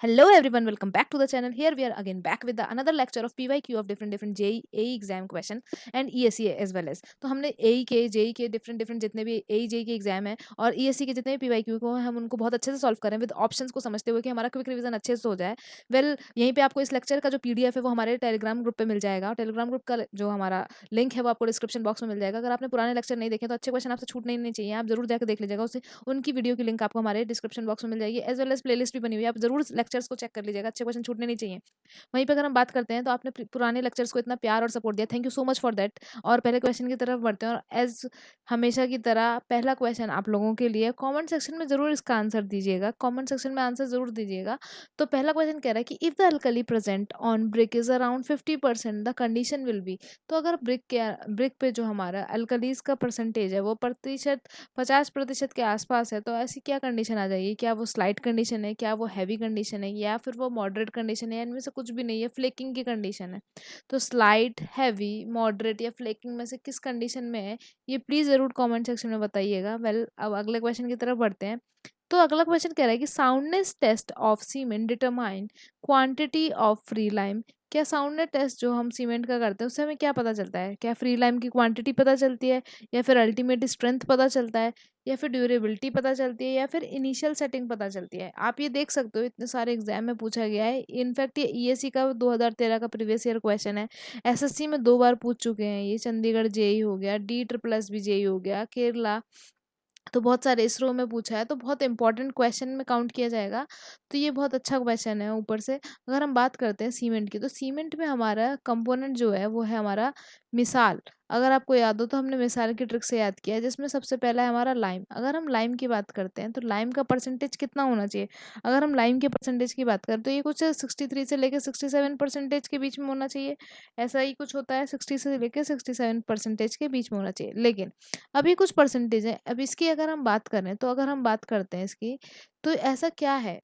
Hello everyone, welcome back to the channel. Here we are again back with another lecture of PYQ of different JEE AE exam question and ESE as well as. तो हमने AE के JEE के different जितने भी AE JEE के exam है और ESE के जितने भी PYQ को हम उनको बहुत अच्छे से सॉल्व करें विद ऑप्शंस को समझते हुए कि हमारा क्विक रिवीजन अच्छे से हो जाए. यहीं पे आपको इस लेक्चर का जो PDF है वो हमारे टेलीग्राम ग्रुप पे मिल जाएगा. टेलीग्राम ग्रुप का जो हमारा लिंक है वो आपको डिस्क्रिप्शन बॉक्स में मिल जाएगा. अगर आपने पुराने लेक्चर नहीं देखे तो अच्छे क्वेश्चन आपसे छूटने ही नहीं चाहिए, आप जरूर जाकर देख लीजिएगा. उसे उनकी वीडियो की लिंक आपको हमारे डिस्क्रिप्शन बॉक्स में मिल जाएगी. एज वेल एज प्लेलिस्ट भी बनी हुई है, आप जरूर लेक्चर्स को चेक कर लीजिएगा, अच्छे क्वेश्चन छूटने नहीं चाहिए. वहीं पे अगर हम बात करते हैं तो आपने पुराने लेक्चर्स को इतना प्यार और सपोर्ट दिया, thank you so much for that. और पहले क्वेश्चन की तरफ बढ़ते हैं और एज हमेशा की तरह पहला क्वेश्चन आप लोगों के लिए कमेंट सेक्शन में जरूर इसका आंसर दीजिएगा, कमेंट सेक्शन में आंसर जरूर दीजिएगा. तो पहला क्वेश्चन कह रहा है कि if the alkali present on brick is around 50% the condition will be. तो अगर ब्रिक पे जो हमारा अल्कलीज का परसेंटेज है वो प्रतिशत 50% के आसपास है, तो ऐसी क्या कंडीशन आ जाएगी? क्या वो स्लाइट कंडीशन है, क्या वो हैवी कंडीशन है, या फिर वो मॉडरेट कंडीशन है, या इनमें से कुछ भी नहीं है, फ्लेकिंग की कंडीशन है? तो स्लाइट, हैवी, मॉडरेट या फ्लेकिंग में से किस कंडीशन में है, ये प्लीज़ ज़रूर कमेंट सेक्शन में बताइएगा. अब अगले क्वेश्चन की तरफ बढ़ते हैं. तो अगला क्वेश्चन कह रहा है कि soundness test of cement determine quantity of free lime. क्या साउंडनेस टेस्ट जो हम सीमेंट का करते हैं उससे हमें क्या पता चलता है? क्या फ्री लाइम की क्वांटिटी पता चलती है, या फिर अल्टीमेट स्ट्रेंथ पता चलता है, या फिर ड्यूरेबिलिटी पता चलती है, या फिर इनिशियल सेटिंग पता चलती है? आप ये देख सकते हो इतने सारे एग्जाम में पूछा गया है. इनफैक्ट ये ईएससी का 2013 का प्रीवियस ईयर क्वेश्चन है. एसएससी में 2 बार पूछ चुके हैं ये. चंडीगढ़ जेई हो गया, डी ट्रिपल एस भी जेई हो गया, केरला, तो बहुत सारे इसरो में पूछा है, तो बहुत इंपॉर्टेंट क्वेश्चन में काउंट किया जाएगा. तो ये बहुत अच्छा क्वेश्चन है. ऊपर से अगर हम बात करते हैं सीमेंट की, तो सीमेंट में हमारा कंपोनेंट जो है वो है हमारा मिसाल. अगर आपको याद हो तो हमने मिसाल की ट्रिक से याद किया है, जिसमें सबसे पहला है हमारा लाइम. अगर हम लाइम की बात करते हैं तो लाइम का परसेंटेज कितना होना चाहिए? अगर हम लाइम के परसेंटेज की बात करें तो ये कुछ 63 से लेकर 67% के बीच में होना चाहिए. ऐसा ही कुछ होता है, 60 से लेकर 67% के बीच में होना चाहिए. लेकिन अभी कुछ परसेंटेज है. अब इसकी अगर हम बात करें, तो अगर हम बात करते हैं इसकी, तो ऐसा क्या है?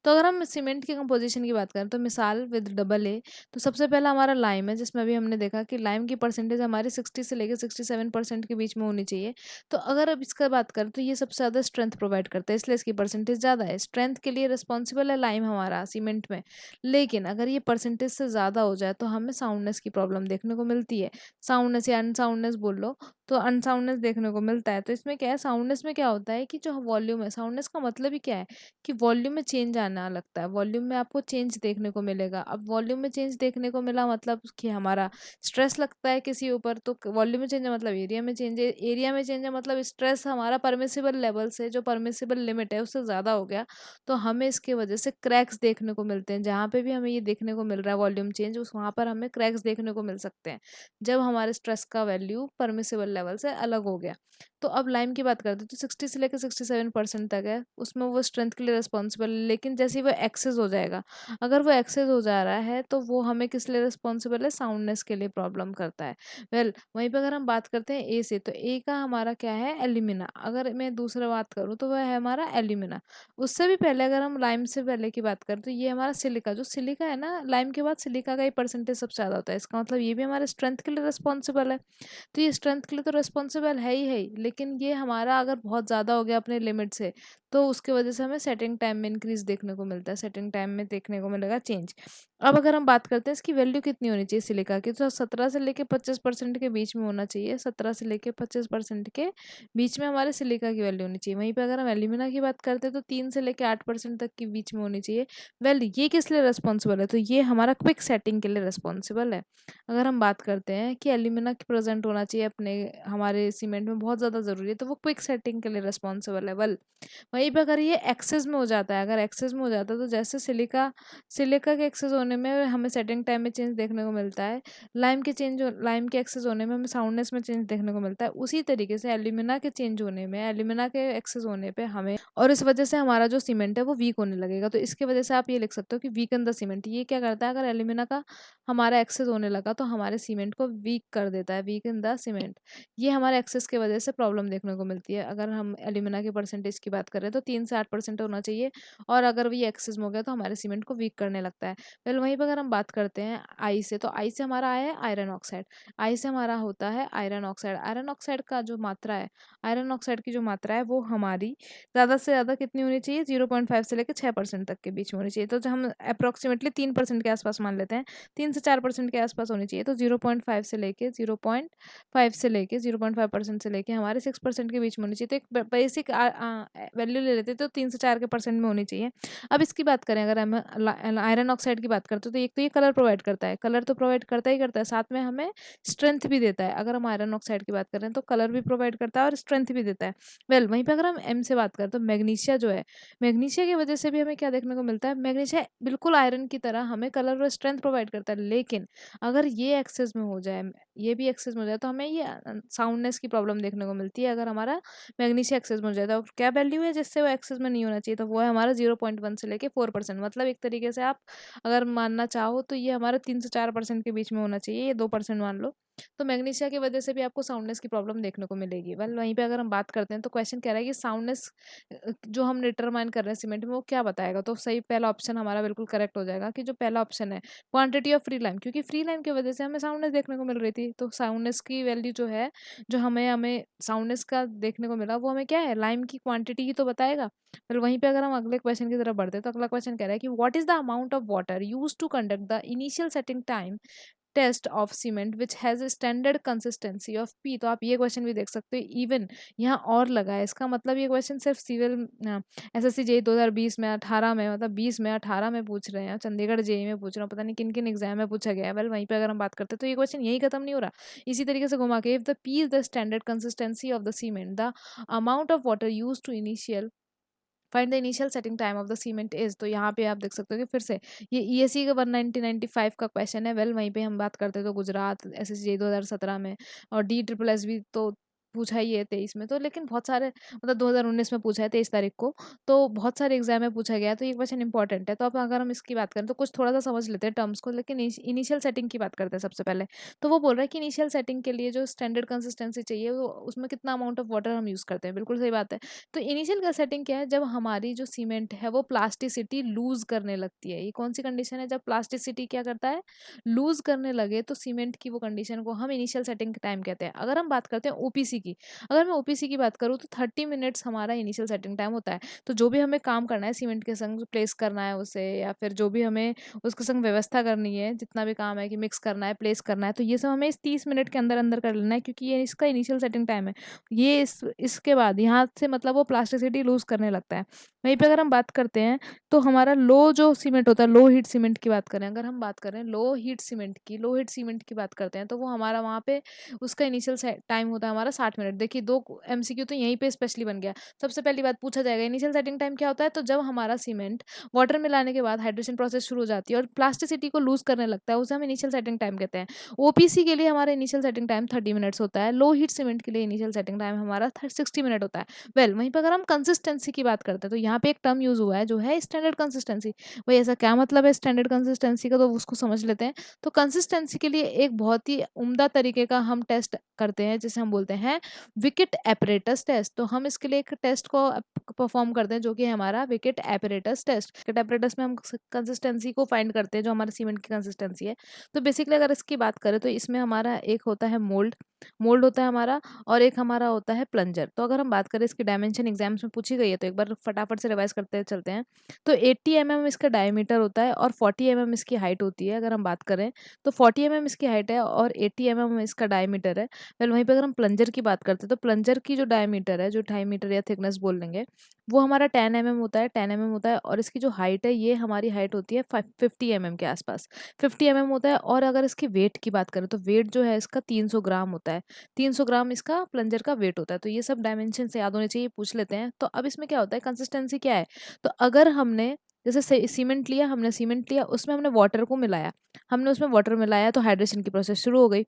तो अगर हम सीमेंट की कंपोजिशन की बात करें तो मिसाल विद डबल ए, तो सबसे पहला हमारा लाइम है, जिसमें अभी हमने देखा कि लाइम की परसेंटेज हमारी 60 से लेकर 67% के बीच में होनी चाहिए. तो अगर अब इसका बात करें तो ये सबसे ज़्यादा स्ट्रेंथ प्रोवाइड करता है, इसलिए इसकी परसेंटेज ज़्यादा है. स्ट्रेंथ के लिए रिस्पॉन्सिबल है लाइम हमारा सीमेंट में. लेकिन अगर ये परसेंटेज से ज़्यादा हो जाए तो हमें साउंडनेस की प्रॉब्लम देखने को मिलती है. साउंडनेस या अनसाउंडनेस बोल लो, तो अनसाउंडनेस देखने को मिलता है. तो इसमें क्या है, साउंडनेस में क्या होता है कि जो वॉल्यूम है, साउंडनेस का मतलब ही क्या है कि वॉल्यूम में चेंज आना लगता है. वॉल्यूम में आपको चेंज देखने को मिलेगा. अब वॉल्यूम में चेंज देखने को मिला मतलब कि हमारा स्ट्रेस लगता है किसी ऊपर, तो वॉल्यूम में चेंज है मतलब एरिया में चेंज है. एरिया में चेंज है मतलब स्ट्रेस हमारा परमिसिबल लेवल से, जो परमिसिबल लिमिट है उससे ज़्यादा हो गया, तो हमें इसके वजह से क्रैक्स देखने को मिलते हैं. जहाँ पे भी हमें ये देखने को मिल रहा है वॉल्यूम चेंज, उस वहाँ पर हमें क्रैक्स देखने को मिल सकते हैं, जब हमारे स्ट्रेस का वैल्यू परमिसिबल लेवल से अलग हो गया. तो अब लाइम की बात करते हैं तो 60 से लेकर 67% तक है, उसमें वो स्ट्रेंथ के लिए रिस्पॉन्सिबल है. लेकिन जैसे ही वो एक्सेस हो जाएगा, अगर वो एक्सेस हो जा रहा है तो वो हमें किस लिए रिस्पॉन्सिबल है? साउंडनेस के लिए प्रॉब्लम करता है. वहीं पे अगर हम बात करते हैं ए से, तो ए का हमारा क्या है? एल्यूमिना. अगर मैं दूसरा बात करूँ तो वह है हमारा एल्यूमिना. उससे भी पहले अगर हम लाइम से पहले की बात करें तो ये हमारा सिलिका. जो सिलिका है ना, लाइम के बाद सिलिका का ही परसेंटेज सबसे ज़्यादा होता है. इसका मतलब ये भी हमारे स्ट्रेंथ के लिए रिस्पॉन्सिबल है. तो ये स्ट्रेंथ के लिए तो रिस्पॉन्सिबल है ही, लेकिन ये हमारा अगर बहुत ज़्यादा हो गया अपने लिमिट से, तो उसकी वजह से हमें सेटिंग टाइम में इंक्रीज देखने को मिलता है. सेटिंग टाइम में देखने को मिलेगा चेंज. अब अगर हम बात करते हैं इसकी वैल्यू कितनी होनी चाहिए सिलिका की, तो 17 से लेकर 25% के बीच में होना चाहिए. 17 से लेकर 25% के बीच में हमारे सिलिका की वैल्यू होनी चाहिए. वहीं पर अगर हम एल्यूमिना की बात करते हैं तो 3 से लेकर 8% तक के बीच में होनी चाहिए. ये किस लिए रिस्पॉन्सिबल है? तो ये हमारा क्विक सेटिंग के लिए रिस्पॉन्सिबल है. अगर हम बात करते हैं कि एल्यूमिना की प्रेजेंट होना चाहिए अपने हमारे सीमेंट में, बहुत ज़्यादा ज़रूरी है, तो वो क्विक सेटिंग के लिए रिस्पॉन्सिबल है. वहीं पे अगर ये एक्सेस में हो जाता है, अगर एक्सेस में हो जाता है तो जैसे सिलिका सिलिका के एक्सेस होने में हमें सेटिंग टाइम में चेंज देखने को मिलता है, लाइम के एक्सेस होने में हमें साउंडनेस में चेंज देखने को मिलता है, उसी तरीके से एल्यूमिना के चेंज होने में, एल्यूमिना के एक्सेस होने पे हमें, और इस वजह से हमारा जो सीमेंट है वो वीक होने लगेगा. तो इसकी वजह से आप ये लिख सकते हो कि वीकन द सीमेंट. ये क्या करता है, अगर एल्यूमिना का हमारा एक्सेस होने लगा तो हमारे सीमेंट को वीक कर देता है, वीकन द सीमेंट. ये हमारे एक्सेस की वजह से प्रॉब्लम देखने को मिलती है. अगर हम एल्यूमिना के परसेंटेज की बात करें हैं तो 3 से 8% होना चाहिए, और अगर ये एक्सेस में हो गया तो हमारे सीमेंट को वीक करने लगता है। वेल वहीं पर अगर हम बात करते हैं आई से, तो आई से हमारा आया है आयरन ऑक्साइड, आई से हमारा होता है आयरन ऑक्साइड। आयरन ऑक्साइड का जो मात्रा है, आयरन ऑक्साइड की जो मात्रा है वो हमारी ज़्यादा से ज़्यादा कितनी होनी चाहिए, 0.5 से लेकर 6% तक के बीच में होनी चाहिए। तो जो हम अप्रोक्सीमेटली 3% के आसपास मान लेते हैं, 3 से 4% के आसपास होनी चाहिए। तो 0.5 से लेके 0.5 से लेके 0.5% से लेके हमारे 6% के बीच में होनी चाहिए। तो एक बेसिक वैल्यू ले लेते हैं, तो 3 से 4 के परसेंट में होनी चाहिए। अब इसकी बात करें, अगर हम आयरन ऑक्साइड की बात करते हैं, तो एक तो ये कलर प्रोवाइड करता है, कलर तो प्रोवाइड करता ही करता है, साथ में हमें स्ट्रेंथ भी देता है। अगर हम आयरन ऑक्साइड की बात करें तो कलर भी प्रोवाइड करता है और स्ट्रेंथ भी देता है। वेल वहीं पे अगर हम एम से बात करें तो मैग्नीशिया जो है, मैग्नीशिया की वजह से भी हमें क्या देखने को मिलता है, मैग्नीशिया बिल्कुल आयरन की तरह हमें कलर और स्ट्रेंथ प्रोवाइड करता है, लेकिन अगर ये एक्सेस में हो जाए, ये भी एक्सेस में हो जाए, तो हमें ये साउंडनेस की प्रॉब्लम देखने को मिलती है। अगर हमारा मैग्नीशिया एक्सेस में हो जाए तो क्या वैल्यू है जिससे वो एक्सेस में नहीं होना चाहिए, तो वो है हमारा 0.1 से लेके 4%। मतलब एक तरीके से आप अगर मानना चाहो तो ये हमारा 3 से 4% के बीच में होना चाहिए, ये 2% मान लो। तो मैग्नीशिया की वजह से भी आपको साउंडनेस की प्रॉब्लम देखने को मिलेगी। वेल वहीं पे अगर हम बात करते हैं तो क्वेश्चन कह रहा है कि साउंडनेस जो हम डिटरमाइन कर रहे हैं सीमेंट में, वो क्या बताएगा। तो सही पहला ऑप्शन हमारा बिल्कुल करेक्ट हो जाएगा कि जो पहला ऑप्शन है, क्वांटिटी ऑफ फ्री लाइम, क्योंकि फ्री लाइम की वजह से हमें साउंडनेस देखने को मिल रही थी। तो साउंडनेस की वैल्यू जो है, जो हमें हमें साउंडनेस का देखने को मिला, वो हमें क्या है, लाइम की क्वांटिटी ही तो बताएगा। फिर वहीं पे अगर हम अगले क्वेश्चन की तरफ बढ़ते हैं तो अगला क्वेश्चन कह रहा है कि what is the amount of water use to conduct the initial setting time test of cement which has standard consistency of P. तो आप ये क्वेश्चन भी देख सकते हो, इवन यहाँ और लगा है, इसका मतलब ये क्वेश्चन सिर्फ सिविल एसएससी जेई 2020 में 18 में, मतलब 20 में 18 में पूछ रहे हैं, चंडीगढ़ जेई में पूछ रहे हैं, पता नहीं किन किन एग्जाम में पूछा गया है। वेल वहीं पे अगर हम बात करते हैं तो ये क्वेश्चन यही खत्म नहीं हो रहा, इसी तरीके से घुमा के, if the P is the standard consistency of the cement, the amount of water use to initial find the initial setting time of the cement is. तो यहाँ पे आप देख सकते हो कि फिर से ये ईएससी का 1995 का क्वेश्चन है। वेल वहीं पे हम बात करते हैं तो गुजरात एसएससी 2017 में, और डी ट्रिपल एस भी तो पूछा ही है 23 में, तो लेकिन बहुत सारे, मतलब 2019 में पूछा है 23 तारीख को, तो बहुत सारे एग्जाम में पूछा गया है, तो ये क्वेश्चन इंपॉर्टेंट है। तो अब अगर हम इसकी बात करें तो कुछ थोड़ा सा समझ लेते हैं टर्म्स को, लेकिन इनिशियल सेटिंग की बात करते हैं सबसे पहले। तो वो बोल रहा है कि इनिशियल सेटिंग के लिए जो स्टैंडर्ड कंसिस्टेंसी चाहिए, वो उसमें कितना अमाउंट ऑफ वाटर हम यूज़ करते हैं, बिल्कुल सही बात है। तो इनिशियल का सेटिंग क्या है, जब हमारी जो सीमेंट है वो प्लास्टिसिटी लूज करने लगती है। ये कौन सी कंडीशन है, जब प्लास्टिसिटी क्या करता है, लूज करने लगे, तो सीमेंट की वो कंडीशन को हम इनिशियल सेटिंग टाइम कहते हैं। अगर हम बात करते हैं ओपीसी की, अगर मैं ओपीसी की बात करूँ तो 30 मिनट्स हमारा इनिशियल सेटिंग टाइम होता है। तो जो भी हमें काम करना है सीमेंट के संग, प्लेस करना है उसे, या फिर जो भी हमें उसके संग व्यवस्था करनी है, जितना भी काम है कि मिक्स करना है, प्लेस करना है, तो ये सब हमें इस 30 मिनट के अंदर अंदर कर लेना है, क्योंकि ये इसका इनिशियल सेटिंग टाइम है। ये इसके बाद यहाँ से मतलब वो प्लास्टिसिटी लूज करने लगता है। वहीं पे अगर हम बात करते हैं तो हमारा लो जो सीमेंट होता है, लो हीट सीमेंट की बात करें, अगर हम बात करें लो हीट सीमेंट की, लो हीट सीमेंट की बात करते हैं, तो वो हमारा वहाँ पे उसका इनिशियल टाइम होता है हमारा 60 मिनट। देखिए 2 एमसीक्यू तो यहीं पे स्पेशली बन गया। सबसे पहली बात पूछा जाएगा इनिशियल सेटिंग टाइम क्या होता है, तो जब हमारा सीमेंट वाटर मिलाने के बाद हाइड्रेशन प्रोसेस शुरू हो जाती है और प्लास्टिसिटी को लूज करने लगता है, उसे हम इनिशियल सेटिंग टाइम कहते हैं। ओपीसी के लिए हमारा इनिशियल सेटिंग टाइम 30 मिनट्स होता है, लो हीट सीमेंट के लिए इनिशियल सेटिंग टाइम हमारा 60 मिनट होता है। वेल वहीं पर अगर हम कंसिस्टेंसी की बात करते हैं तो यहाँ पे एक टर्म यूज हुआ है जो है स्टैंडर्ड कंसिस्टेंसी। भाई ऐसा क्या मतलब है स्टैंडर्ड कंसिस्टेंसी का, तो उसको समझ लेते हैं। तो कंसिस्टेंसी के लिए एक बहुत ही उम्दा तरीके का हम टेस्ट करते हैं, जिसे हम बोलते हैं विकेट एपरेटस टेस्ट। तो हम इसके लिए एक टेस्ट को परफॉर्म करते हैं जो कि है हमारा Vicat apparatus test. Vicat apparatus में हम कंसिस्टेंसी को फाइंड करते हैं, जो हमारे सीमेंट की कंसिस्टेंसी है। तो बेसिकली अगर इसकी बात करें तो इसमें हमारा एक होता है मोल्ड, मोल्ड होता है हमारा, और एक हमारा होता है प्लंजर। तो अगर हम बात करें इसकी डायमेंशन एग्जाम्स में पूछी गई है, तो एक बार फटाफट से रिवाइज करते चलते हैं। तो 80 mm इसका डायमीटर होता है और 40 mm इसकी हाइट होती है। अगर हम बात करें तो 40 mm इसकी हाइट है और 80 mm इसका डायमीटर है। फिर वहीं पर अगर हम प्लंजर की बात करते हैं तो प्लंजर की जो डायमीटर है, जो डायमीटर या थिकनेस बोल लेंगे, वो हमारा 10 mm होता है, 10 mm होता है, और इसकी जो हाइट है, ये हमारी हाइट होती है 50 mm के आसपास, 50 mm होता है। और अगर इसकी वेट की बात करें तो वेट जो है इसका 300 ग्राम होता है, 300 ग्राम इसका प्लंजर का वेट होता है। तो ये सब डायमेंशन से याद होने चाहिए, पूछ लेते हैं। तो अब इसमें क्या होता है, कंसिस्टेंसी क्या है, तो अगर हमने जैसे सीमेंट लिया, हमने सीमेंट लिया, उसमें हमने वाटर को मिलाया, हमने उसमें वाटर मिलाया, तो हाइड्रेशन की प्रोसेस शुरू हो गई।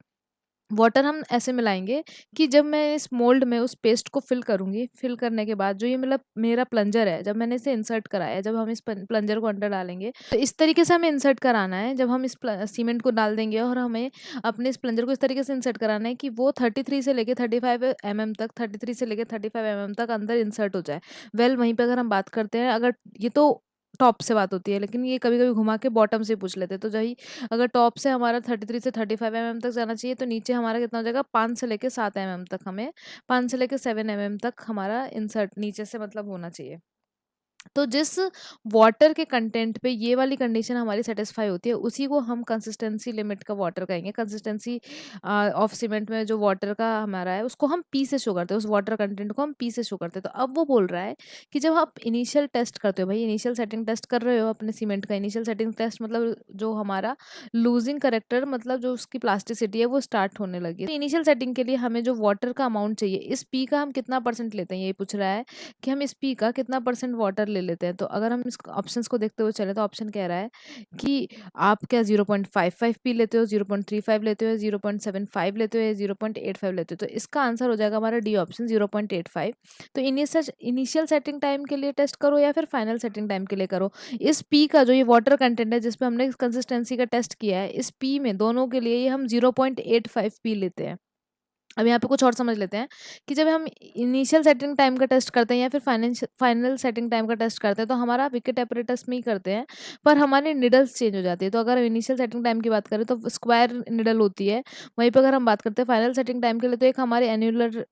वाटर हम ऐसे मिलाएँगे कि जब मैं इस मोल्ड में उस पेस्ट को फ़िल करूँगी, फ़िल करने के बाद जो ये मतलब मेरा प्लंजर है, जब मैंने इसे इंसर्ट कराया है, जब हम इस प्लंजर को अंदर डालेंगे, तो इस तरीके से हमें इंसर्ट कराना है। जब हम इस सीमेंट को डाल देंगे और हमें अपने इस प्लंजर को इस तरीके से इंसर्ट कराना है कि वो 33 से लेके 35 तक, 33 से लेके 35 तक अंदर इंसर्ट हो जाए। वहीं पे अगर हम बात करते हैं, अगर ये तो टॉप से बात होती है, लेकिन ये कभी-कभी घुमा के बॉटम से पूछ लेते हैं। तो जही अगर टॉप से हमारा 33 से 35 तक जाना चाहिए, तो नीचे हमारा कितना हो जाएगा, 5 से लेके 7 तक, हमें 5 से लेके 7 तक हमारा इंसर्ट नीचे से मतलब होना चाहिए। तो जिस वाटर के कंटेंट पे ये वाली कंडीशन हमारी सेटिस्फाई होती है, उसी को हम कंसिस्टेंसी लिमिट का वाटर कहेंगे। कंसिस्टेंसी ऑफ सीमेंट में जो वाटर का हमारा है, उसको हम पी से शो करते हैं, उस वाटर कंटेंट को हम पी से शो करते हैं। तो अब वो बोल रहा है कि जब आप इनिशियल टेस्ट करते हो, भाई इनिशियल सेटिंग टेस्ट कर रहे हो अपने सीमेंट का, इनिशियल सेटिंग टेस्ट मतलब जो हमारा लूजिंग करेक्टर, मतलब जो उसकी प्लास्टिसिटी है वो स्टार्ट होने लगी। तो इनिशियल सेटिंग के लिए हमें जो वाटर का अमाउंट चाहिए, इस पी का हम कितना परसेंट लेते हैं, ये पूछ रहा है कि हम इस पी का कितना परसेंट वाटर ले लेते हैं। तो अगर हम इस ऑप्शंस को देखते हुए चले, तो ऑप्शन कह रहा है कि आप क्या 0.55 पी लेते हो, 0.35 लेते हो, 0.75 लेते हो या 0.85 लेते हो। तो इसका आंसर हो जाएगा हमारा डी ऑप्शन, 0.85। तो इनिशियल सेटिंग टाइम के लिए टेस्ट करो या फिर फाइनल सेटिंग टाइम के लिए करो, इस पी का जो ये वाटर कंटेंट है जिसपे हमने कंसिस्टेंसी का टेस्ट किया है, इस पी में दोनों के लिए ये हम 0.85 पी लेते हैं। अब यहाँ पे कुछ और समझ लेते हैं कि जब हम इनिशियल सेटिंग टाइम का टेस्ट करते हैं या फिर फाइनल सेटिंग टाइम का टेस्ट करते हैं, तो हमारा विकेट एपरेटस में ही करते हैं, पर हमारी निडल्स चेंज हो जाती है। तो अगर इनिशियल सेटिंग टाइम की बात करें तो स्क्वायर निडल होती है, वहीं पर अगर हम बात करते हैं फाइनल सेटिंग टाइम के लिए, तो एक हमारी एन्यूलर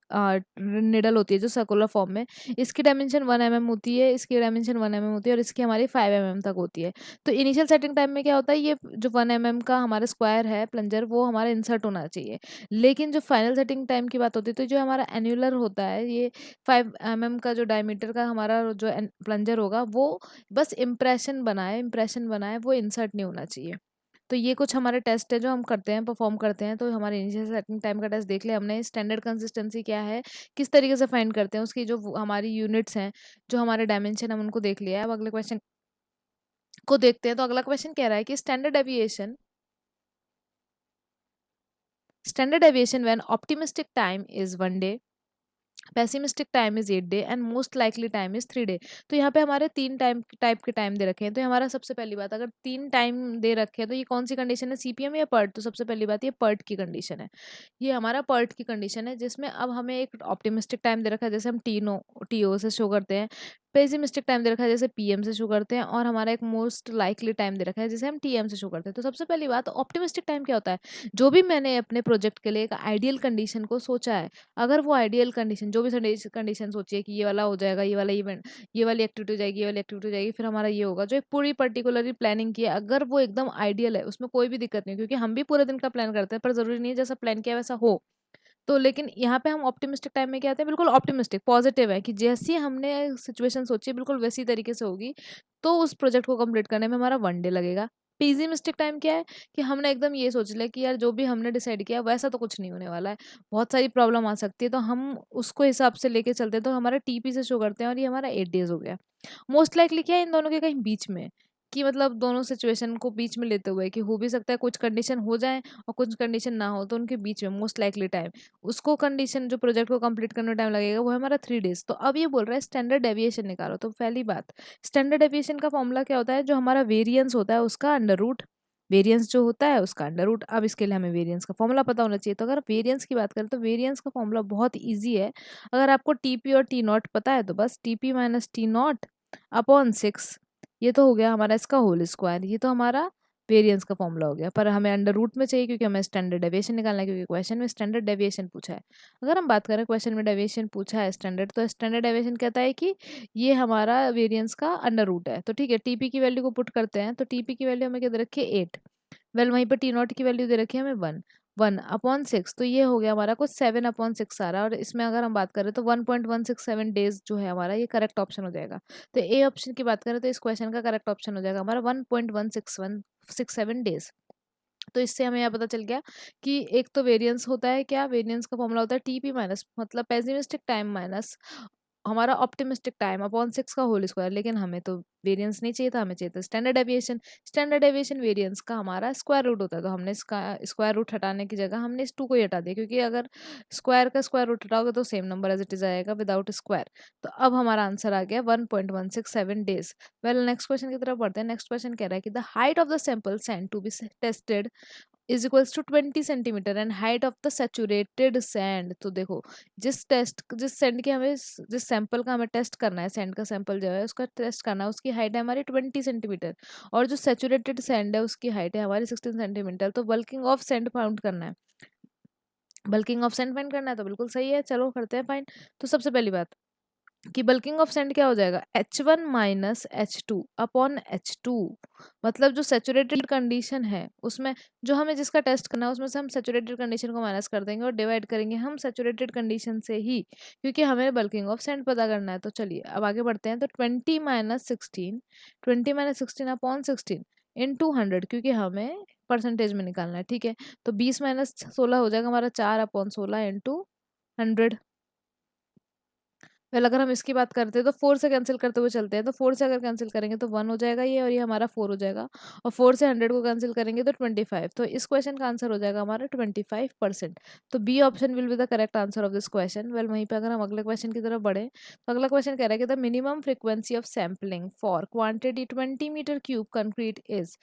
निडल होती है जो सर्कुलर फॉर्म में, इसकी डायमेंशन 1 होती है, इसकी डायमेंशन 1 होती है और इसकी हमारी 5 तक होती है। तो इनिशियल सेटिंग टाइम में क्या होता है, ये जो 1 का हमारा स्क्वायर है प्लंजर, वो हमारा इंसर्ट होना चाहिए। लेकिन जो फाइनल सेटिंग टाइम की बात होती है, तो जो हमारा एन्युलर होता है, ये 5 का जो डायमीटर का हमारा जो प्लंजर होगा, वो बस इम्प्रेशन बनाए, वो इंसर्ट नहीं होना चाहिए। तो ये कुछ हमारे टेस्ट है जो हम करते हैं, परफॉर्म करते हैं। तो हमारे इनिशियल सेटिंग टाइम का टेस्ट देख लिया हमने, स्टैंडर्ड कंसिस्टेंसी क्या है, किस तरीके से फाइंड करते हैं, उसकी जो हमारी यूनिट्स हैं, जो हमारे डायमेंशन, हम उनको देख लिया है। अब अगले क्वेश्चन को देखते हैं। तो अगला क्वेश्चन कह रहा है कि standard deviation when optimistic time is 1 day, pessimistic time is 8 day and most likely time is 3 day. तो यहाँ पे हमारे 3 टाइप के टाइम दे रखे हैं। तो हमारा सबसे पहली बात, अगर 3 टाइम दे रखे हैं, तो ये कौन सी कंडीशन है, सीपीएम या पर्ट? तो सबसे पहली बात, ये पर्ट की कंडीशन है। ये हमारा पर्ट की कंडीशन है, जिसमें अब हमें एक ऑप्टिमिस्टिक टाइम दे रखा है, जैसे हम टीओ से शो करते हैं। पेसिमिस्टिक टाइम दे रखा है, जैसे पीएम से शो करते हैं। और हमारा एक मोस्ट लाइकली टाइम दे रखा है, जैसे हम टीएम से शो करते हैं। तो सबसे पहली बात, ऑप्टिमिस्टिक टाइम क्या होता है? जो भी मैंने अपने प्रोजेक्ट के लिए एक आइडियल कंडीशन को सोचा है, अगर वो आइडियल कंडीशन, जो भी कंडीशन सोची है कि ये वाला हो जाएगा, ये वाला इवेंट, ये वाली एक्टिविटी हो जाएगी, ये वाली एक्टिविटी हो जाएगी, फिर हमारा ये होगा, जो एक पूरी पर्टिकुलरली प्लानिंग की है, अगर वो एकदम आइडियल है, उसमें कोई भी दिक्कत नहीं, क्योंकि हम भी पूरे दिन का प्लान करते हैं, पर जरूरी नहीं है जैसा प्लान किया वैसा हो। तो लेकिन यहाँ पे हम ऑप्टिमिस्टिक टाइम में क्या आते हैं, बिल्कुल ऑप्टिमिस्टिक पॉजिटिव है कि जैसी हमने सिचुएशन सोची है, बिल्कुल वैसी तरीके से होगी, तो उस प्रोजेक्ट को कंप्लीट करने में हमारा 1 डे लगेगा। पेसिमिस्टिक टाइम क्या है कि हमने एकदम ये सोच लिया कि यार जो भी हमने डिसाइड किया वैसा तो कुछ नहीं होने वाला है, बहुत सारी प्रॉब्लम आ सकती है, तो हम उसको हिसाब से लेके चलते हैं, तो हमारा टीपी से शो करते हैं, और ये हमारा 8 डेज हो गया। मोस्ट लाइकली क्या है, इन दोनों के कहीं बीच में, कि मतलब दोनों सिचुएशन को बीच में लेते हुए, कि हो भी सकता है कुछ कंडीशन हो जाए और कुछ कंडीशन ना हो, तो उनके बीच में मोस्ट लाइकली टाइम, उसको कंडीशन जो प्रोजेक्ट को कंप्लीट करने में टाइम लगेगा, वो है हमारा 3 डेज। तो अब ये बोल रहा है स्टैंडर्ड डेविएशन निकालो। तो पहली बात, स्टैंडर्ड डेविएशन का फॉर्मूला क्या होता है, जो हमारा वेरिएंस होता है उसका अंडर रूट, वेरिएंस जो होता है उसका अंडर रूट। अब इसके लिए हमें वेरिएंस का फॉर्मूला पता होना चाहिए। तो अगर वेरिएंस की बात करें, तो वेरिएंस का फॉर्मूला बहुत ईजी है। अगर आपको टीपी और टी नॉट पता है, तो बस TP minus T not upon 6, ये तो हो गया हमारा इसका होल स्क्वायर, ये तो हमारा वेरिएंस का फॉर्मूला हो गया। पर हमें अंडर रूट में चाहिए, क्योंकि हमें स्टैंडर्ड डेविएशन निकालना है, क्योंकि क्वेश्चन में स्टैंडर्ड डेविएशन पूछा है। अगर हम बात करें क्वेश्चन में डेविएशन पूछा है स्टैंडर्ड, तो स्टैंडर्ड डेविएशन कहता है कि ये हमारा वेरिएंस का अंडर रूट है। तो ठीक है, टीपी की वैल्यू को पुट करते हैं। तो टीपी की वैल्यू हमें क्या दे रखी है, 8। वेल वहीं पर टी नॉट की वैल्यू दे रखी है हमें 1, 1/6। तो ये हो गया हमारा कुछ 7/6 आ रहा है, और इसमें अगर हम बात करें तो 1.167 डेज जो है हमारा, ये करेक्ट ऑप्शन हो जाएगा। तो ए ऑप्शन की बात करें, तो इस क्वेश्चन का करेक्ट ऑप्शन हो जाएगा हमारा 1.167 डेज। तो इससे हमें यह पता चल गया कि एक तो वेरिएंस होता है, क्या वेरिएंस का फॉर्मूला होता है टीपी माइनस, मतलब पेसिमिस्टिक टाइम माइनस हमारा ऑप्टिमिस्टिक टाइम अपॉन 6 का होल स्क्वायर, लेकिन हमें तो वेरिएंस नहीं चाहिए था, हमें चाहिए था standard deviation. Standard deviation variance का हमारा स्क्वायर रूट होता है, तो हमने इसका स्क्वायर रूट हटाने की जगह हमने इस 2 को ही हटा दिया, क्योंकि अगर स्क्वायर का स्क्वायर रूट हटाओगे तो same number as it is आएगा विदाउट स्क्वायर। तो अब हमारा आंसर आ गया 1.167 डेज। वेल नेक्स्ट क्वेश्चन की तरफ बढ़ते हैं। नेक्स्ट क्वेश्चन कह रहा है कि the height of the sample sand to be tested is equals to 20 centimetre and height of the saturated sand. तो देखो, जिस सैंड के हमें जिस सैंपल का हमें टेस्ट करना है, सैंड का सैंपल जो है उसका टेस्ट करना है, उसकी हाइट है हमारी 20 सेंटीमीटर, और जो सैचुरेटेड सैंड है उसकी हाइट है हमारी 16 सेंटीमीटर। तो बल्किंग ऑफ सैंड फाउंड करना है, बल्किंग ऑफ सैंड फाइंड करना है, तो बिल्कुल सही है, चलो करते हैं फाइंड। तो सबसे पहली बात कि बल्किंग ऑफ सैंड क्या हो जाएगा, H1 minus H2 upon H2। मतलब जो सैचुरेटेड कंडीशन है उसमें, जो हमें जिसका टेस्ट करना है उसमें से हम सैचुरेटेड कंडीशन को माइनस कर देंगे और डिवाइड करेंगे हम सैचुरेटेड कंडीशन से ही, क्योंकि हमें बल्किंग ऑफ सैंड पता करना है। तो चलिए अब आगे बढ़ते हैं। तो 20 माइनस 16 अपॉन 16 इंटू 100, क्योंकि हमें परसेंटेज में निकालना है, ठीक है। तो 20 माइनस 16 हो जाएगा हमारा 4/16 इंटू 100। वेल अगर हम इसकी बात करते हैं तो 4 से कैंसिल करते हुए चलते हैं, तो 4 से अगर कैंसिल करेंगे तो 1 हो जाएगा ये, और ये हमारा 4 हो जाएगा, और 4 से 100 को कैंसिल करेंगे तो 25। तो इस क्वेश्चन का आंसर हो जाएगा हमारा 25%। तो B option will be the correct answer of this question. Well वहीं पे अगर हम अगले क्वेश्चन की तरफ बढ़े, तो अगला क्वेश्चन कह रहा है कि the minimum frequency of sampling for quantity 20 metre cube concrete is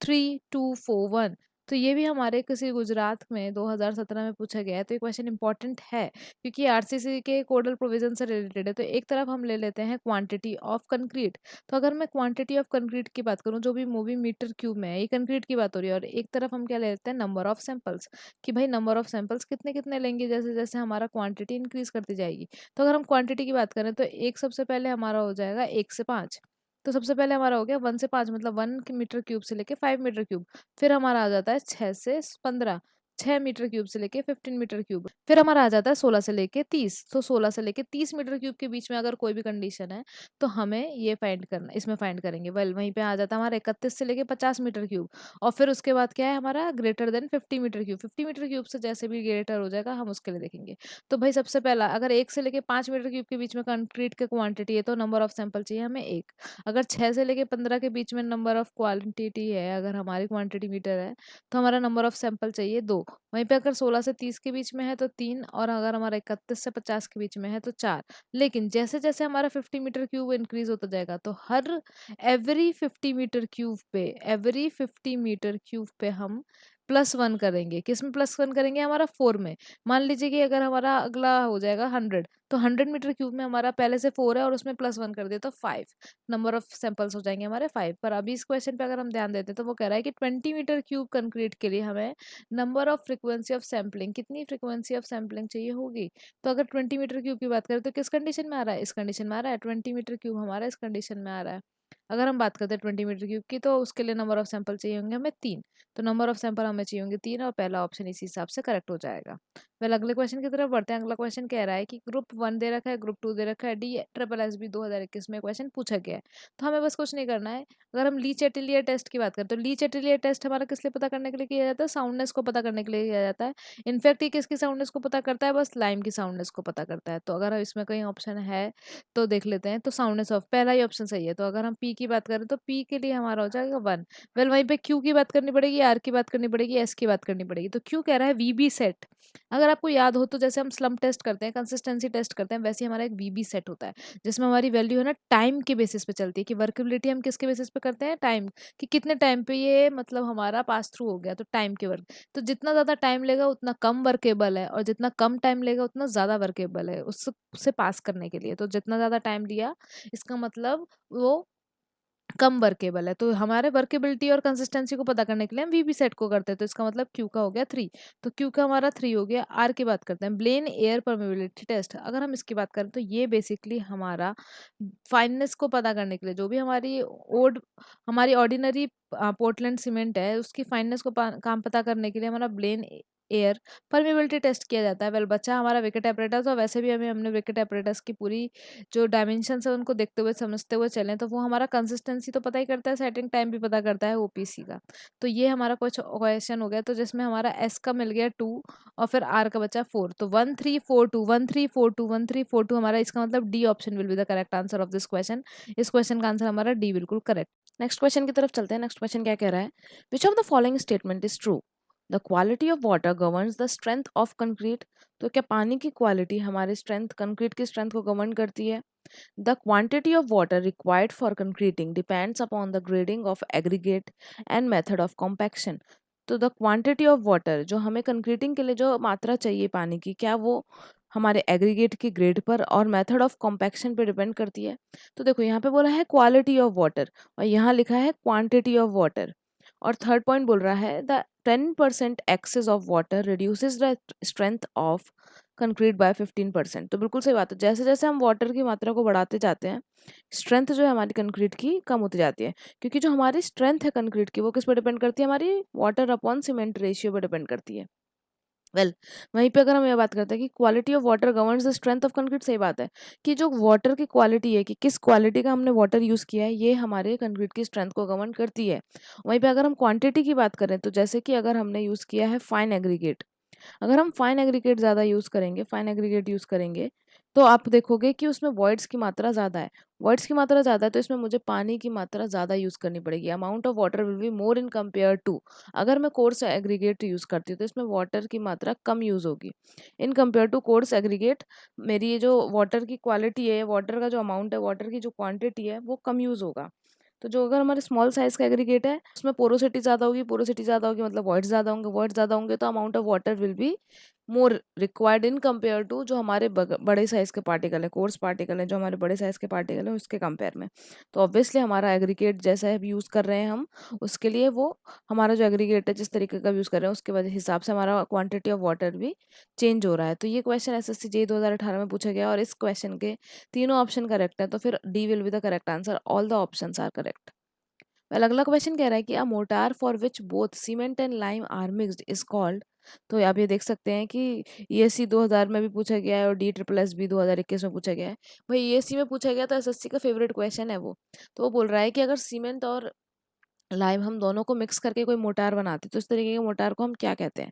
3241। तो ये भी हमारे किसी गुजरात में 2017 में पूछा गया है, तो ये क्वेश्चन इंपॉर्टेंट है क्योंकि आरसीसी के कोडल प्रोविजन से रिलेटेड है। तो एक तरफ हम ले लेते हैं क्वांटिटी ऑफ कंक्रीट। तो अगर मैं क्वांटिटी ऑफ कंक्रीट की बात करूं, जो भी मूवी मीटर क्यूब में है, ये कंक्रीट की बात हो रही है, और एक तरफ हम क्या ले लेते हैं, नंबर ऑफ सैंपल्स, कि भाई नंबर ऑफ सैंपल्स कितने कितने लेंगे जैसे जैसे हमारा क्वांटिटी इंक्रीज करती जाएगी। तो अगर हम क्वांटिटी की बात करें तो एक सबसे पहले हमारा हो जाएगा 1 से 5। तो सबसे पहले हमारा हो गया 1 से 5, मतलब 1 मीटर क्यूब से लेके 5 मीटर क्यूब। फिर हमारा आ जाता है 6 से 15, 6 मीटर क्यूब से लेके 15 मीटर क्यूब। फिर हमारा आ जाता है 16 से लेके 30। तो 16 से लेके 30 मीटर क्यूब के बीच में अगर कोई भी कंडीशन है तो हमें ये फाइंड करना, इसमें फाइंड करेंगे। वेल वहीं पे आ जाता है हमारा 31 से लेके 50 मीटर क्यूब। और फिर उसके बाद क्या है हमारा, greater than 50 metre cube. 50 metre cube से जैसे भी ग्रेटर हो जाएगा हम उसके लिए देखेंगे। तो भाई सबसे पहला, अगर 1 से लेके 5 मीटर क्यूब के बीच में कंक्रीट की क्वांटिटी है तो नंबर ऑफ सैंपल चाहिए हमें 1। अगर 6 से लेके 15 के बीच में नंबर ऑफ क्वांटिटी है, अगर हमारी क्वांटिटी मीटर है, तो हमारा नंबर ऑफ सैंपल चाहिए 2। वहीं पे अगर 16 से 30 के बीच में है तो 3, और अगर हमारा 31 से 50 के बीच में है तो 4। लेकिन जैसे जैसे हमारा 50 मीटर क्यूब इंक्रीज होता जाएगा तो हर एवरी 50 मीटर क्यूब पे हम +1 करेंगे। किस में +1 करेंगे, हमारा 4 में। मान लीजिए कि अगर हमारा अगला हो जाएगा 100, तो 100 मीटर क्यूब में हमारा पहले से 4 है और उसमें +1 कर दिया तो 5। नंबर ऑफ सैंपल्स हो जाएंगे हमारे 5। पर अभी इस क्वेश्चन पे अगर हम ध्यान देते हैं तो वो कह रहा है कि 20 मीटर क्यूब कंक्रीट के लिए हमें number of frequency of sampling, कितनी फ्रीक्वेंसी ऑफ सैम्पलिंग चाहिए होगी। तो अगर 20 मीटर क्यूब की बात करें तो किस कंडीशन में आ रहा है, इस कंडीशन में आ रहा है। 20 मीटर क्यूब हमारा इस कंडीशन में आ रहा है। अगर हम बात करते हैं 20 मीटर क्यूब की, तो उसके लिए नंबर ऑफ सैंपल चाहिए होंगे हमें 3। तो नंबर ऑफ सैंपल हमें चाहिए होंगे 3, और पहला ऑप्शन इसी हिसाब से करेक्ट हो जाएगा। वेल अगले क्वेश्चन की तरफ बढ़ते हैं। अगला क्वेश्चन कह रहा है कि ग्रुप 1 दे रखा है, ग्रुप 2 दे रखा है, DSSS 2021 में क्वेश्चन पूछा गया है। तो हमें बस कुछ नहीं करना है। अगर हम ली चैटेलियर टेस्ट की बात करें तो ली चैटेलियर टेस्ट हमारा किस लिए पता करने के लिए किया जाता है, साउंडनेस को पता करने के लिए किया जाता है। इनफैक्ट ये किसकी साउंडनेस को पता करता है, बस लाइम की साउंडनेस को पता करता है। तो अगर इसमें कहीं ऑप्शन है तो देख लेते हैं। तो साउंडनेस ऑफ पहला ही ऑप्शन सही है। तो अगर हम पी की बात करें तो पी के लिए हमारा हो जाएगा 1। वेल वहीं पे क्यू की बात करनी पड़ेगी, आर की बात करनी पड़ेगी, एस की बात करनी पड़ेगी। तो क्यू कह रहा है वीबी सेट। अगर आपको याद हो तो जैसे हम स्लम टेस्ट करते हैं, कंसिस्टेंसी टेस्ट करते हैं, वैसे ही हमारा एक वीबी सेट होता है जिसमें हमारी वैल्यू है ना टाइम के बेसिस पे चलती है, कि वर्केबिलिटी हम किसके बेसिस पे करते हैं, टाइम, कि कितने टाइम पे ये मतलब हमारा पास थ्रू हो गया, तो टाइम के वर्क। तो जितना ज्यादा टाइम लेगा उतना कम वर्केबल है, और जितना कम टाइम लेगा उतना ज्यादा वर्केबल है उससे पास करने के लिए। तो जितना ज्यादा टाइम लिया इसका मतलब वो कम वर्केबल है। तो हमारे वर्केबिलिटी और कंसिस्टेंसी को पता करने के लिए हम वीबी सेट को करते हैं। तो इसका मतलब क्यू का हो गया 3। तो क्यू का हमारा 3 हो गया। आर की बात करते हैं, ब्लेन एयर परमेबिलिटी टेस्ट। अगर हम इसकी बात करें तो ये बेसिकली हमारा फाइननेस को पता करने के लिए, जो भी हमारी ऑर्डिनरी पोर्टलैंड सीमेंट है उसकी फाइननेस को काम पता करने के लिए हमारा ब्लेन एयर। परमेबिलिटी टेस्ट किया जाता है। वेल बच्चा हमारा विकेट एपरेटस, और वैसे भी हमने विकेट एपरेटस की पूरी जो डायमेंशंस है उनको देखते हुए समझते हुए चलें तो वो हमारा कंसिस्टेंसी तो पता ही करता है, सेटिंग टाइम भी पता करता है ओपीसी का। तो ये हमारा कुछ क्वेश्चन हो गया, तो जिसमें हमारा एस का मिल गया 2 और फिर आर का बचा 4, तो 1342 1342 1342 हमारा, इसका मतलब D option will be the correct answer of this question. इस क्वेश्चन का आंसर हमारा डी बिल्कुल करेक्ट। नेक्स्ट क्वेश्चन की तरफ चलते हैं। नेक्स्ट क्वेश्चन क्या कह रहा है, which of the following statement is true, the quality of water governs the strength of concrete. तो क्या पानी की क्वालिटी हमारे स्ट्रेंथ, कंक्रीट की स्ट्रेंथ को गवर्न करती है। The quantity of water required for concreting depends upon the grading of aggregate and method of compaction. तो द क्वांटिटी ऑफ वाटर, जो हमें कंक्रीटिंग के लिए जो मात्रा चाहिए पानी की, क्या वो हमारे एग्रीगेट की ग्रेड पर और मेथड ऑफ कॉम्पैक्शन पे डिपेंड करती है। तो देखो यहाँ पे बोला है क्वालिटी ऑफ वाटर और यहाँ लिखा है क्वांटिटी ऑफ वाटर। और थर्ड पॉइंट बोल रहा है the 10% excess of water reduces the strength of concrete by 15%। तो बिल्कुल सही बात है, जैसे जैसे हम वाटर की मात्रा को बढ़ाते जाते हैं स्ट्रेंथ जो है हमारी कंक्रीट की कम होती जाती है, क्योंकि जो हमारी स्ट्रेंथ है कंक्रीट की वो किस पर डिपेंड करती है, हमारी वाटर अपॉन सीमेंट रेशियो पर डिपेंड करती है। वेल वहीं पे अगर हम ये बात करते हैं कि quality of water governs the strength of concrete, सही बात है कि जो वाटर की क्वालिटी है, कि किस क्वालिटी का हमने वाटर यूज़ किया है, ये हमारे कंक्रीट की स्ट्रेंथ को गवर्न करती है। वहीं पे अगर हम क्वांटिटी की बात करें तो जैसे कि अगर हमने यूज़ किया है फाइन एग्रीगेट, अगर हम फाइन एग्रीगेट ज़्यादा यूज़ करेंगे, फाइन एग्रीगेट यूज़ करेंगे, तो आप देखोगे कि उसमें वॉइड्स की मात्रा ज़्यादा है। वॉइड्स की मात्रा ज़्यादा है तो इसमें मुझे पानी की मात्रा ज़्यादा यूज़ करनी पड़ेगी। Amount of water will be more in compare to, अगर मैं कोर्स एग्रीगेट यूज़ करती हूँ तो इसमें वाटर की मात्रा कम यूज़ होगी in compare to coarse aggregate. मेरी ये जो वाटर की क्वालिटी है, वाटर का जो अमाउंट है, वाटर की जो क्वांटिटी है वो कम यूज़ होगा। तो जो अगर हमारे स्मॉल साइज का एग्रीगेट है उसमें पोरोसिटी ज़्यादा होगी, पोरोसिटी ज़्यादा होगी मतलब वॉइड्स ज़्यादा होंगे, वॉइड्स ज़्यादा होंगे तो amount of water will be more required in compare to जो हमारे बड़े साइज के पार्टिकल है, कोर्स पार्टिकल है, जो हमारे बड़े साइज के पार्टिकल है उसके कंपेयर में। तो ऑब्वियसली हमारा एग्रीगेट जैसा है यूज़ कर रहे हैं हम, उसके लिए वो हमारा जो एग्रीगेट है जिस तरीके का यूज़ कर रहे हैं उसके वजह हिसाब से हमारा क्वांटिटी ऑफ वाटर भी चेंज हो रहा है। तो ये क्वेश्चन एसएससी जेईई 2018 में पूछा गया और इस क्वेश्चन के तीनों ऑप्शन करेक्ट है, तो फिर D will be the correct answer, all the options are correct. Well अगला क्वेश्चन कह रहा है कि a mortar for which both cement and lime are mixed is called. तो आप ये देख सकते हैं कि ईएससी 2000 में भी पूछा गया है और डी ट्रिपल एस बी 2021 में पूछा गया है। भाई ईएससी में पूछा गया तो एसएससी का फेवरेट क्वेश्चन है वो। तो वो बोल रहा है कि अगर सीमेंट और लाइम हम दोनों को मिक्स करके कोई मोटार बनाते तो इस तरीके के मोटार को हम क्या कहते हैं।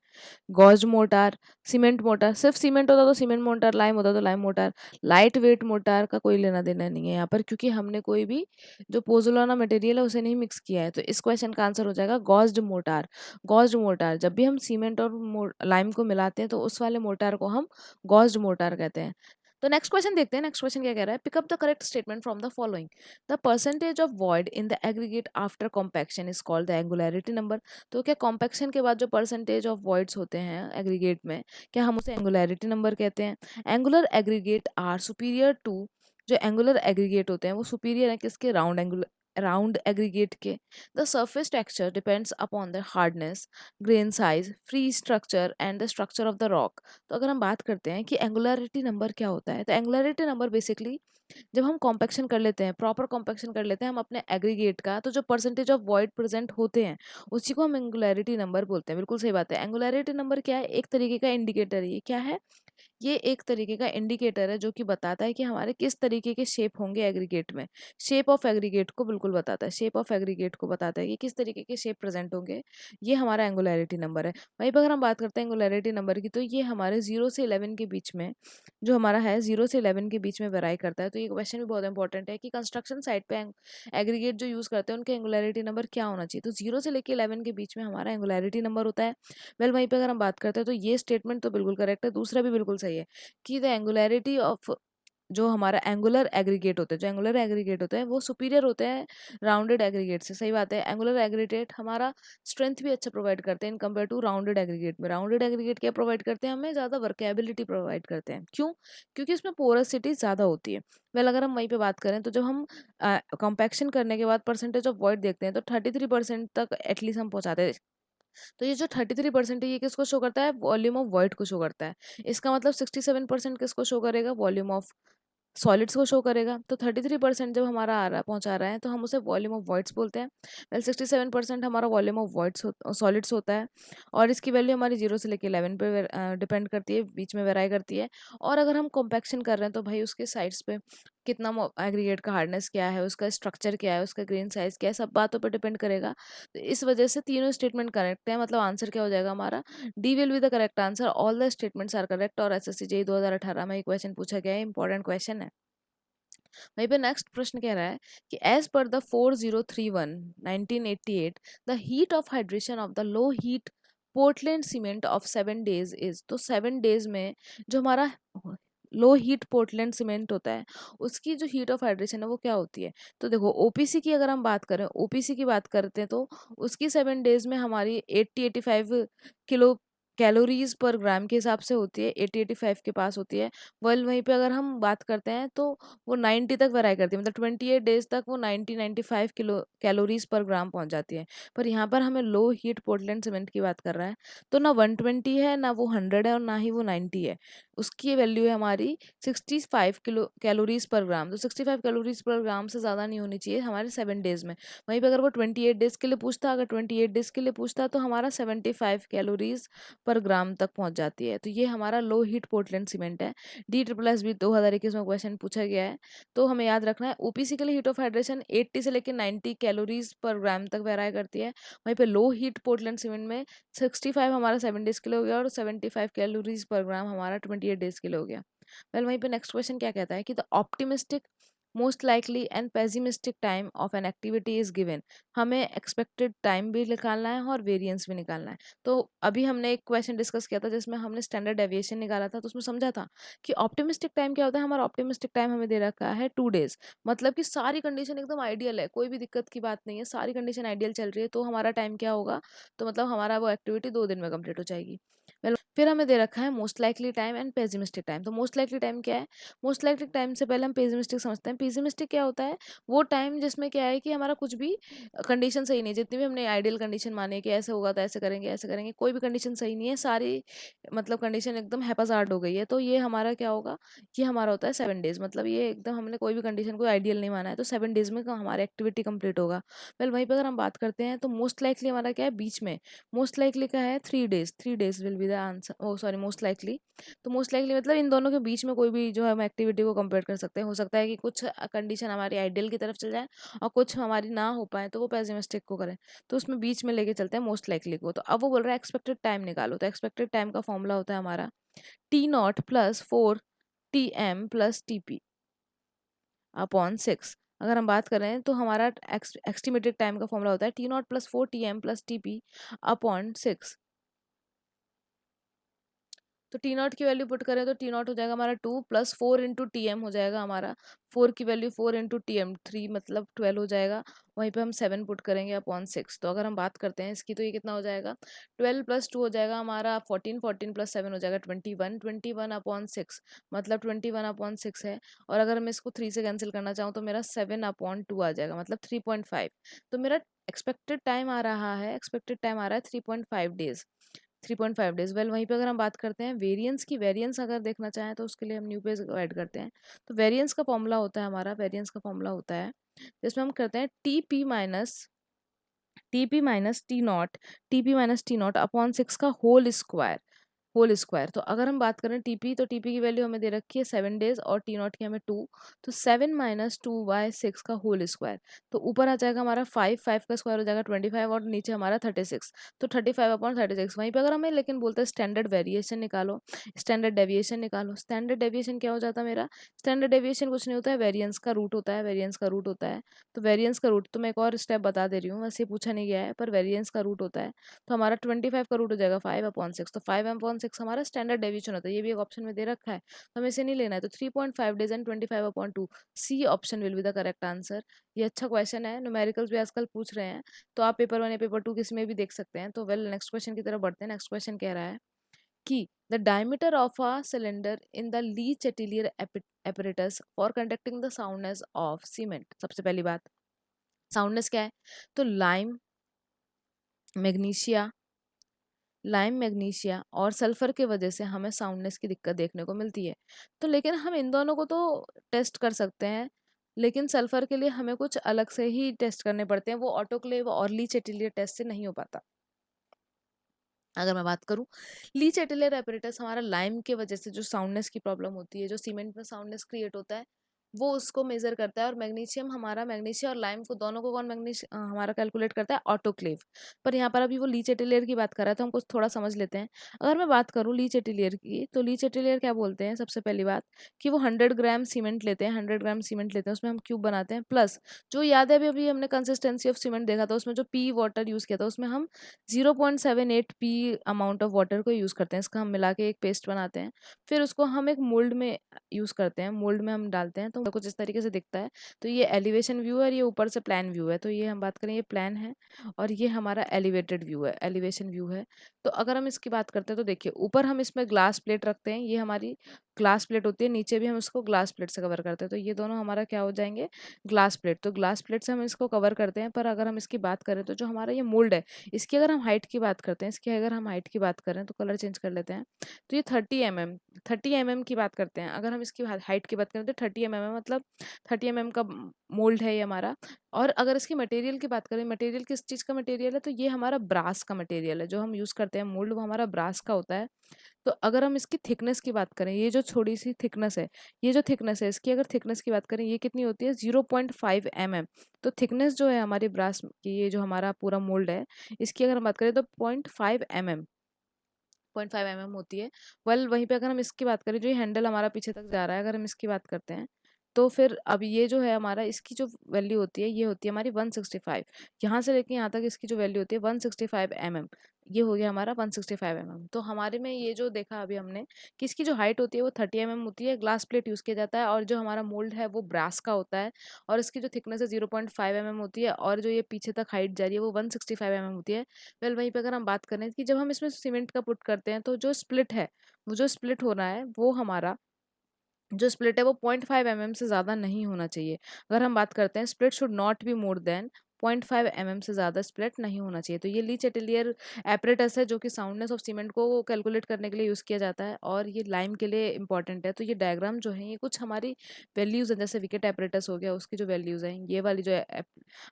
गॉज मोटार, सीमेंट मोटार, सिर्फ सीमेंट होता तो सीमेंट मोटार, लाइम होता तो lime motor. Light weight motor का कोई लेना देना नहीं है यहाँ पर, क्योंकि हमने कोई भी जो पोजोलाना मटेरियल है उसे नहीं मिक्स किया है। तो इस क्वेश्चन का आंसर हो जाएगा गॉज्ड मोटार। गॉज्ड मोटार, जब भी हम सीमेंट और लाइम को मिलाते हैं तो उस वाले मोटार को हम गॉज्ड मोटार कहते हैं। तो नेक्स्ट क्वेश्चन देखते हैं। नेक्स्ट क्वेश्चन क्या कह रहा है, pick up the correct statement from the following. The percentage of void in the aggregate after compaction is called the angularity number. तो क्या कॉम्पैक्शन के बाद जो परसेंटेज ऑफ वॉइड्स होते हैं एग्रीगेट में, क्या हम उसे एंगुलरिटी नंबर कहते हैं। Angular aggregate are superior to, जो एंगुलर एग्रीगेट होते हैं वो सुपीरियर है किसके, राउंड एग्रीगेट के। The surface texture depends upon the hardness, grain size, free structure and the structure of the rock. तो अगर हम बात करते हैं कि एंगुलरिटी नंबर क्या होता है, तो एंगुलरिटी नंबर बेसिकली जब हम कॉम्पैक्शन कर लेते हैं, प्रॉपर कॉम्पैक्शन कर लेते हैं हम अपने एग्रीगेट का, तो जो परसेंटेज ऑफ वॉइड प्रेजेंट होते हैं उसी को हम एंगुलरिटी नंबर बोलते हैं। बिल्कुल सही बात है। एंगुलरिटी नंबर क्या है, एक तरीके का इंडिकेटर। ये क्या है, ये एक तरीके का इंडिकेटर है जो कि बताता है कि हमारे किस तरीके के शेप होंगे एग्रीगेट में। शेप ऑफ एग्रीगेट को बिल्कुल बताता है, शेप ऑफ एग्रीगेट को बताता है कि किस तरीके के शेप प्रेजेंट होंगे। ये हमारा एंगुलरिटी नंबर है। वहीं पर अगर हम बात करते हैं एंगुलरिटी नंबर की, तो ये हमारे 0 से 11 के बीच में, जो हमारा है 0 से 11 के बीच में वेराई करता है। तो ये क्वेश्चन भी बहुत इंपॉर्टेंट है कि कंस्ट्रक्शन साइट पे एग्रीगेट जो यूज़ करते हैं उनके एंगुलरिटी नंबर क्या होना चाहिए। तो 0 से लेकर 11 के बीच में हमारा एंगुलरिटी नंबर होता है। वेल वहीं पे अगर हम बात करते हैं तो ये स्टेटमेंट तो बिल्कुल करेक्ट है, दूसरा भी बिल्कुल सही है कि द एंगुलरिटी ऑफ जो हमारा एंगुलर एग्रीगेट होते हैं, जो एंगुलर एग्रीगेट होते हैं वो सुपीरियर होते हैं राउंडेड एग्रीगेट से। सही बात है। एंगुलर एग्रीगेट हमारा स्ट्रेंथ भी अच्छा प्रोवाइड करते हैं in compare to rounded aggregate में। राउंडेड एग्रीगेट क्या प्रोवाइड करते हैं, हमें ज़्यादा वर्केबिलिटी प्रोवाइड करते हैं। क्यों, क्योंकि इसमें पोरसिटी ज़्यादा होती है। वेल अगर हम वहीं पे बात करें तो जब हम कॉम्पैक्शन करने के बाद परसेंटेज ऑफ वॉइड देखते हैं तो 33% तक एटलीस्ट हम पहुंचाते हैं। तो ये जो 33% है ये किसको शो करता है, वॉल्यूम ऑफ वॉइड को शो करता है। इसका मतलब 67% किसको शो करेगा, वॉल्यूम ऑफ सॉलिड्स को शो करेगा। तो 33% जब हमारा आ रहा पहुंचा रहा है तो हम उसे वॉल्यूम ऑफ वॉइड्स बोलते हैं। वेल 67% हमारा वॉल्यूम ऑफ वॉइड्स सॉलिड्स होता है और इसकी वैल्यू हमारी 0 से लेकर 11 पे डिपेंड करती है, बीच में वेराई करती है। और अगर हम कॉम्पैक्शन कर रहे हैं तो भाई उसके साइड्स पे कितना एग्रीगेट का हार्डनेस क्या है, उसका स्ट्रक्चर क्या है, उसका ग्रेन साइज क्या है, सब बातों पर डिपेंड करेगा। तो इस वजह से तीनों स्टेटमेंट करेक्ट है, मतलब आंसर क्या हो जाएगा हमारा, D will be the correct answer, all the statements are correct. और एसएससी जेईई 2018 में ये क्वेश्चन पूछा गया है, इंपॉर्टेंट क्वेश्चन है। वहीं पे नेक्स्ट प्रश्न कह रहा है कि as per the 4031 1988 the heat of hydration of the low heat Portland cement of 7 days इज। तो 7 days में जो हमारा लो हीट पोर्टलैंड सीमेंट होता है उसकी जो हीट ऑफ हाइड्रेशन है वो क्या होती है। तो देखो ओपीसी की अगर हम बात करें, ओपीसी की बात करते हैं तो उसकी 7 days में हमारी 80-85 किलो कैलोरीज पर ग्राम के हिसाब से होती है, 80-85 के पास होती है। वहीं पे अगर हम बात करते हैं तो वो 90 तक वेराई करती है, मतलब 28 days तक वो 90-95 किलो कैलोरीज पर ग्राम पहुंच जाती है। पर यहाँ पर हमें लो हीट पोर्टलैंड सीमेंट की बात कर रहा है तो ना 120 है, ना वो 100 है और ना ही वो 90 है। उसकी वैल्यू है हमारी 65 किलो कैलोरीज पर ग्राम। तो 65 कैलोरीज पर ग्राम से ज़्यादा नहीं होनी चाहिए हमारे 7 days में। वहीं पर अगर वो 28 days के लिए पूछता, अगर 28 days के लिए पूछता तो हमारा 75 कैलोरीज पर ग्राम तक पहुंच जाती है। तो ये हमारा लो हीट पोर्टलैंड सीमेंट है। DSSB 2021 में क्वेश्चन पूछा गया है। तो हमें याद रखना है ओपीसी के लिए हीट ऑफ हाइड्रेशन 80 से लेकर 90 कैलोरीज पर ग्राम तक वेराई करती है। वहीं पे लो हीट पोर्टलैंड सीमेंट में 65 हमारा 7 days के लिए हो गया और 75 कैलोरीज पर ग्राम हमारा 28 days के लिए हो गया। वेल वहीं पे नेक्स्ट क्वेश्चन क्या कहता है कि the optimistic most likely and pessimistic time of an activity is given. हमें एक्सपेक्टेड टाइम भी निकालना है और वेरिएंस भी निकालना है। तो अभी हमने एक क्वेश्चन डिस्कस किया था जिसमें हमने स्टैंडर्ड डेविएशन निकाला था, तो उसमें समझा था कि ऑप्टिमिस्टिक टाइम क्या होता है। हमारा ऑप्टिमिस्टिक टाइम हमें दे रखा है 2 days, मतलब कि सारी कंडीशन एकदम आइडियल है, कोई भी दिक्कत की बात नहीं है, सारी कंडीशन आइडियल चल रही है, तो हमारा टाइम क्या होगा, तो मतलब हमारा वो एक्टिविटी 2 दिन में कंप्लीट हो जाएगी। वेल फिर हमें दे रखा है most likely time and pessimistic time. तो मोस्ट लाइकली टाइम क्या है, मोस्ट लाइकली टाइम से पहले हम पेसिमिस्टिक समझते हैं। पेसिमिस्टिक क्या होता है, वो टाइम जिसमें क्या है कि हमारा कुछ भी कंडीशन सही नहीं है, जितनी भी हमने आइडियल कंडीशन माने कि ऐसे होगा तो ऐसे करेंगे, कोई भी कंडीशन सही नहीं है, सारी मतलब कंडीशन एकदम हैप्पीजार्ड हो गई है, तो ये हमारा क्या होगा, ये हमारा होता है 7 days। मतलब ये एकदम हमने कोई भी कंडीशन को आइडियल नहीं माना है, तो 7 days में हमारी एक्टिविटी कंप्लीट होगा। वेल वहीं पर अगर हम बात करते हैं तो मोस्ट लाइकली हमारा क्या है, बीच में मोस्ट लाइकली का है 3 days। 3 days will be the answer, oh sorry most likely. तो मोस्ट लाइकली मतलब इन दोनों के बीच में कोई भी जो है हम एक्टिविटी को कंपेयर कर सकते हैं। हो सकता है कि कुछ कंडीशन हमारी आइडियल की तरफ चल जाए और कुछ हमारी ना हो पाए तो वो पेसिमिस्टिक को करें, तो उसमें बीच में लेके चलते हैं मोस्ट लाइकली को। तो अब वो बोल रहा है एक्सपेक्टेड टाइम निकालो। तो एक्सपेक्टेड टाइम का फॉर्मूला होता है हमारा T0 + 4 Tm + Tp अपॉन 6। अगर हम बात कर रहे हैं तो हमारा एस्टिमेटेड टाइम का फॉर्मूला होता है T0 + 4 Tm + Tp अपॉन 6। तो T0 की वैल्यू पुट करें तो T0 हो जाएगा हमारा 2 + 4 × Tm हो जाएगा हमारा 4 की वैल्यू 4 × Tm 3 मतलब 12 हो जाएगा। वहीं पे हम 7 पुट करेंगे अपॉन 6। तो अगर हम बात करते हैं इसकी तो ये कितना हो जाएगा, 12 + 2 हो जाएगा हमारा 14, 14 + 7 हो जाएगा 21, 21 अपॉन 6 मतलब 21 अपॉन 6 है। और अगर मैं इसको 3 से कैंसिल करना चाहूँ तो मेरा 7 अपॉन 2 आ जाएगा, मतलब 3.5। तो मेरा एक्सपेक्टेड टाइम आ रहा है, एक्सपेक्टेड टाइम आ रहा है 3.5 days, 3.5 days। वेल वहीं पे अगर हम बात करते हैं वेरिएंस की, वेरिएंस अगर देखना चाहें तो उसके लिए हम न्यू पेज ऐड करते हैं। तो वेरिएंस का फॉर्मूला होता है हमारा, वेरिएंस का फॉर्मूला होता है जिसमें हम करते हैं T P minus T not upon 6 का होल स्क्वायर। तो अगर हम बात करें टीपी, तो टीपी की वैल्यू हमें दे रखी है 7 days और T0 की हमें 2। तो 7 - 2/6 का होल स्क्वायर। तो ऊपर आ जाएगा हमारा 5, 5 का स्क्वायर हो जाएगा 25 और नीचे हमारा 36। तो 35/36। वहीं पे अगर हमें लेकिन बोलते हैं स्टैंडर्ड वेरिएशन निकालो, स्टैंडर्ड डेविएशन निकालो। स्टैंडर्ड डेविएशन क्या हो जाता है मेरा, स्टैंडर्ड डेविएशन कुछ नहीं होता है, वेरिएंस का रूट होता है, वेरिएंस का रूट होता है। तो वेरिएंस का रूट तो मैं एक और स्टेप बता दे रही हूँ, वैसे पूछा नहीं गया है, पर वेरिएंस का रूट होता है। तो हमारा 25 का रूट हो जाएगा 5/6। तो 5/6 हमारा स्टैंडर्ड डेविएशन होता है, ये भी एक ऑप्शन में दे रखा है, तो हमें इसे नहीं लेना है। तो 3.5 days and 25/2 C option will be the correct answer. ये अच्छा क्वेश्चन है, न्यूमेरिकल्स भी आजकल पूछ रहे हैं, तो आप पेपर 1 या पेपर 2 किसी में भी देख सकते हैं। तो वेल नेक्स्ट क्वेश्चन की तरफ बढ़ते हैं। नेक्स्ट क्वेश्चन कह रहा है कि the diameter of a cylinder in the Le Chatelier apparatus for conducting the soundness of cement. सबसे पहली बात, साउंडनेस क्या है, तो लाइम, मैग्नीशिया, लाइम, मैग्नीशिया और सल्फर के वजह से हमें साउंडनेस की दिक्कत देखने को मिलती है। तो लेकिन हम इन दोनों को तो टेस्ट कर सकते हैं, लेकिन सल्फर के लिए हमें कुछ अलग से ही टेस्ट करने पड़ते हैं, वो ऑटोक्लेव और ली चेटिलियर टेस्ट से नहीं हो पाता। अगर मैं बात करूं, ली चेटिलियर एपरेटस हमारा लाइम के वजह से जो साउंडनेस की प्रॉब्लम होती है, जो सीमेंट में साउंडनेस क्रिएट होता है, वो उसको मेजर करता है। और मैग्नीशियम हमारा, मैग्नीशिया और लाइम को दोनों को कौन हमारा कैलकुलेट करता है, ऑटोक्लेव। पर यहाँ पर अभी वो ली चेटिलियर की बात कर रहा है, तो हम कुछ थोड़ा समझ लेते हैं। अगर मैं बात करूँ ली चेटिलियर की, तो ली चेटिलियर क्या बोलते हैं, सबसे पहली बात कि वो 100 ग्राम सीमेंट लेते हैं, 100 ग्राम सीमेंट लेते हैं, उसमें हम क्यूब बनाते हैं। प्लस जो याद है, अभी अभी हमने कंसिस्टेंसी ऑफ सीमेंट देखा था, उसमें जो पी वाटर यूज किया था, उसमें हम 0.78 पी अमाउंट ऑफ वाटर को यूज़ करते हैं। इसका हम मिला के एक पेस्ट बनाते हैं, फिर उसको हम एक मोल्ड में यूज़ करते हैं, मोल्ड में हम डालते हैं, तो कुछ इस तरीके से दिखता है। तो ये एलिवेशन व्यू है और ये ऊपर से प्लान व्यू है। तो ये हम बात करें, ये प्लान है और ये हमारा एलिवेटेड व्यू है, एलिवेशन व्यू है। तो अगर हम इसकी बात करते हैं, तो देखिए ऊपर हम इसमें ग्लास प्लेट रखते हैं, ये हमारी ग्लास प्लेट होती है, नीचे भी हम इसको ग्लास प्लेट से कवर करते हैं। तो ये दोनों हमारा क्या हो जाएंगे, ग्लास प्लेट। तो ग्लास प्लेट से हम इसको कवर करते हैं। पर अगर हम इसकी बात करें, तो जो हमारा ये मोल्ड है, इसकी अगर हम हाइट की बात करते हैं, इसकी अगर हम हाइट की बात करें, तो कलर चेंज कर लेते हैं। तो ये 30 mm, 30 mm की बात करते हैं। अगर हम इसकी हाइट की बात करें, तो 30 mm है, मतलब 30 mm का मोल्ड है ये हमारा। और अगर इसकी मटेरियल की बात करें, मटेरियल किस चीज़ का मटेरियल है, तो ये हमारा ब्रास का मटेरियल है। जो हम यूज़ करते हैं मोल्ड, वो हमारा ब्रास का होता है। तो अगर हम इसकी थिकनेस की बात करें, ये जो थोड़ी सी थिकनेस है, ये जो थिकनेस है, इसकी अगर थिकनेस की बात करें, ये कितनी होती है, 0.5 mm। तो थिकनेस जो है हमारी ब्रास की, ये जो हमारा पूरा मोल्ड है, इसकी अगर हम बात करें, तो 0.5 mm, 0.5 mm होती है। वेल वहीं पे अगर हम इसकी बात करें, जो ये हैंडल हमारा पीछे तक जा रहा है, अगर हम इसकी बात करते हैं, तो फिर अब ये जो है हमारा, इसकी जो वैल्यू होती है, ये होती है हमारी 165। यहाँ से लेके यहाँ तक इसकी जो वैल्यू होती है 165 mm। ये हो गया हमारा 165 mm। तो हमारे में ये जो देखा अभी हमने कि इसकी जो हाइट होती है वो 30 mm होती है, ग्लास प्लेट यूज़ किया जाता है, और जो हमारा मोल्ड है वो ब्रास का होता है, और इसकी जो थिकनेस है 0.5 mm होती है, और जो ये पीछे तक हाइट जा रही है वो 165 mm होती है। वेल वहीं पे अगर हम बात करें कि जब हम इसमें सीमेंट का पुट करते हैं, तो जो स्प्लिट है, वो जो स्प्लिट हो रहा है, वो हमारा जो स्प्लिट है वो 0.5 mm से ज़्यादा नहीं होना चाहिए। अगर हम बात करते हैं, split should not be more than 0.5 mm से ज़्यादा स्प्लिट नहीं होना चाहिए। तो ये ली चेटिलियर एपरेटस है, जो कि साउंडनेस ऑफ सीमेंट को कैलकुलेट करने के लिए यूज़ किया जाता है, और ये लाइम के लिए इंपॉर्टेंट है। तो ये डायग्राम जो है, ये कुछ हमारी वैल्यूज़ हैं, जैसे विकेट एपरेटस हो गया, उसकी जो वैल्यूज़ हैं, ये वाली जो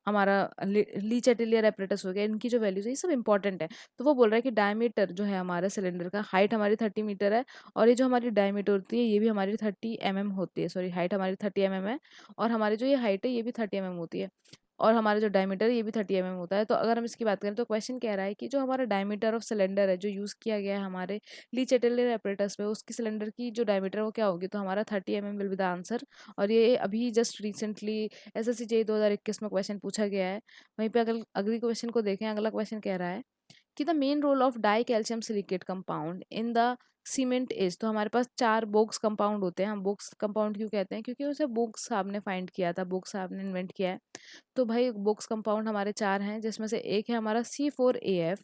हमारा ली चेटिलियर एपरेटस हो गया, इनकी जो वैल्यूज़ है, ये सब इंपॉर्टेंट है। तो वो बोल रहा है कि डायमीटर जो है हमारे सिलेंडर का, हाइट हमारी 30 मीटर है, और ये जो हमारी डायमीटर होती है, ये भी हमारी 30 mm होती है। सॉरी, हाइट हमारी 30 mm है, और हमारी जो ये हाइट है, ये भी 30 mm होती है, और हमारा जो डायमीटर है, ये भी 30 mm होता है। तो अगर हम इसकी बात करें, तो क्वेश्चन कह रहा है कि जो हमारा डायमीटर ऑफ सिलेंडर है, जो यूज़ किया गया है हमारे ली चेटिलियर एपरेटस में, उसकी सिलेंडर की जो डायमीटर है वो क्या होगी, तो हमारा 30 mm will be the answer. और ये अभी जस्ट रिसेंटली एसएससी जेईई 2021 में क्वेश्चन पूछा गया है। वहीं पे अगर अगली क्वेश्चन को देखें, अगला क्वेश्चन कह रहा है कि the main role of di calcium silicate compound in the cement is. तो हमारे पास 4 बोक्स कंपाउंड होते हैं। हम बोक्स कंपाउंड क्यों कहते हैं, क्योंकि उसे बोक्स साहब ने फाइंड किया था, बोक्स साहब ने इन्वेंट किया है। तो भाई बोक्स कंपाउंड हमारे 4 हैं, जिसमें से एक है हमारा C4AF,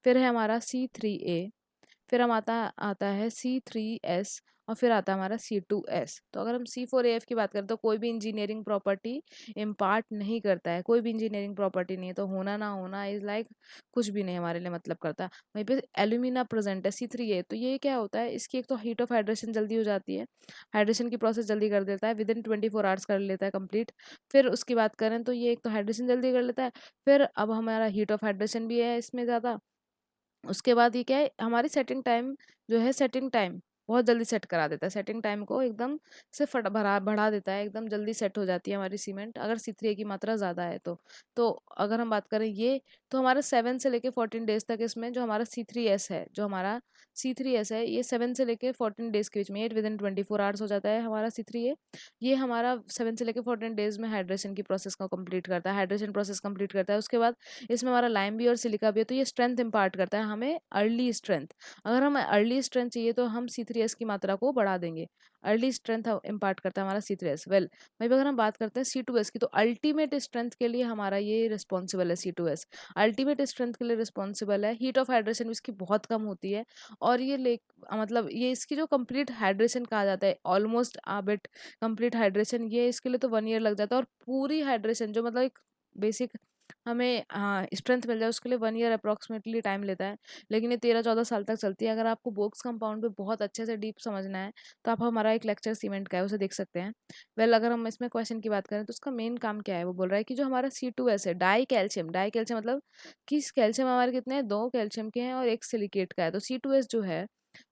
फिर है हमारा C3A, फिर हम आता आता है C3S, और फिर आता है हमारा C2S। तो अगर हम C4AF की बात करें, तो कोई भी इंजीनियरिंग प्रॉपर्टी इम्पार्ट नहीं करता है, कोई भी इंजीनियरिंग प्रॉपर्टी नहीं है, तो होना ना होना इज लाइक कुछ भी नहीं हमारे लिए मतलब करता। वहीं पे एल्यूमिना प्रेजेंट है C3A। तो ये क्या होता है, इसकी एक तो हीट ऑफ हाइड्रेशन जल्दी हो जाती है, हाइड्रेशन की प्रोसेस जल्दी कर देता है, विद इन 24 आवर्स कर लेता है कंप्लीट। फिर उसकी बात करें, तो ये एक तो हाइड्रेशन जल्दी कर लेता है, फिर अब हमारा हीट ऑफ हाइड्रेशन भी है इसमें ज़्यादा। उसके बाद ये क्या है, हमारी सेटिंग टाइम जो है, सेटिंग टाइम बहुत जल्दी सेट करा देता है, सेटिंग टाइम को एकदम से फट बढ़ा देता है, एकदम जल्दी सेट हो जाती है हमारी सीमेंट, अगर C3A की मात्रा ज़्यादा है तो अगर हम बात करें ये, तो हमारा 7 से लेके 14 डेज तक इसमें जो हमारा C3S है, जो हमारा C3S है, ये 7 से लेके 14 डेज के बीच में, ये विद इन 24 आवर्स हो जाता है हमारा C3A। ये हमारा 7 से लेके 14 डेज में हाइड्रेशन की प्रोसेस को कंप्लीट करता है, हाइड्रेशन प्रोसेस कंप्लीट करता है। उसके बाद इसमें हमारा लाइम भी और सिलिका भी है, तो ये स्ट्रेंथ इंपार्ट करता है हमें, अर्ली स्ट्रेंथ। अगर हमें अर्ली स्ट्रेंथ चाहिए, तो हम C3S की मात्रा को बढ़ा देंगे। अर्ली स्ट्रेंथ इंपार्ट करता है हमारा C3S। वेल वहीं पे अगर हम बात करते हैं C2S की, तो अल्टीमेट स्ट्रेंथ के लिए हमारा ये रिस्पॉन्सिबल है C2S, अल्टीमेट स्ट्रेंथ के लिए रिस्पॉन्सिबल है। हीट ऑफ हाइड्रेशन इसकी बहुत कम होती है, और ये मतलब ये इसकी जो कंप्लीट हाइड्रेशन कहा जाता है, ऑलमोस्ट बिट कंप्लीट हाइड्रेशन, ये इसके लिए तो 1 ईयर लग जाता है। और पूरी हाइड्रेशन जो मतलब एक बेसिक हमें स्ट्रेंथ मिल जाए उसके लिए 1 ईयर अप्रॉक्सिमेटली टाइम लेता है, लेकिन ये 13-14 साल तक चलती है। अगर आपको बोक्स कंपाउंड पे बहुत अच्छे से डीप समझना है तो आप हमारा एक लेक्चर सीमेंट का है उसे देख सकते हैं। अगर हम इसमें क्वेश्चन की बात करें तो उसका मेन काम क्या है, वो बोल रहा है कि जो हमारा C2S है, डाई कैल्शियम, डाई कैल्शियम मतलब कि कैल्शियम हमारे कितने हैं, 2 कैल्शियम के हैं और 1 सिलिकेट का है। तो C2S जो है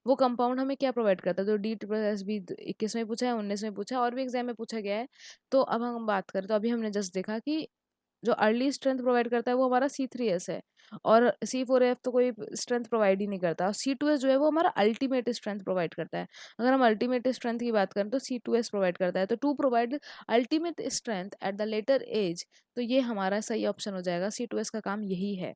वो कंपाउंड हमें क्या प्रोवाइड करता है, जो D+SB 21 में पूछा है, 19 में पूछा है और भी एग्जाम में पूछा गया है। तो अब हम बात करें तो अभी हमने जस्ट देखा कि जो अर्ली स्ट्रेंथ प्रोवाइड करता है वो हमारा C3S है और C4F तो कोई स्ट्रेंथ प्रोवाइड ही नहीं करता। और C2S जो है वो हमारा अल्टीमेट स्ट्रेंथ प्रोवाइड करता है। अगर हम अल्टीमेट स्ट्रेंथ की बात करें तो C2S प्रोवाइड करता है। तो to provide ultimate strength at the later age, तो ये हमारा सही ऑप्शन हो जाएगा। C2S का काम यही है।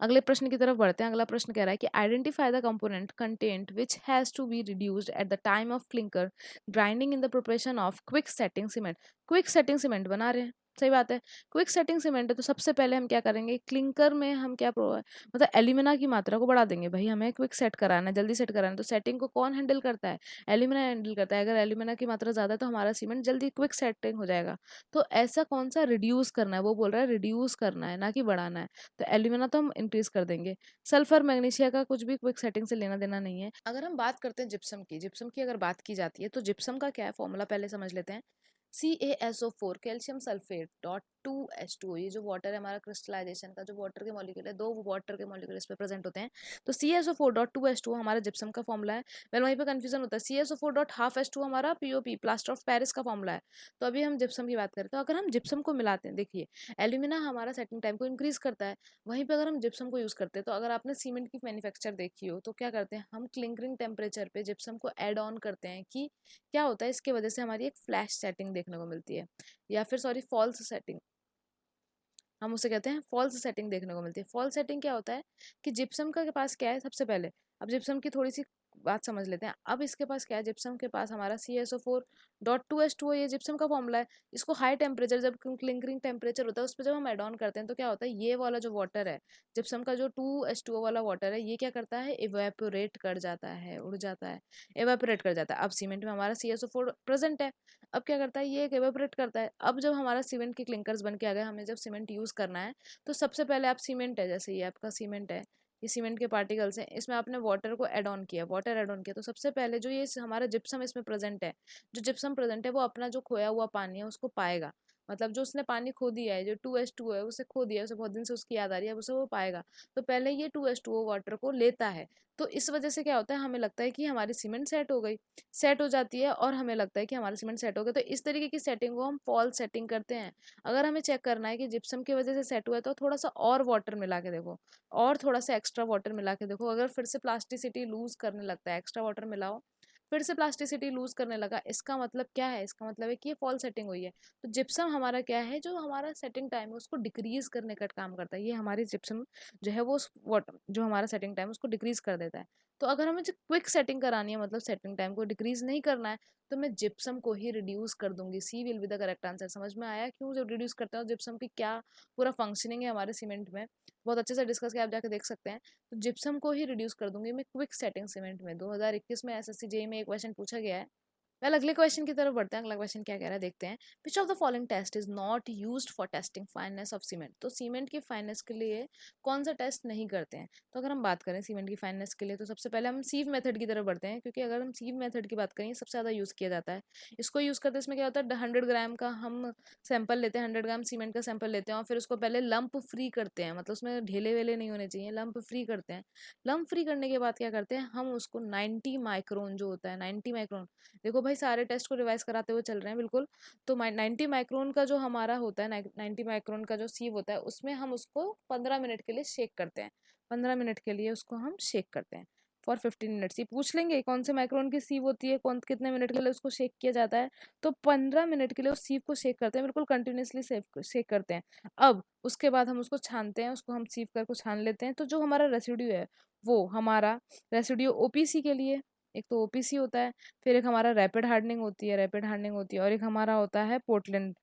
अगले प्रश्न की तरफ बढ़ते हैं। अगला प्रश्न कह रहा है कि identify the component content which has to be reduced at the time of clinker grinding in the preparation of quick setting cement. Quick setting cement बना रहे हैं, सही बात है। क्विक सेटिंग सीमेंट है तो सबसे पहले हम क्या करेंगे, क्लिंकर में हम क्या मतलब एल्यूमिना की मात्रा को बढ़ा देंगे। भाई हमें क्विक सेट कराना है, जल्दी सेट कराना है, तो सेटिंग को कौन हैंडल करता है, एल्यूमिना हैंडल करता है। अगर एल्यूमिना की मात्रा ज़्यादा है तो हमारा सीमेंट जल्दी क्विक सेटिंग हो जाएगा। तो ऐसा कौन सा रिड्यूस करना है, वो बोल रहा है रिड्यूस करना है ना कि बढ़ाना है। तो एल्यूमिना तो हम इंक्रीज कर देंगे। सल्फर मैग्नीशिया का कुछ भी क्विक सेटिंग से लेना देना नहीं है। अगर हम बात करते हैं जिप्सम की, जिप्सम की अगर बात की जाती है तो जिप्सम का क्या है फॉर्मूला पहले समझ लेते हैं। CaSO4 calcium sulphate dot 2H2O, ये जो वाटर है हमारा क्रिस्टलाइजेशन का जो वाटर के मॉलिक्यूल है, 2 वाटर के मॉलिक्यूल इस पे प्रेजेंट होते हैं। तो CaSO4.2H2O हमारा जिप्सम का फॉर्मूला है। वहीं पे कंफ्यूजन होता है, CaSO4.12H2 हमारा POP प्लास्टर ऑफ पेरिस का फॉर्मूला है। तो अभी हम जिप्सम की बात करें तो अगर हम जिप्सम को मिलाते हैं, देखिए एल्यूमिना हमारा सेटिंग टाइम को इंक्रीज करता है, वहीं पे अगर हम जिप्सम को यूज करते हैं तो अगर आपने सीमेंट की मैन्युफैक्चर देखी हो तो क्या करते हैं, हम क्लिंकरिंग टेम्परेचर पे जिप्सम को ऐड ऑन करते हैं कि क्या होता है, इसके वजह से हमारी एक फ्लैश सेटिंग देखने को मिलती है, या फिर सॉरी फॉल्स सेटिंग, हम उसे कहते हैं फॉल्स सेटिंग देखने को मिलती है। फॉल्स सेटिंग क्या होता है कि जिप्सम का के पास क्या है, सबसे पहले अब जिप्सम की थोड़ी सी बात समझ लेते हैं। अब इसके पास क्या है, जिप्सम के पास हमारा CaSO4.2H2O, ये जिप्सम का फॉर्मूला है। इसको हाई टेम्परेचर, जब क्लिंकरिंग टेम्परेचर होता है उस पर जब हम एड ऑन करते हैं तो क्या होता है, ये वाला जो वाटर है जिप्सम का, जो 2H2O वाला वाटर है, ये क्या करता है, इवेपोरेट कर जाता है, उड़ जाता है, इवेपोरेट कर जाता है। अब सीमेंट में हमारा CaSO4 प्रेजेंट है, अब क्या करता है, ये इवेपोरेट करता है। अब जब हमारा सीमेंट के क्लिंकर्स बन के आ गए, हमें जब सीमेंट यूज करना है तो सबसे पहले आप सीमेंट है, जैसे ये आपका सीमेंट है, ये सीमेंट के पार्टिकल्स हैं, इसमें आपने वाटर को ऐड ऑन किया, वाटर ऐड ऑन किया, तो सबसे पहले जो ये हमारा जिप्सम इसमें प्रेजेंट है, जो जिप्सम प्रेजेंट है वो अपना जो खोया हुआ पानी है उसको पाएगा। मतलब जो उसने पानी खो दिया है, जो 2H2 है उसे खो दिया है, उसे बहुत दिन से उसकी याद आ रही है, अब उसे वो पाएगा। तो पहले ये 2H2O वाटर को लेता है। तो इस वजह से क्या होता है, हमें लगता है कि हमारी सीमेंट सेट हो गई, सेट हो जाती है और हमें लगता है कि हमारा सीमेंट सेट हो गया। तो इस तरीके की सेटिंग को हम फॉल्स सेटिंग करते हैं। अगर हमें चेक करना है कि जिप्सम की वजह से सेट हुआ है तो थोड़ा सा और वाटर मिला के देखो, और थोड़ा सा एक्स्ट्रा वाटर मिला के देखो। अगर फिर से प्लास्टिसिटी लूज करने लगता है, एक्स्ट्रा वाटर मिलाओ, फिर से प्लास्टिसिटी लूज करने लगा, इसका मतलब क्या है, इसका मतलब है कि ये फॉल सेटिंग हुई है। तो जिप्सम हमारा क्या है, जो हमारा सेटिंग टाइम है उसको डिक्रीज करने का काम करता है। ये हमारी जिप्सम जो है वो वाटर जो हमारा सेटिंग टाइम उसको डिक्रीज कर देता है। तो अगर हमें जो क्विक सेटिंग करानी है, मतलब सेटिंग टाइम को डिक्रीज नहीं करना है, तो मैं जिप्सम को ही रिड्यूस कर दूंगी। C will be the correct answer. समझ में आया क्यों जब रिड्यूस करते हैं, जिप्सम की क्या पूरा फंक्शनिंग है हमारे सीमेंट में, बहुत अच्छे से डिस्कस किया, आप जाके देख सकते हैं। तो जिप्सम को ही रिड्यूस कर दूंगी मैं क्विक सेटिंग सीमेंट में। 2021 में एसएससी जेईई में एक क्वेश्चन पूछा गया है। वेल अगले क्वेश्चन की तरफ बढ़ते हैं। अगला क्वेश्चन क्या कह रहा है देखते हैं। Which of the following test is not used for testing fineness of cement. तो सीमेंट की फाइननेस के लिए कौन सा टेस्ट नहीं करते हैं। तो अगर हम बात करें सीमेंट की फाइननेस के लिए तो सबसे पहले हम सीव मेथड की तरफ बढ़ते हैं, क्योंकि अगर हम सीव मेथड की बात करें सबसे ज़्यादा यूज़ किया जाता है। इसको यूज़ करते हैं, इसमें क्या होता है, 100 ग्राम का हम सैंपल लेते हैं, 100 ग्राम सीमेंट का सैंपल लेते हैं और फिर उसको पहले लंप फ्री करते हैं, मतलब उसमें ढेले वेले नहीं होने चाहिए, लंप फ्री करते हैं। लंप फ्री करने के बाद क्या करते हैं, हम उसको 90 माइक्रोन जो होता है, 90 माइक्रोन, देखो भाई सारे टेस्ट को रिवाइज कराते हुए चल रहे हैं बिल्कुल। तो 90 माइक्रोन का जो हमारा होता है, 90 माइक्रोन का जो सीव होता है, उसमें हम उसको 15 मिनट के लिए शेक करते हैं। 15 मिनट के लिए उसको हम शेक करते हैं फॉर 15 मिनट्स। ये पूछ लेंगे कौन से माइक्रोन की सीव होती है, कौन कितने मिनट के लिए उसको शेक किया जाता है। तो 15 मिनट के लिए उस सीव को शेक करते हैं, बिल्कुल कंटिन्यूसली शेक करते हैं। अब उसके बाद हम उसको छानते हैं, उसको हम सीव कर को छान लेते हैं। तो जो हमारा रेसिड्यू है वो हमारा रेसिड्यू ओपीसी के लिए, एक तो ओपीसी होता है, फिर एक हमारा रैपिड हार्डनिंग होती है, रैपिड हार्डनिंग होती है, और एक हमारा होता है पोर्टलैंड,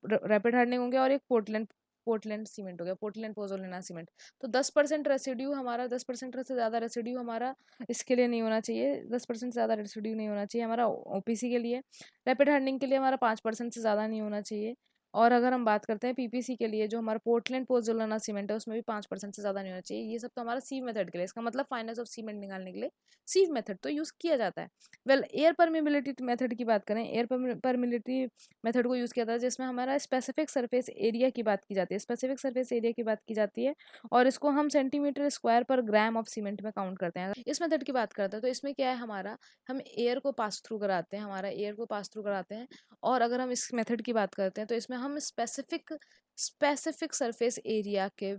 रैपिड हार्डनिंग हो गया, और एक पोर्टलैंड, पोर्टलैंड सीमेंट हो गया, पोर्टलैंड पोजोलिना सीमेंट। तो 10% रेसिड्यू हमारा, 10% से ज़्यादा रेसिड्यू हमारा इसके लिए नहीं होना चाहिए, 10% से ज़्यादा रेसिड्यू नहीं होना चाहिए हमारा ओपीसी के लिए। रैपिड हार्डनिंग के लिए हमारा 5% से ज़्यादा नहीं होना चाहिए। और अगर हम बात करते हैं पीपीसी के लिए, जो हमारा पोर्टलैंड पोज़ोलाना सीमेंट है, उसमें भी 5% से ज़्यादा नहीं होना चाहिए। ये सब तो हमारा सीव मेथड के लिए, इसका मतलब फाइनेंस ऑफ सीमेंट निकालने के लिए सीव मेथड तो यूज़ किया जाता है। वेल, एयर परमिबिलिटी मेथड की बात करें, एयर परमिबिलिटी मेथड को यूज़ किया जाता है जिसमें हमारा स्पेसिफिक सरफेस एरिया की बात की जाती है, स्पेसिफिक सरफेस एरिया की बात की जाती है, और इसको हम सेंटीमीटर स्क्वायर पर ग्राम ऑफ सीमेंट में काउंट करते हैं। इस मेथड की बात करते हैं तो इसमें क्या है, हमारा हम एयर को पास थ्रू कराते हैं, हमारा एयर को पास थ्रू कराते हैं। और अगर हम इस मेथड की बात करते हैं तो इसमें हम स्पेसिफिक सरफेस एरिया के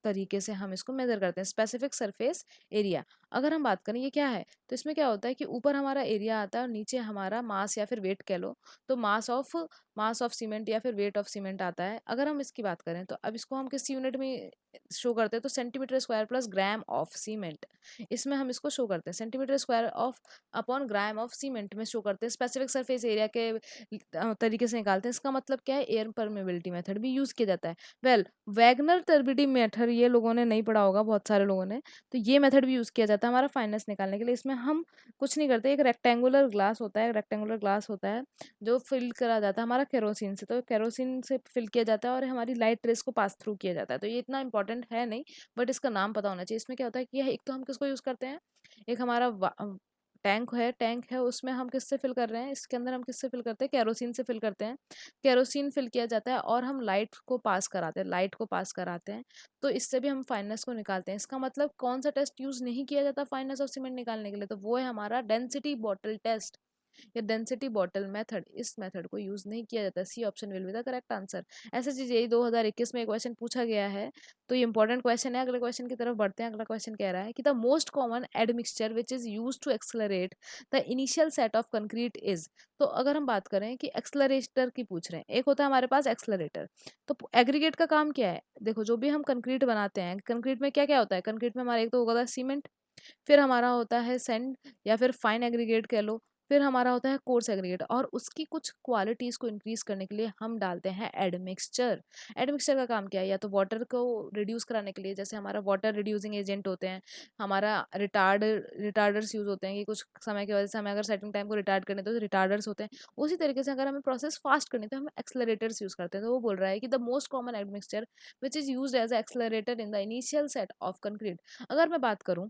तरीके से हम इसको मेजर करते हैं, स्पेसिफिक सरफेस एरिया। अगर हम बात करें ये क्या है, तो इसमें क्या होता है कि ऊपर हमारा एरिया आता है और नीचे हमारा मास या फिर वेट कह लो, तो मास ऑफ सीमेंट या फिर वेट ऑफ सीमेंट आता है। अगर हम इसकी बात करें तो अब इसको हम किस यूनिट में शो करते हैं, तो centimetre square plus gram of cement, इसमें हम इसको शो करते हैं, centimetre square of upon gram of cement में शो करते हैं, स्पेसिफिक सरफेस एरिया के तरीके से निकालते हैं। इसका मतलब क्या है, एयर परमेबिलिटी मेथड भी यूज किया जाता है। वेल, वैगनर टर्बिडी मेथड ये लोगों ने नहीं पढ़ा होगा, बहुत सारे लोगों ने, तो ये मेथड भी यूज किया जाता है हमारा फाइनेंस निकालने के लिए। इसमें हम कुछ नहीं करते, एक रेक्टेंगुलर ग्लास होता है, रेक्टेंगुलर ग्लास होता है जो फिल करा जाता है हमारा केरोसिन से, तो केरोसिन से फिल किया जाता है और हमारी लाइट रेस को पास थ्रू किया जाता है। तो ये इतना इंपॉर्टेंट है नहीं, बट इसका नाम पता होना चाहिए। इसमें क्या होता है कि एक तो हम किसको यूज करते हैं, एक हमारा टैंक है उसमें हम किससे फिल कर रहे हैं, इसके अंदर हम किससे फिल करते हैं, केरोसिन से फिल करते हैं। केरोसिन फिल किया जाता है और हम लाइट को पास कराते हैं। तो इससे भी हम फाइननेस को निकालते हैं। इसका मतलब कौन सा टेस्ट यूज नहीं किया जाता फाइननेस ऑफ सीमेंट निकालने के लिए, तो वो है हमारा डेंसिटी बॉटल टेस्ट या डेंसिटी बॉटल मेथड। इस मेथड को यूज नहीं किया जाता। C option will be the correct answer. ऐसे चीज यही 2021 में एक क्वेश्चन पूछा गया है, तो ये इंपॉर्टेंट क्वेश्चन है। अगले क्वेश्चन की तरफ बढ़ते हैं। अगला क्वेश्चन कह रहा है कि the most common admixture which is use to accelerate the initial set of concrete is. तो अगर हम बात करें कि एक्सलरेटर की पूछ रहे हैं, एक होता है हमारे पास एक्सलरेटर। तो एग्रीगेट का काम क्या है, देखो जो भी हम कंक्रीट बनाते हैं, कंक्रीट में क्या क्या होता है, कंक्रीट में हमारा एक तो होगा सीमेंट, फिर हमारा होता है सैंड या फिर फाइन एग्रीगेट कह लो, फिर हमारा होता है कोर्स एग्रीगेट, और उसकी कुछ क्वालिटीज को इंक्रीज करने के लिए हम डालते हैं एडमिक्सचर। एडमिक्सचर का काम क्या है, या तो वाटर को रिड्यूस कराने के लिए, जैसे हमारा वाटर रिड्यूसिंग एजेंट होते हैं, हमारा रिटार्डर्स यूज होते हैं कि कुछ समय की वजह से हमें अगर सेटिंग टाइम को रिटार्ड करने तो रिटार्डर्स होते हैं। उसी तरीके से अगर हमें प्रोसेस फास्ट करनी तो हम एक्सलरेटर्स यूज करते हैं। तो वो बोल रहा है कि the most common admixture which is use as accelerator in the initial set of concrete. अगर मैं बात करूं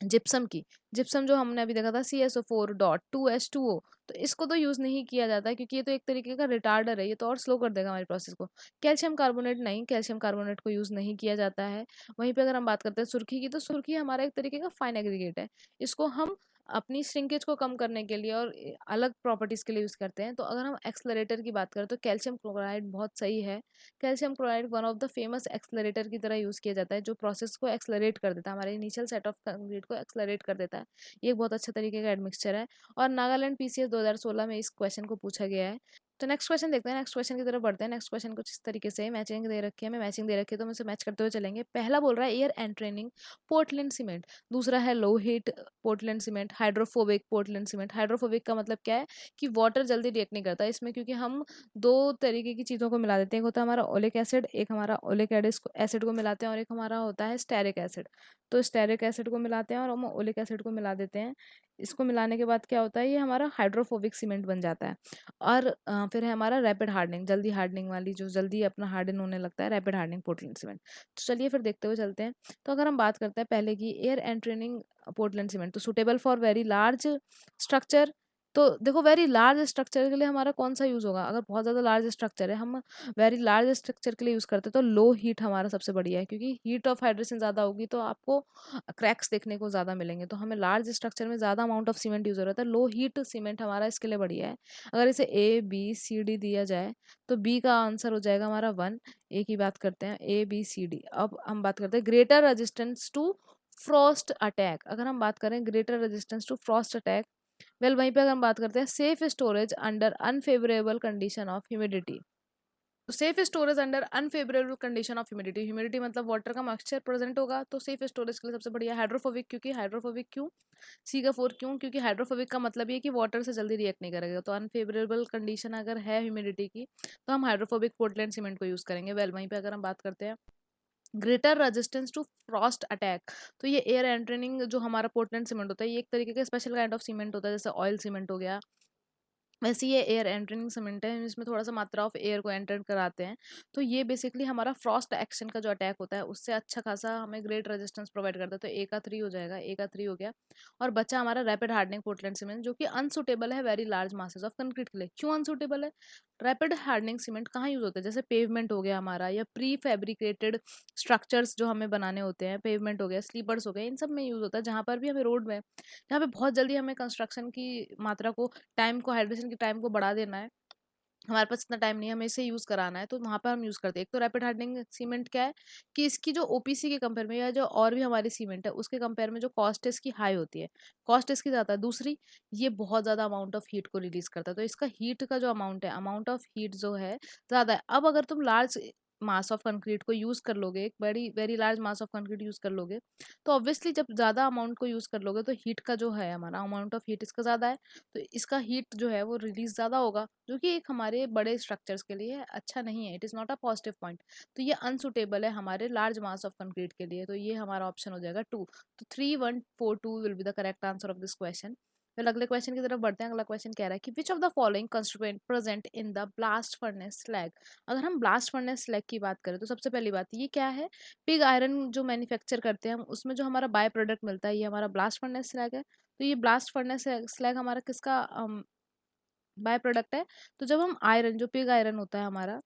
जिप्सम की, जिप्सम जो हमने अभी देखा था CSO4.2H2O, तो इसको तो यूज नहीं किया जाता क्योंकि ये तो एक तरीके का रिटार्डर है, ये तो और स्लो कर देगा हमारी प्रोसेस को। कैल्शियम कार्बोनेट नहीं, कैल्शियम कार्बोनेट को यूज नहीं किया जाता है। वहीं पे अगर हम बात करते हैं सुर्खी की, तो सुर्खी हमारा एक तरीके का फाइन एग्रीगेट है, इसको हम अपनी श्रिंकेज को कम करने के लिए और अलग प्रॉपर्टीज के लिए यूज करते हैं। तो अगर हम एक्सलरेटर की बात करें तो कैल्शियम क्लोराइड बहुत सही है। Calcium chloride one of the famous accelerator की तरह यूज किया जाता है, जो प्रोसेस को एक्सलरेट कर देता है, हमारे इनिशियल सेट ऑफ कंक्रीट को एक्सलरेट कर देता है। ये एक बहुत अच्छा तरीके का एडमिक्सचर है और नागालैंड PCS 2016 में इस क्वेश्चन को पूछा गया है। तो नेक्स्ट क्वेश्चन देखते हैं, नेक्स्ट क्वेश्चन की तरफ बढ़ते हैं। नेक्स्ट क्वेश्चन कुछ इस तरीके से मैचिंग दे रखी है, मैं मैचिंग दे रखी है तो हम इसे मैच करते हुए चलेंगे। पहला बोल रहा है एयर एंट्रेनिंग पोर्टलैंड सीमेंट, दूसरा है लो heat Portland cement, hydrophobic Portland cement. Hydrophobic का मतलब क्या है कि वाटर जल्दी रिएक्ट नहीं करता इसमें, क्योंकि हम दो तरीके की चीज़ों को मिला देते हैं। एक होता है हमारा ओलिक एसिड, एक हमारा ओलिक एसिड को मिलाते हैं, और एक हमारा होता है स्टेरिक एसिड। तो स्टेरिक एसिड को मिलाते हैं और हम ओलिक एसिड को मिला देते हैं। इसको मिलाने के बाद क्या होता है, ये हमारा हाइड्रोफोबिक सीमेंट बन जाता है। और फिर है हमारा रैपिड हार्डनिंग, जल्दी हार्डनिंग वाली, जो जल्दी अपना हार्डन होने लगता है, रैपिड हार्डनिंग पोर्टलैंड सीमेंट। तो चलिए फिर देखते हुए चलते हैं। तो अगर हम बात करते हैं पहले की एयर एंट्रेनिंग पोर्टलैंड सीमेंट, तो suitable for very large structure. तो देखो वेरी लार्ज स्ट्रक्चर के लिए हमारा कौन सा यूज होगा, अगर बहुत ज़्यादा लार्ज स्ट्रक्चर है, हम वेरी लार्ज स्ट्रक्चर के लिए यूज़ करते हैं तो लो हीट हमारा सबसे बढ़िया है, क्योंकि हीट ऑफ हाइड्रेशन ज़्यादा होगी तो आपको क्रैक्स देखने को ज़्यादा मिलेंगे। तो हमें लार्ज स्ट्रक्चर में ज़्यादा अमाउंट ऑफ सीमेंट यूज़ हो रहा है, लो हीट सीमेंट हमारा इसके लिए बढ़िया है। अगर इसे ABCD दिया जाए तो बी का आंसर हो जाएगा हमारा 1। ए की बात करते हैं, ABCD। अब हम बात करते हैं greater resistance to frost attack. अगर हम बात करें greater resistance to frost attack, well वहीं पे अगर हम बात करते हैं safe storage under unfavourable condition of humidity. तो safe storage under unfavourable condition of humidity, humidity मतलब वाटर का मॉइस्चर प्रेजेंट होगा, तो सेफ स्टोरेज के लिए सबसे बढ़िया हाइड्रोफोबिक। क्योंकि हाइड्रोफोबिक क्यों, सी का 4 क्यों, क्योंकि हाइड्रोफोबिक का मतलब ये कि वाटर से जल्दी रिएक्ट नहीं करेगा। तो अनफेवरेबल कंडीशन अगर है ह्यूमिडिटी की तो हम हाइड्रोफोबिक पोर्टलैंड सीमेंट को यूज करेंगे। वेल वहीं पे अगर हम बात करते हैं greater resistance to frost attack, तो ये एयर एंट्रेनिंग जो हमारा पोर्टलैंड सीमेंट होता है, ये एक तरीके का स्पेशल काइंड ऑफ सीमेंट होता है, जैसे ऑयल सीमेंट हो गया, वैसे ये एयर एंटरिंग सीमेंट है, इसमें थोड़ा सा मात्रा ऑफ एयर को एंटर कराते हैं। तो ये बेसिकली हमारा फ्रॉस्ट एक्शन का जो अटैक होता है उससे अच्छा खासा हमें ग्रेट रेजिस्टेंस प्रोवाइड करता है। तो ए का 3 हो जाएगा, ए का 3 हो गया। और बचा हमारा रैपिड हार्डनिंग पोर्टलैंड सीमेंट, जो कि अनसुटेबल है very large masses of concrete के लिए। क्यों अनसुटेबल है? रैपिड हार्डनिंग सीमेंट कहाँ यूज होता है? जैसे पेवमेंट हो गया हमारा, या प्री फैब्रिकेटेड स्ट्रक्चर्स जो हमें बनाने होते हैं, पेवमेंट हो गया, स्लीपर्स हो गए, इन सब में यूज होता है। जहाँ पर भी हमें रोड में, जहाँ पे बहुत जल्दी हमें कंस्ट्रक्शन की मात्रा को, टाइम को, हाइड्रेशन के टाइम को बढ़ा देना है, हमारे पास इतना टाइम नहीं है, हमें इसे यूज़ कराना है, तो वहाँ पर हम यूज़ करते हैं। एक तो रैपिड हार्डनिंग सीमेंट क्या है कि इसकी जो ओपीसी के कंपेयर में, या जो और भी हमारी सीमेंट है उसके कंपेयर में जो कॉस्ट है इसकी हाई होती है, कॉस्ट इसकी ज़्यादा है। दूसरी, ये बहुत ज़्यादा अमाउंट ऑफ हीट को रिलीज करता है, तो इसका हीट का जो अमाउंट है, अमाउंट ऑफ हीट जो है ज़्यादा है। अब अगर तुम लार्ज मास ऑफ कंक्रीट को यूज़ कर लोगे, एक बड़ी very large mass of concrete use कर लोगे, तो ऑब्वियसली जब ज़्यादा अमाउंट को यूज़ कर लोगे तो हीट का जो है, हमारा अमाउंट ऑफ हीट इसका ज़्यादा है, तो इसका हीट जो है वो रिलीज ज़्यादा होगा, जो कि एक हमारे बड़े स्ट्रक्चर्स के लिए अच्छा नहीं है। It is not a positive point. तो ये अनसुटेबल है हमारे लार्ज मास ऑफ कंक्रीट के लिए। तो ये हमारा ऑप्शन हो जाएगा 2। तो 3142 will be the correct answer of this question. फिर अगले क्वेश्चन की तरफ बढ़ते हैं। अगला क्वेश्चन कह रहा है कि which of the following constituent present in the blast furnace slag. अगर हम ब्लास्ट फर्नेस स्लैग की बात करें तो सबसे पहली बात ये क्या है, पिग आयरन जो मैन्युफैक्चर करते हैं हम, उसमें जो हमारा बाय प्रोडक्ट मिलता है ये हमारा ब्लास्ट फर्नेस स्लैग है। तो ये ब्लास्ट फर्नेस स्लैग हमारा किसका बाय प्रोडक्ट है? तो जब हम आयरन, जो पिग आयरन होता है हमारा,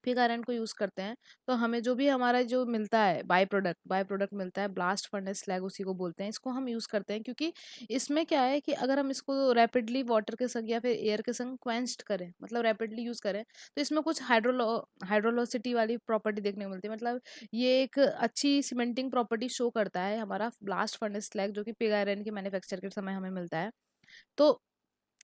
पिग आयरन को यूज करते हैं, तो हमें जो भी हमारा जो मिलता है बाय प्रोडक्ट मिलता है, ब्लास्ट फर्नेस स्लैग उसी को बोलते हैं। इसको हम यूज करते हैं क्योंकि इसमें क्या है कि अगर हम इसको रैपिडली वाटर के संग या फिर एयर के संग क्वेंच्ड करें, मतलब रैपिडली यूज करें, तो इसमें कुछ हाइड्रोलोसिटी वाली प्रॉपर्टी देखने को मिलती है। मतलब ये एक अच्छी सीमेंटिंग प्रॉपर्टी शो करता है हमारा ब्लास्ट फर्नेस स्लैग, जो कि पिग आयरन के मैन्युफैक्चर के समय हमें मिलता है। तो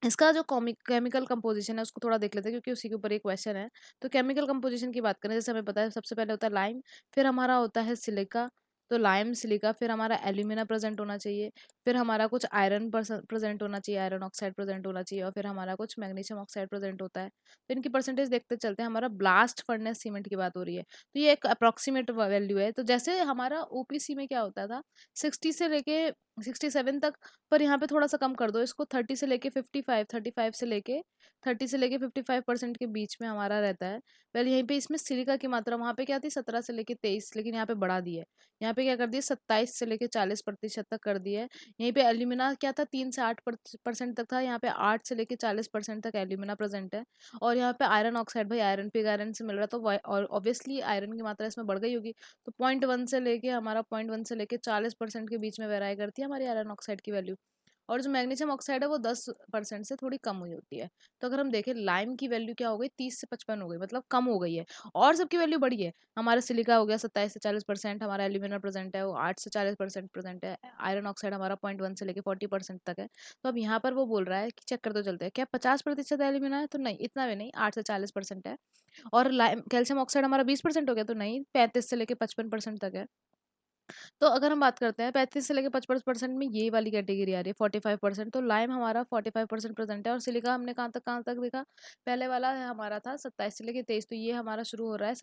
इसका जो केमिकल कंपोजिशन है उसको थोड़ा देख लेते हैं, क्योंकि उसी के ऊपर एक क्वेश्चन है। तो केमिकल कंपोजिशन की बात करें, जैसे हमें पता है सबसे पहले होता है लाइम, फिर हमारा होता है सिलिका। तो लाइम, सिलिका, फिर हमारा एल्यूमिना प्रेजेंट होना चाहिए, फिर हमारा कुछ आयरन प्रेजेंट होना चाहिए, आयरन ऑक्साइड प्रेजेंट होना चाहिए, और फिर हमारा कुछ मैग्नीशियम ऑक्साइड प्रेजेंट होता है। तो इनकी परसेंटेज देखते चलते हैं। हमारा ब्लास्ट फर्नेस सीमेंट की बात हो रही है, तो ये एक अप्रोक्सीमेट वैल्यू है। तो जैसे हमारा ओपीसी में क्या होता था, 60 से लेके 67 तक, पर यहाँ पे थोड़ा सा कम कर दो इसको, 30 से लेके 55, 35 से लेके 30 से लेके 55% के बीच में हमारा रहता है। वेल यहीं पे इसमें सिलिका की मात्रा वहाँ पे क्या थी, 17 से लेके 23, लेकिन यहाँ पे बढ़ा दी है। यहाँ पे क्या कर दिया, 27 से लेके 40% तक कर दिया है। यहीं पे एल्यूमिना क्या था, 3 से 8% तक था, यहाँ पे 8 से लेके 40% तक एल्यूमिना प्रेजेंट है। और यहाँ पे आयरन ऑक्साइड, भाई आयरन पिग आयरन से मिल रहा है, तो ऑब्वियसली आयरन की मात्रा इसमें बढ़ गई होगी। तो 0.1 से लेके हमारा 0.1 से लेके 40% के बीच में वेराई करती है हमारी आयरन ऑक्साइड की वैल्यू। और जो मैग्नीशियम ऑक्साइड है वो 10% से थोड़ी कम हुई होती है। तो अगर हम देखें लाइम की वैल्यू क्या हो गई, 30 से 55 हो गई, मतलब कम हो गई है। और सबकी वैल्यू बढ़ी है। हमारा सिलिका हो गया 27 से 40%, हमारा एल्यूमिना प्रेजेंट है वो 8 से 40% प्रेजेंट है, आयरन ऑक्साइड हमारा 0.1 से लेके 40% तक है। तो अब यहाँ पर वो बोल रहा है कि चेक कर तो चलते हैं, क्या 50% एल्यूमिना है? तो नहीं, इतना भी नहीं, 8 से 40% है। और लाइम कैल्शियम ऑक्साइड हमारा 20% हो गया, तो नहीं, 35 से लेके 55% तक है। तो अगर हम बात करते हैं 35 से लेके 55% में, ये वाली कैटेगरी आ रही है 45%, तो लाइम हमारा 45% प्रेजेंट है। और सिलिका हमने कहाँ तक देखा, पहले वाला है हमारा था 27 से लेके 23, तो ये हमारा शुरू हो रहा है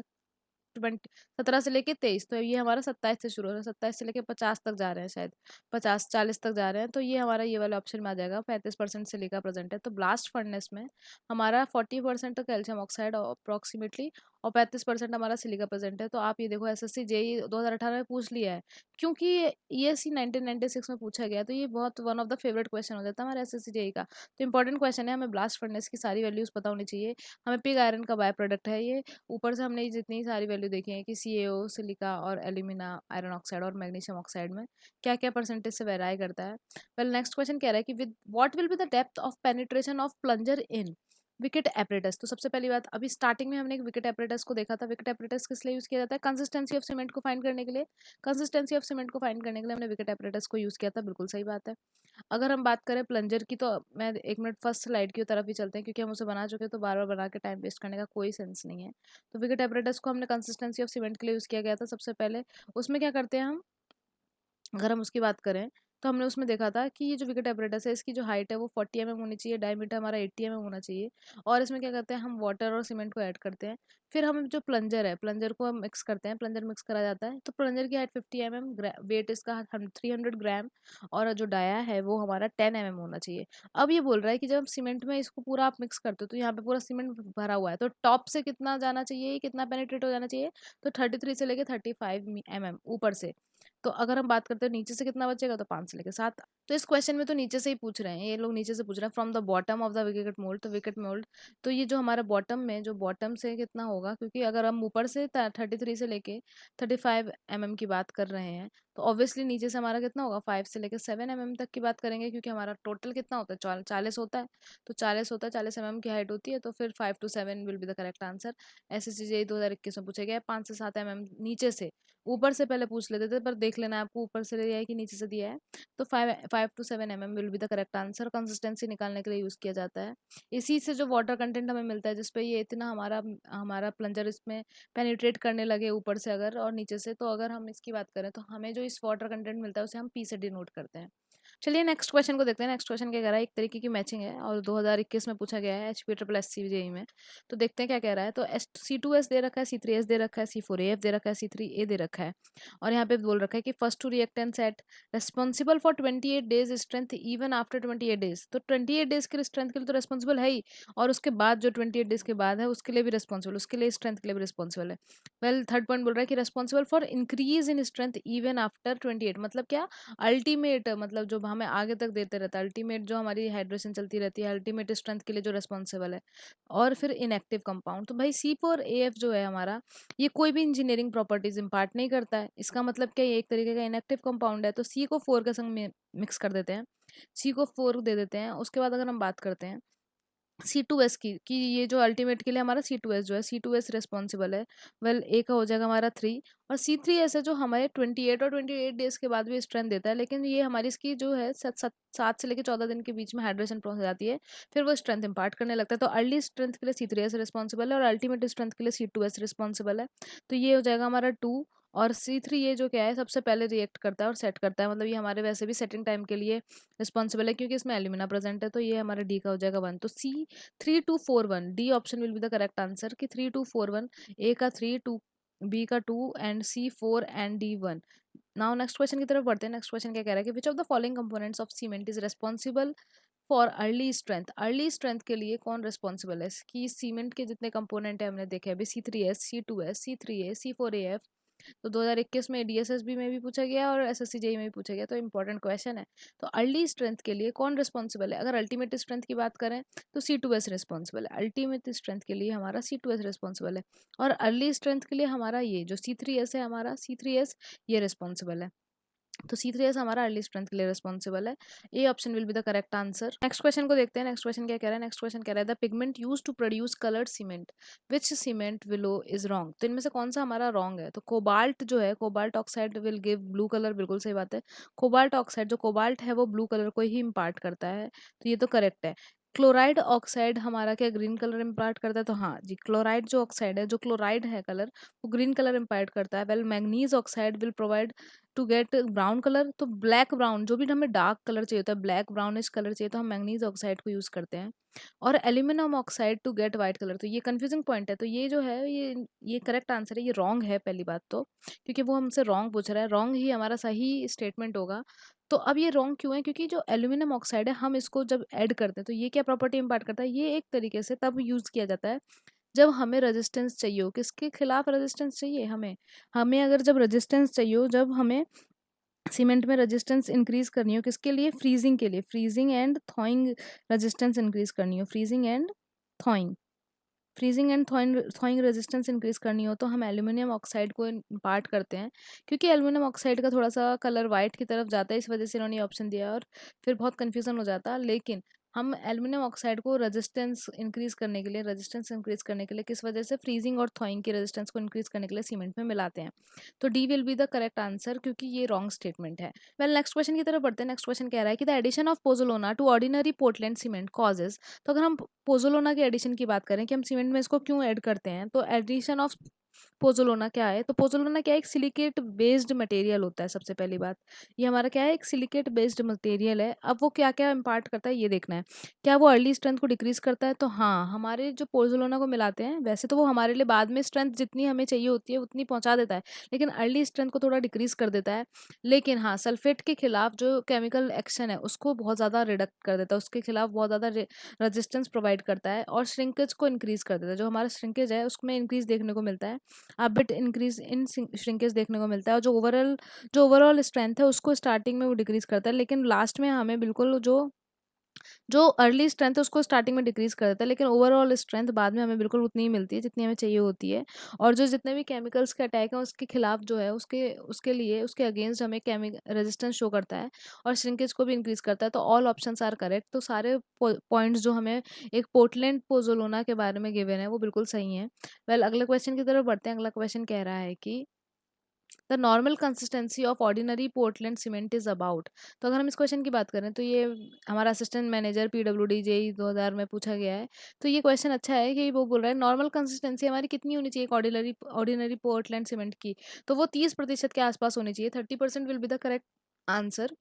17 से लेके 23, तो ये हमारा 27 से शुरू हो रहा है, 27 से लेके 50 तक जा रहे हैं, शायद 50 40 तक जा रहे हैं। तो ये हमारा ये वाला ऑप्शन में आ जाएगा, 35% सिलिका प्रेजेंट है। तो ब्लास्ट फर्नेस में हमारा 40% तक कैल्शियम ऑक्साइड अप्रोक्सीमेटली, और 35% हमारा सिलिका प्रेजेंट है। तो आप ये देखो, एसएससी जेई 2018 में पूछ लिया है, क्योंकि ईएससी 1996 में पूछा गया, तो ये बहुत one of the favourite question हो जाता है हमारे एसएससी जेई का। तो इंपॉर्टेंट क्वेश्चन है, हमें ब्लास्ट फर्नेस की सारी वैल्यूज पता होनी चाहिए। हमें पिग आयरन का बाय प्रोडक्ट है ये। ऊपर से हमने जितनी सारी वैल्यू देखी है कि सीएओ, सिलिका और एल्यूमिना, आयरन ऑक्साइड और मैग्नीशियम ऑक्साइड में क्या क्या परसेंटेज से वेराई करता है। वेल नेक्स्ट क्वेश्चन कह रहा है कि with what will be the depth of penetration of plunger in wicket apparatus. तो सबसे पहली बात, अभी स्टार्टिंग में हमने एक विकेट एपरेटस को देखा था। विकेट एपरेटस किस लिए यूज किया जाता है, कंसिस्टेंसी ऑफ सीमेंट को फाइंड करने के लिए। कंसिस्टेंसी ऑफ सीमेंट को फाइंड करने के लिए हमने विकेट एपरेटस को यूज किया था, बिल्कुल सही बात है। अगर हम बात करें प्लंजर की, तो मैं 1 मिनट फर्स्ट स्लाइड की तरफ ही चलते हैं, क्योंकि हम उसे बना चुके हैं, तो बार बार बना के टाइम वेस्ट करने का कोई सेंस नहीं है। तो विकेट एपरेटस को हमने कंसिस्टेंसी ऑफ सीमेंट के लिए यूज किया गया था सबसे पहले। उसमें क्या करते हैं हम, अगर हम उसकी बात करें, तो हमने उसमें देखा था कि ये जो विकेट एपरेटस है इसकी जो हाइट है वो 40 mm होनी चाहिए, डायमीटर हमारा 80 mm होना चाहिए। और इसमें क्या करते हैं, हम वाटर और सीमेंट को ऐड करते हैं। फिर हम जो प्लंजर है, प्लंजर को हम मिक्स करते हैं, प्लंजर मिक्स करा जाता है। तो प्लंजर की हाइट 50 mm, वेट इसका 300 ग्राम, और जो डाया है वो हमारा 10 mm होना चाहिए। अब ये बोल रहा है कि जब सीमेंट में इसको पूरा आप मिक्स करते हो तो यहाँ पे पूरा सीमेंट भरा हुआ है, तो टॉप से कितना जाना चाहिए, कितना पेनिट्रेट हो जाना चाहिए, तो 33 से लेके 35 mm ऊपर से। तो अगर हम बात करते हैं नीचे से कितना बचेगा, तो 5 से लेके 7। तो इस क्वेश्चन में तो नीचे से ही पूछ रहे हैं, ये लोग नीचे से पूछ रहे हैं from the bottom of the wicket mould. तो विकेट मोल्ड, तो ये जो हमारा बॉटम में, जो बॉटम से कितना होगा, क्योंकि अगर हम ऊपर से 33 से लेके 35 mm की बात कर रहे हैं, तो ऑब्वियसली नीचे से हमारा कितना होगा, 5 से लेकर 7 mm तक की बात करेंगे, क्योंकि हमारा टोटल कितना होता है, 40 होता है। तो 40 होता है, 40 mm की हाइट होती है, तो फिर 5 to 7 will be the correct answer. SSC 2021 में पूछा गया है 5 से 7 mm नीचे से। ऊपर से पहले पूछ लेते थे, पर देख लेना आपको ऊपर से दिया है कि नीचे से दिया है। तो 5 to 7 mm will be the correct answer. Consistency निकालने के लिए यूज़ किया जाता है। इसी से जो वाटर कंटेंट हमें मिलता है, जिसपे ये इतना हमारा हमारा प्लंजर इसमें पेनिट्रेट करने लगे ऊपर से अगर और नीचे से, तो अगर हम इसकी बात करें तो हमें जो इस वाटर कंटेंट मिलता है उसे हम पी से डिनोट करते हैं। चलिए नेक्स्ट क्वेश्चन को देखते हैं। नेक्स्ट क्वेश्चन क्या कह रहा है, एक तरीके की मैचिंग है और 2021 में पूछा गया है HP SSC जेई में। तो देखते हैं क्या कह रहा है। तो C2S दे रखा है, C3S दे रखा है, C4AF दे रखा है, C3A दे रखा है। और यहाँ पे बोल रखा है कि first two reactant set responsible for 28 days strength even after 28 days. तो 28 डेज के स्ट्रेंथ के लिए तो रेस्पॉन्सिबल है ही, और उसके बाद जो 28 डेज के बाद है उसके लिए भी रेस्पॉन्सिबल, उसके लिए स्ट्रेंथ के लिए भी रेस्पॉन्सिबल है। वेल थर्ड पॉइंट बोल रहा है कि responsible for increase in strength even after 28। मतलब क्या, अल्टीमेट, मतलब जो हमें आगे तक देते रहता है, अल्टीमेट जो हमारी हाइड्रेशन चलती रहती है, अल्टीमेट स्ट्रेंथ के लिए जो रेस्पॉन्सिबल है। और फिर इनएक्टिव कंपाउंड, तो भाई C4AF जो है हमारा, ये कोई भी इंजीनियरिंग प्रॉपर्टीज इम्पार्ट नहीं करता है। इसका मतलब क्या, ये एक तरीके का इनएक्टिव कंपाउंड है। तो C को 4 के संग में मिक्स कर देते हैं, C को 4 दे देते हैं। उसके बाद अगर हम बात करते हैं C2S की, कि ये जो अल्टीमेट के लिए हमारा C2S जो है, C2S रिस्पॉन्सिबल है। वेल ए का हो जाएगा हमारा 3। और C3S है जो हमारे 28 और 28 डेज के बाद भी स्ट्रेंथ देता है, लेकिन ये हमारी इसकी जो है 7 से लेकर 14 दिन के बीच में हाइड्रेशन प्रोसेस जाती है, फिर वो स्ट्रेंथ इंपार्ट करने लगता है। तो अर्ली स्ट्रेंथ के लिए C3S रिस्पॉन्सिबल है और अल्टीमेट स्ट्रेंथ के लिए C2S रिस्पॉन्सिबल है। तो ये हो जाएगा हमारा 2। और C3 ये जो क्या है, सबसे पहले रिएक्ट करता है और सेट करता है, मतलब ये हमारे वैसे भी सेटिंग टाइम के लिए रिस्पॉन्सिबल है, क्योंकि इसमें एल्यूमिना प्रेजेंट है। तो ये हमारा डी का हो जाएगा 1। तो C3241 D option will be the correct answer, कि 3241, ए का 3, 2 बी का 2 and C4 and D1। Now next question की तरफ बढ़ते हैं। नेक्स्ट क्वेश्चन क्या कह रहा है कि which of the following components of cement is responsible for early strength. Early strength के लिए कौन रिस्पॉन्सिबल है, कि सीमेंट के जितने कंपोनेंट है हमने देखे अभी, C3S, C2S, C3A, C4AF। तो 2021 में DSSB में भी पूछा गया और SSC जेई में भी पूछा गया, तो इंपॉर्टेंट क्वेश्चन है। तो अर्ली स्ट्रेंथ के लिए कौन रिस्पॉन्सिबल है, अगर अल्टीमेट स्ट्रेंथ की बात करें तो C2S रिस्पॉन्सिबल है। अल्टीमेट स्ट्रेंथ के लिए हमारा C2S रिस्पॉन्सिबल है। और अर्ली स्ट्रेंथ के लिए हमारा ये जो C3S है, हमारा C3S ये रिस्पॉन्सिबल है। तो C3S हमारा अर्ली स्ट्रेंथ के लिए रिस्पॉन्सिबल है। A option will be the correct answer. Next question को देखते हैं। नेक्स्ट क्वेश्चन क्या कह रहा है। नेक्स्ट क्वेश्चन कह रहा है the pigment used to produce coloured cement which cement below is wrong. तो इनमें से कौन सा हमारा रॉन्ग है। तो कोबाल्ट जो है, cobalt oxide will give blue colour, बिल्कुल सही बात है। कोबाल्ट ऑक्साइड, जो कोबाल्ट है वो ब्लू कलर को ही इम्पार्ट करता है, तो ये तो करेक्ट है। क्लोराइड ऑक्साइड हमारा क्या ग्रीन कलर इम्पार्ट करता है, तो हाँ जी, क्लोराइड जो ऑक्साइड है, जो क्लोराइड है कलर, वो ग्रीन कलर इम्पार्ट करता है। Well manganese oxide will provide to get brown colour. तो ब्लैक ब्राउन, जो भी हमें डार्क कलर चाहिए होता है, ब्लैक ब्राउनिश कलर चाहिए, तो हम मैग्नीज ऑक्साइड को यूज करते हैं। और aluminium oxide to get white colour, तो ये कंफ्यूजिंग पॉइंट है। तो ये जो है, ये करेक्ट आंसर है, ये रॉन्ग है पहली बात तो, क्योंकि वो हमसे रॉन्ग पूछ रहा है, रॉन्ग ही हमारा सही स्टेटमेंट होगा। तो अब ये रॉन्ग क्यों है, क्योंकि जो एल्यूमिनियम ऑक्साइड है, हम इसको जब ऐड करते हैं तो ये क्या प्रॉपर्टी इम्पार्ट करता है, ये एक तरीके से तब यूज किया जाता है जब हमें रेजिस्टेंस चाहिए हो। किसके खिलाफ रेजिस्टेंस चाहिए, हमें हमें अगर जब रेजिस्टेंस चाहिए हो, जब हमें सीमेंट में रेजिस्टेंस इंक्रीज करनी हो, किसके लिए, फ्रीजिंग के लिए, फ्रीजिंग एंड थॉइंग रेजिस्टेंस इंक्रीज करनी हो, freezing and थॉइंग, freezing and थॉइंग resistance increase करनी हो, तो हम एल्यूमिनियम ऑक्साइड को इम्पार्ट करते हैं। क्योंकि एल्यूमिनियम ऑक्साइड का थोड़ा सा कलर वाइट की तरफ जाता है, इस वजह से इन्होंने ये ऑप्शन दिया, और फिर बहुत कन्फ्यूजन हो जाता। लेकिन हम एल्यूमिनियम ऑक्साइड को रेजिस्टेंस इंक्रीज करने के लिए किस वजह से, फ्रीजिंग और थॉइंग की रेजिस्टेंस को इंक्रीज करने के लिए सीमेंट में मिलाते हैं। तो D will be the correct answer, क्योंकि ये रॉन्ग स्टेटमेंट है। वेल नेक्स्ट क्वेश्चन की तरफ बढ़ते हैं। नेक्स्ट क्वेश्चन कह रहा है कि the addition of pozzolana to ordinary Portland cement causes. तो अगर हम पोजोलोना के एडिशन की बात करें कि हम सीमेंट में इसको क्यों ऐड करते हैं, तो एडिशन ऑफ पोज़ोलाना क्या है? तो पोज़ोलाना क्या है, एक सिलिकेट बेस्ड मटेरियल होता है सबसे पहली बात। ये हमारा क्या है, एक सिलिकेट बेस्ड मटेरियल है। अब वो क्या-क्या इम्पार्ट करता है ये देखना है। क्या वो अर्ली स्ट्रेंथ को डिक्रीज़ करता है? तो हाँ, हमारे जो पोज़ोलाना को मिलाते हैं वैसे तो वो हमारे लिए बाद में स्ट्रेंथ जितनी हमें चाहिए होती है उतनी पहुँचा देता है, लेकिन अर्ली स्ट्रेंथ को थोड़ा डिक्रीज़ कर देता है। लेकिन हाँ, सल्फेट के खिलाफ जो केमिकल एक्शन है उसको बहुत ज़्यादा रिडक्ट कर देता है, उसके खिलाफ बहुत ज़्यादा रेजिस्टेंस प्रोवाइड करता है और श्रिंकेज को इंक्रीज़ कर देता है। जो हमारा श्रिंकेज है उसमें इंक्रीज़ देखने को मिलता है। बिट इंक्रीज इन श्रिंकेज देखने को मिलता है, और जो ओवरऑल स्ट्रेंथ है उसको स्टार्टिंग में वो डिक्रीज करता है, लेकिन लास्ट में हमें बिल्कुल जो जो अर्ली स्ट्रेंथ है उसको स्टार्टिंग में डिक्रीज कर देता है, लेकिन ओवरऑल स्ट्रेंथ बाद में हमें बिल्कुल उतनी ही मिलती है जितनी हमें चाहिए होती है। और जो जितने भी केमिकल्स के अटैक हैं उसके खिलाफ जो है उसके उसके लिए उसके अगेंस्ट हमें केमिक रेजिस्टेंस शो करता है और श्रिंकेज को भी इंक्रीज करता है। तो ऑल ऑप्शंस आर करेक्ट। तो सारे पॉइंट्स जो हमें एक पोर्टलैंड पोज़ोलाना के बारे में गिवन है वो बिल्कुल सही है। अगले क्वेश्चन की तरफ बढ़ते हैं। अगला क्वेश्चन कह रहा है कि the normal consistency of ordinary Portland cement is about. तो अगर हम इस क्वेश्चन की बात करें तो ये हमारा असिस्टेंट मैनेजर पीडब्ल्यूडी जेई 2000 में पूछा गया है। तो ये क्वेश्चन अच्छा है कि वो बोल रहा है नॉर्मल कंसिस्टेंसी हमारी कितनी होनी चाहिए ऑर्डिनरी ऑर्डिनरी पोर्टलैंड सीमेंट की। तो वो 30% के आसपास होनी चाहिए। 30% will be the correct answer.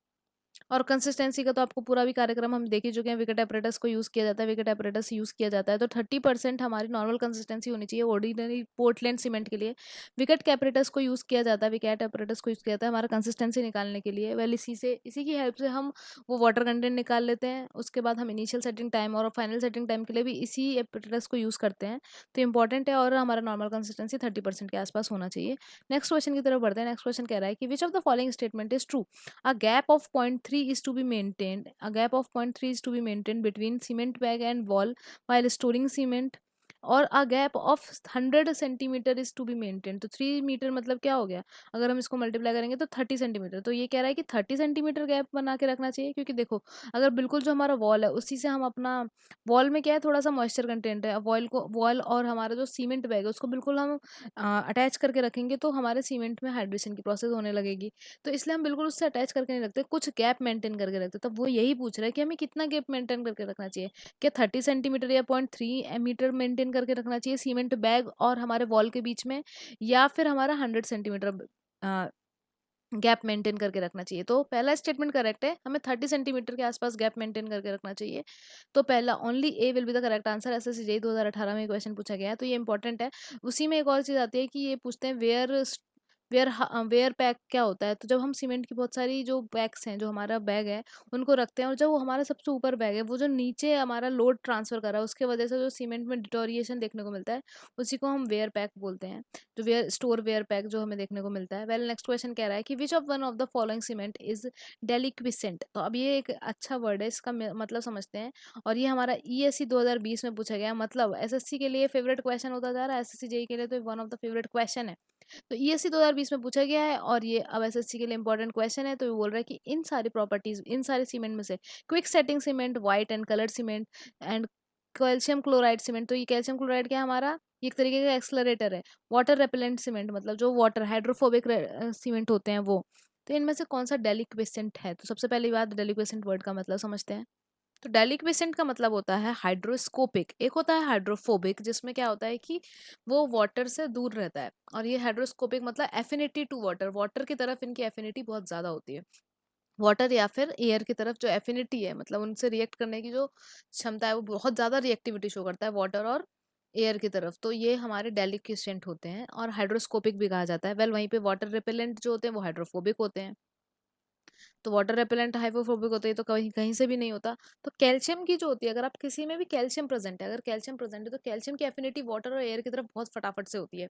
और कंसिस्टेंसी का तो आपको पूरा भी कार्यक्रम हम देख ही चुके हैं। विकेट एपरेटस को यूज़ किया जाता है, विकेट एपरेटस यूज़ किया जाता है। तो 30% हमारी नॉर्मल कंसिस्टेंसी होनी चाहिए ऑर्डिनरी पोर्टलैंड सीमेंट के लिए। विकेट एपरेटस को यूज़ किया जाता है, विकेट एपरेटस को यूज़ किया जाता है हमारा कंसिस्टेंसी निकालने के लिए। इसी की हेल्प से हम वो वाटर कंटेंट निकाल लेते हैं। उसके बाद हम इनिशियल सेटिंग टाइम और फाइनल सेटिंग टाइम के लिए भी इसी एपरेटस को यूज़ करते हैं। तो इंपॉर्टेंट है, और हमारा नॉर्मल कंसिस्टेंसी 30% के आसपास होना चाहिए। नेक्स्ट क्वेश्चन की तरफ बढ़ते हैं। नेक्स्ट क्वेश्चन कह रहा है कि which of the following statement is true. A gap of 0.3 is to be maintained. A gap of 0.3 is to be maintained between cement bag and wall while storing cement. और a gap of 100 centimetre is to be maintain. तो 3 metre मतलब क्या हो गया, अगर हम इसको multiply करेंगे तो 30 सेंटीमीटर। तो ये कह रहा है कि 30 सेंटीमीटर गैप बना के रखना चाहिए, क्योंकि देखो अगर बिल्कुल जो हमारा वॉल है उसी से हम अपना वॉल में क्या है थोड़ा सा मॉइस्चर कंटेंट है, वॉल और हमारा जो सीमेंट बैग है उसको बिल्कुल हम अटैच करके रखेंगे तो हमारे सीमेंट में हाइड्रेशन की प्रोसेस होने लगेगी। तो इसलिए हम बिल्कुल उससे अटैच करके नहीं रखते, कुछ गैप मेंटेन करके रखते। तब वो यही पूछ रहा है कि हमें कितना गैप मेंटेन करके रखना चाहिए। क्या 30 सेंटीमीटर या 0.3 मीटर मेंटेन करके रखना चाहिए सीमेंट बैग और हमारे वॉल के बीच में, या फिर हमारा 100 सेंटीमीटर गैप मेंटेन करके रखना चाहिए। तो पहला स्टेटमेंट करेक्ट है, हमें 30 सेंटीमीटर के आसपास गैप मेंटेन करके रखना चाहिए। तो पहला only A will be the correct answer. SSC JEE 2018 में क्वेश्चन पूछा गया है, तो ये इंपॉर्टेंट है। उसी में एक और चीज़ आती है कि ये पूछते हैं वेयर पैक क्या होता है। तो जब हम सीमेंट की बहुत सारी जो बैग्स हैं, जो हमारा बैग है उनको रखते हैं, और जब वो हमारा सबसे ऊपर बैग है वो जो नीचे हमारा लोड ट्रांसफर कर रहा है उसके वजह से जो सीमेंट में डिटोरिएशन देखने को मिलता है उसी को हम वेयर पैक बोलते हैं। जो वेयर पैक जो हमें देखने को मिलता है। नेक्स्ट क्वेश्चन कह रहा है कि which of one of the following cement is deliquescent. तो अब ये एक अच्छा वर्ड है, इसका मतलब समझते हैं। और ये हमारा ईएससी 2020 में पूछा गया, मतलब एसएससी के लिए फेवरेट क्वेश्चन होता जा रहा है, एसएससी जेई के लिए तो one of the favourite question है। तो ईएससी 2020 में पूछा गया है, और ये अब एसएससी के लिए इंपॉर्टेंट क्वेश्चन है। तो ये बोल रहा है कि इन सारी प्रॉपर्टीज, इन सारे सीमेंट में से quick setting cement, white and coloured cement and calcium chloride cement. तो ये कैल्शियम क्लोराइड क्या है हमारा, ये एक तरीके का एक्सलरेटर है। वाटर रेपेलेंट सीमेंट मतलब जो वाटर हाइड्रोफोबिक सीमेंट होते हैं वो। तो इनमें से कौन सा डेलिक्वेसेंट है। तो सबसे पहली बात डेलिक्वेसेंट वर्ड का मतलब समझते हैं। तो डेलिक्वेसेंट का मतलब होता है हाइड्रोस्कोपिक, एक होता है हाइड्रोफोबिक जिसमें क्या होता है कि वो वाटर से दूर रहता है, और ये हाइड्रोस्कोपिक मतलब एफिनिटी टू वाटर, वाटर की तरफ इनकी एफिनिटी बहुत ज़्यादा होती है। वाटर या फिर एयर की तरफ जो एफिनिटी है, मतलब उनसे रिएक्ट करने की जो क्षमता है वो बहुत ज़्यादा रिएक्टिविटी शो करता है वाटर और एयर की तरफ। तो ये हमारे डेलिक्वेसेंट होते हैं, और हाइड्रोस्कोपिक भी कहा जाता है। वहीं पे वाटर रिपेलेंट जो होते हैं वो हाइड्रोफोबिक होते हैं। तो वाटर रेपेलेंट हाइड्रोफोबिक होता है, तो कहीं कहीं से भी नहीं होता। तो कैल्शियम की जो होती है, अगर आप किसी में भी कैल्शियम प्रेजेंट है, अगर कैल्शियम प्रेजेंट है तो कैल्शियम की एफिनिटी वाटर और एयर की तरफ बहुत फटाफट से होती है,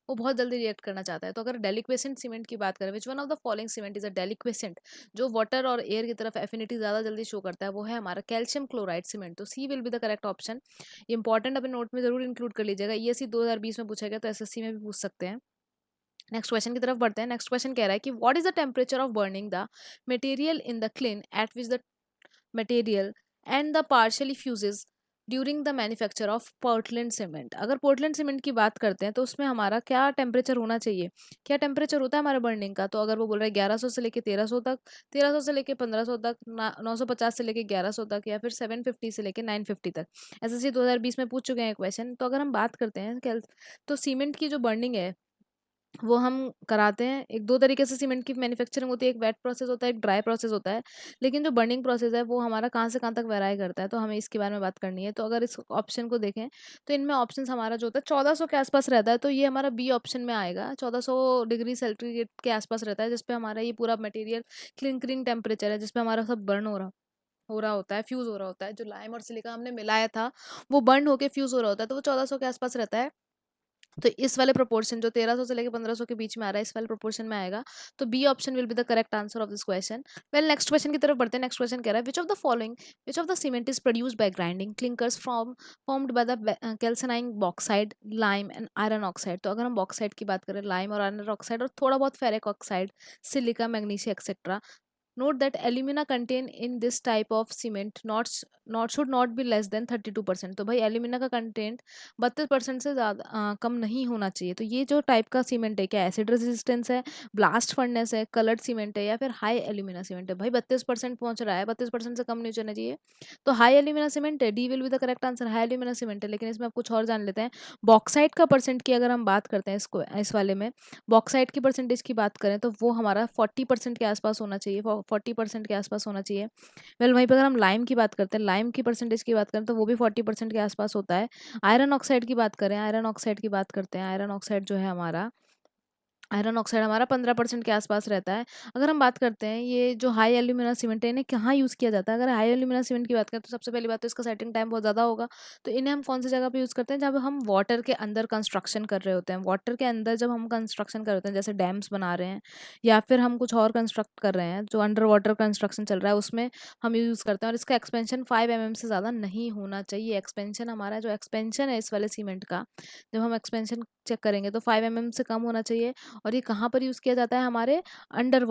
वो बहुत जल्दी रिएक्ट करना चाहता है। तो अगर डेलिक्वेसेंट सीमेंट की बात करें, which one of the following cement is a deliquescent, जो वाटर और एयर की तरफ एफिनिटी ज्यादा जल्दी शो करता है, वो है हमारा कैल्शियम क्लोराइड सीमेंट। तो C will be the correct option. Important अपने नोट में जरूर इंक्लूड कर लीजिएगा, ईएससी 2020 में पूछा गया तो एसएससी में भी पूछ सकते हैं। नेक्स्ट क्वेश्चन की तरफ बढ़ते हैं। नेक्स्ट क्वेश्चन कह रहा है कि what is the temperature of burning the material in the clean eight which the material and the partially fuses during the manufacture of Portland cement. अगर पोर्टलैंड सीमेंट की बात करते हैं तो उसमें हमारा क्या टेम्परेचर होना चाहिए, क्या टेम्परेचर होता है हमारा बर्निंग का। तो अगर वो बोल रहा है 1100 से लेके 1300 तक, 1300 से लेके 1500 तक, 950 से लेके 1100 तक, या फिर 750 से लेके 950 तक। एसएससी 2020 में पूछ चुके हैं क्वेश्चन। तो अगर हम बात करते हैं तो सीमेंट की जो बर्निंग है वो हम कराते हैं। एक दो तरीके से सीमेंट की मैन्युफैक्चरिंग होती है, एक वेट प्रोसेस होता है, एक ड्राई प्रोसेस होता है। लेकिन जो बर्निंग प्रोसेस है वो हमारा कहाँ से कहाँ तक वेराई करता है, तो हमें इसके बारे में बात करनी है। तो अगर इस ऑप्शन को देखें तो इनमें ऑप्शन हमारा जो होता है 1400 के आसपास रहता है, तो ये हमारा बी ऑप्शन में आएगा। 1400 डिग्री सेल्सियस के आसपास रहता है, जिसपे हमारा ये पूरा मटेरियल क्लिंकरिंग टेम्परेचर है, जिसपे हमारा सब बर्न हो रहा होता है, फ्यूज हो रहा होता है। जो लाइम और सिलिका हमने मिलाया था वो बर्न होके फ्यूज हो रहा होता है, तो वो 1400 के आसपास रहता है। तो इस वाले प्रोपोर्शन जो 1300 से लेके 1500 के बीच में आ रहा है, इस वाले प्रोपोर्शन में आएगा। तो B option will be the correct answer of this question. Well, next question की तरफ बढ़ते हैं। नेक्स्ट क्वेश्चन कह रहा है which of the cement is produced by grinding clinkers from formed by the calcining bauxite, lime and iron oxide. तो अगर हम बॉक्साइड की बात करें, लाइम और आयरन ऑक्साइड और थोड़ा बहुत ferric oxide, silica, magnesia etcetera. Note that alumina contain in this type of cement not should not be less than 32%। तो भाई एल्यूमिना का कंटेंट 32% से ज़्यादा कम नहीं होना चाहिए। तो ये जो टाइप का सीमेंट है, क्या एसिड रेजिस्टेंस है, ब्लास्ट फर्नेस है, कलर्ड सीमेंट है, या फिर हाई एल्यूमिना सीमेंट है। भाई 32% पहुंच रहा है, 32% से कम नहीं होना चाहिए। तो हाई एल्यूमिना सीमेंट है, D will be the correct answer. High alumina cement है। लेकिन इसमें आप कुछ और जान लेते हैं। बॉक्साइट का परसेंट की अगर हम बात करते हैं, इसको इस वाले में बॉक्साइट की परसेंटेज की बात करें तो वो हमारा 40% के आसपास होना चाहिए, 40% के आसपास होना चाहिए। वेल, वहीं पर अगर हम लाइम की बात करते हैं, लाइम की परसेंटेज की बात करें तो वो भी 40% के आसपास होता है। आयरन ऑक्साइड की बात करें, आयरन ऑक्साइड की बात करते हैं, आयरन ऑक्साइड जो है हमारा, आयरन ऑक्साइड हमारा 15% के आसपास रहता है। अगर हम बात करते हैं ये जो हाई एल्यूमिना सीमेंट है, इन्हें कहाँ यूज़ किया जाता है। अगर हाई एल्यूमिना सीमेंट की बात करें तो सबसे पहली बात तो इसका सेटिंग टाइम बहुत ज़्यादा होगा। तो इन्हें हम कौन सी जगह पे यूज़ करते हैं, जब हम वाटर के अंदर कंस्ट्रक्शन कर रहे होते हैं। वाटर के अंदर जब हम कंस्ट्रक्शन कर रहे होते हैं, जैसे डैम्स बना रहे हैं या फिर हम कुछ और कंस्ट्रक्ट कर रहे हैं, जो अंडर वाटर कंस्ट्रक्शन चल रहा है, उसमें हम यूज़ करते हैं। और इसका एक्सपेंशन 5 mm से ज़्यादा नहीं होना चाहिए। एक्सपेंशन हमारा जो एक्सपेंशन है इस वाले सीमेंट का, जब हम एक्सपेंशन चेक करेंगे तो 5 mm से कम होना चाहिए। और ये कहाँ पर यूज़ किया जाता है, हमारे अंडर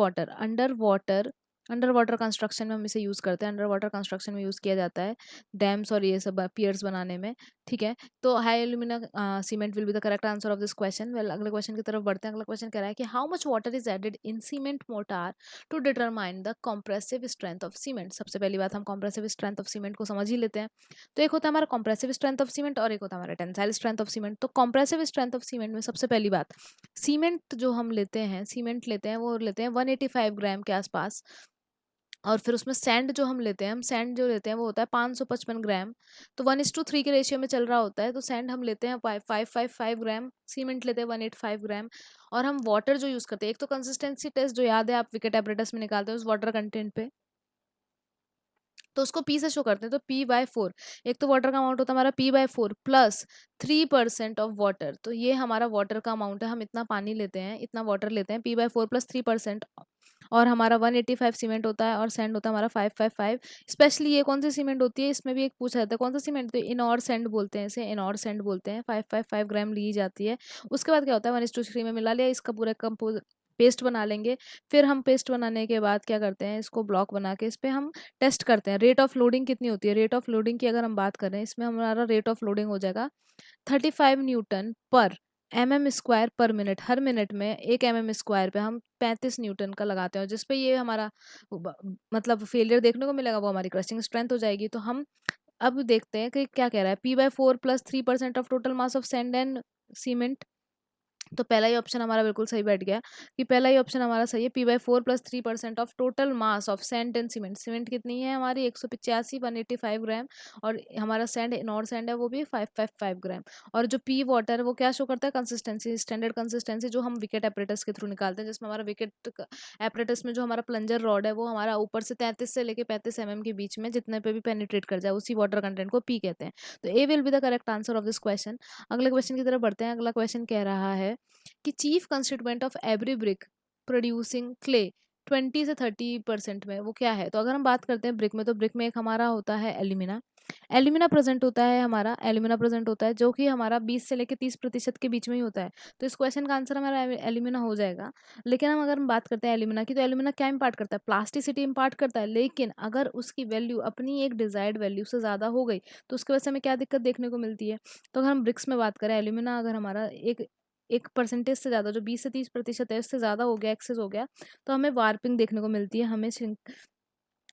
वाटर कंस्ट्रक्शन में हम इसे यूज़ करते हैं। अंडर वाटर कंस्ट्रक्शन में यूज़ किया जाता है, डैम्स और ये सब पियर्स बनाने में। ठीक है, तो high alumina cement will be the correct answer of this question. Well, अगले क्वेश्चन की तरफ बढ़ते हैं। अगला क्वेश्चन कह रहा है कि how much water is added in cement mortar to determine the compressive strength of cement. सबसे पहली बात, हम कॉम्प्रेसिव स्ट्रेंथ ऑफ सीमेंट को समझ ही लेते हैं। तो एक होता है हमारा कॉम्प्रेसिव स्ट्रेंथ ऑफ सीमेंट और एक होता है हमारा टेंसाइल स्ट्रेंथ ऑफ सीमेंट। तो कॉम्प्रेसिव स्ट्रेंथ ऑफ सीमेंट में सबसे पहली बात, सीमेंट जो हम लेते हैं, सीमेंट लेते हैं वो लेते हैं 185 ग्राम के आसपास। और फिर उसमें सैंड जो हम लेते हैं, हम सैंड जो लेते हैं वो होता है 555 ग्राम। तो 1:3 के रेशियो में चल रहा होता है। तो सैंड हम लेते हैं 555 ग्राम, सीमेंट लेते हैं 185 ग्राम। और हम वाटर जो यूज़ करते हैं, एक तो कंसिस्टेंसी टेस्ट जो याद है आप विकेट एपरेटस में निकालते हैं उस वाटर कंटेंट पे, तो उसको पी से शो करते हैं। तो P/4, एक तो वाटर का अमाउंट होता है हमारा P/4 प्लस 3% ऑफ वाटर। तो ये हमारा वाटर का अमाउंट है, हम इतना पानी लेते हैं, इतना वाटर लेते हैं, P/4 प्लस 3%। और हमारा 185 सीमेंट होता है और सैंड होता है हमारा 555। स्पेशली ये कौन सी सीमेंट होती है, इसमें भी एक पूछा जाता है कौन सा सीमेंट, तो इनॉर सैंड बोलते हैं इसे, इनॉर सैंड बोलते हैं। 555 ग्राम ली जाती है। उसके बाद क्या होता है, 1:3 में मिला लिया, इसका पूरा कंपोज पेस्ट बना लेंगे। फिर हम पेस्ट बनाने के बाद क्या करते हैं, इसको ब्लॉक बना के इस पे हम टेस्ट करते हैं रेट ऑफ लोडिंग कितनी होती है। रेट ऑफ लोडिंग की अगर हम बात करें, इसमें हमारा रेट ऑफ लोडिंग हो जाएगा 35 न्यूटन पर mm² पर मिनट। हर मिनट में 1 mm² पे हम 35 न्यूटन का लगाते हैं। और जिस पे ये हमारा मतलब फेलियर देखने को मिलेगा वो हमारी क्रशिंग स्ट्रेंथ हो जाएगी। तो हम अब देखते हैं कि क्या कह रहा है, P/4 plus 3% of total mass of sand and cement. तो पहला ही ऑप्शन हमारा बिल्कुल सही बैठ गया कि पहला ही ऑप्शन हमारा सही है। P/4 plus 3% of total mass of sand and cement. Cement कितनी है हमारी 185, 185 ग्राम। और हमारा सैंड, नॉर सैंड है वो भी 555 ग्राम। और जो पी वाटर है वो क्या शो करता है, कंसिस्टेंसी, स्टैंडर्ड कंसिस्टेंसी जो हम विकेट एपरेटस के थ्रू निकालते हैं, जिसमें हमारा विकेट एपरेटस में जो हमारा प्लंजर रॉड है वो हमारा ऊपर से 33 से लेके 35 के बीच में जितने पे भी पेनिट्रेट कर जाए उसी वाटर कंटेंट को पी कहते हैं। तो A will be the correct answer of this question. अगले क्वेश्चन की तरफ बढ़ते हैं। अगला क्वेश्चन कह रहा है कि chief constituent of every brick producing clay 20 से 30% में वो क्या है। तो अगर हम बात करते हैं ब्रिक में, तो ब्रिक में एक हमारा होता है एल्यूमिना, एल्यूमिना प्रेजेंट होता है हमारा, एल्यूमिना प्रेजेंट होता है जो कि हमारा 20 से लेके 30% के बीच में ही होता है। तो इस क्वेश्चन का आंसर हमारा एल्यूमिना हो जाएगा। लेकिन हम बात करते हैं एल्यूमिना की, तो एल्यूमिना क्या इम्पार्ट करता है? प्लास्टिसिटी इम्पार्ट करता है। लेकिन अगर उसकी वैल्यू अपनी एक डिजायर्ड वैल्यू से ज़्यादा हो गई तो उसकी वजह से हमें क्या दिक्कत देखने को मिलती है? तो अगर हम ब्रिक्स में बात करें, एल्यूमिना अगर हमारा एक एक परसेंटेज से ज़्यादा, जो 20 से 30% है, उससे ज़्यादा हो गया, एक्सेस हो गया, तो हमें वार्पिंग देखने को मिलती है, हमें